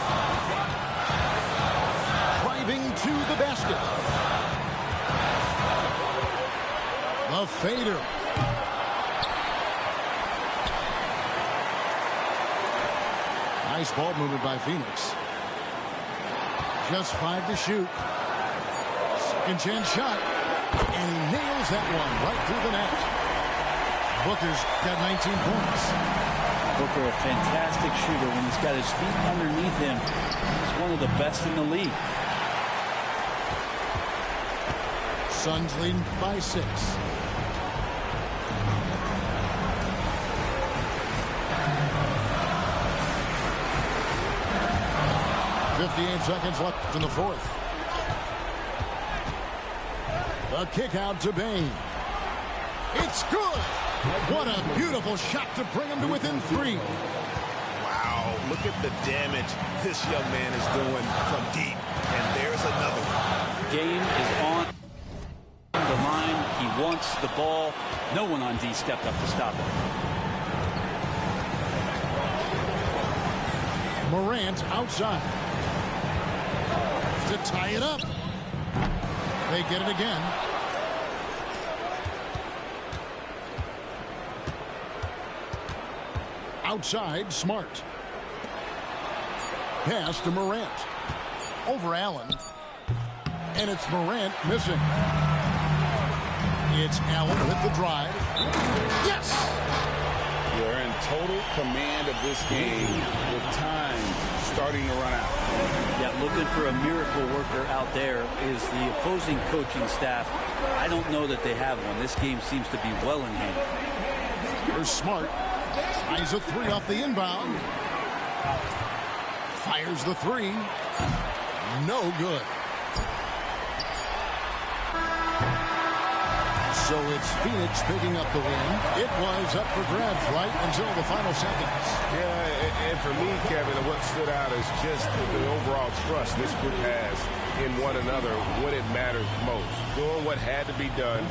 Driving to the basket. The fader. Nice ball movement by Phoenix. Just 5 to shoot. Second chance shot. And he nails that one right through the net. Booker's got 19 points. Booker, a fantastic shooter when he's got his feet underneath him. He's one of the best in the league. Suns leading by 6. .58 seconds left in the fourth. The kick out to Bain. It's good. What a beautiful shot to bring him to within 3. Wow, look at the damage this young man is doing from deep. And there's another one. Game is on the line. He wants the ball. No one on D stepped up to stop it. Morant outside. To tie it up. They get it again. Outside, Smart. Pass to Morant. Over Allen. And it's Morant missing. It's Allen with the drive. Yes! You're in total command of this game with time starting to run out. Yeah, looking for a miracle worker out there is the opposing coaching staff. I don't know that they have one. This game seems to be well in hand. Here's Smart. Tries a 3 off the inbound. Fires the 3. No good. So it's Phoenix picking up the win. It was up for grabs right until the final seconds. Yeah, and for me, Kevin, what stood out is just the overall trust this group has in one another when it matters most. Doing what had to be done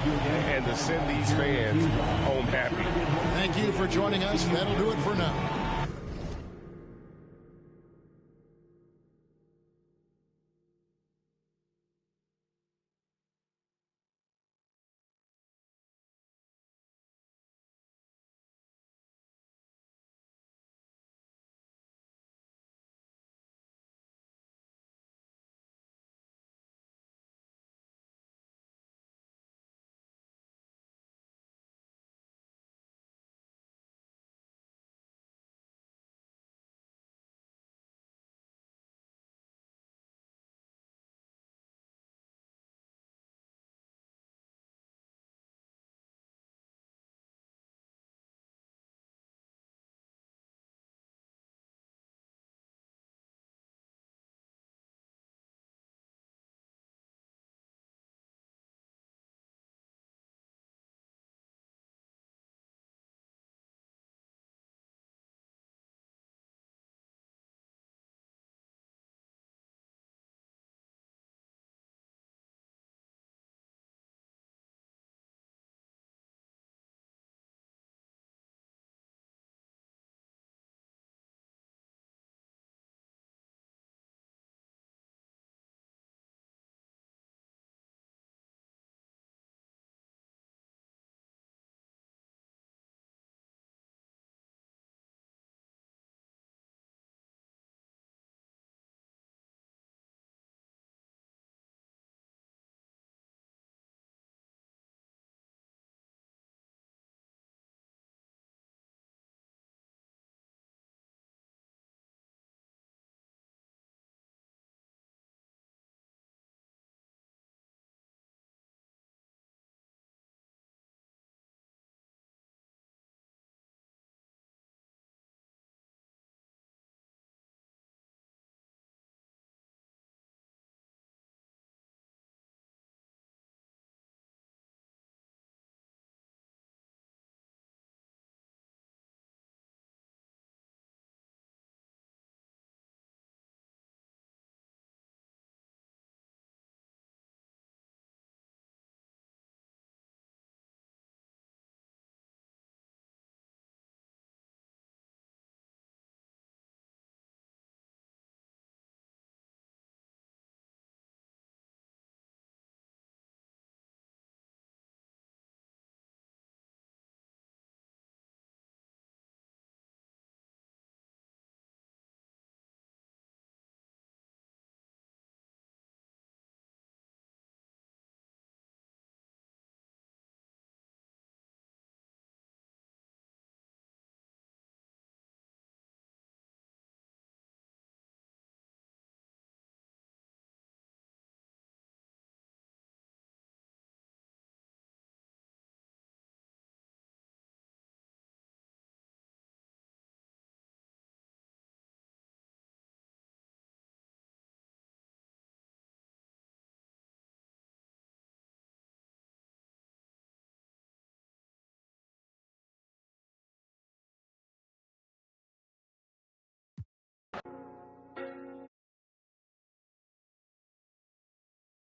and to send these fans home happy. Thank you for joining us. That'll do it for now.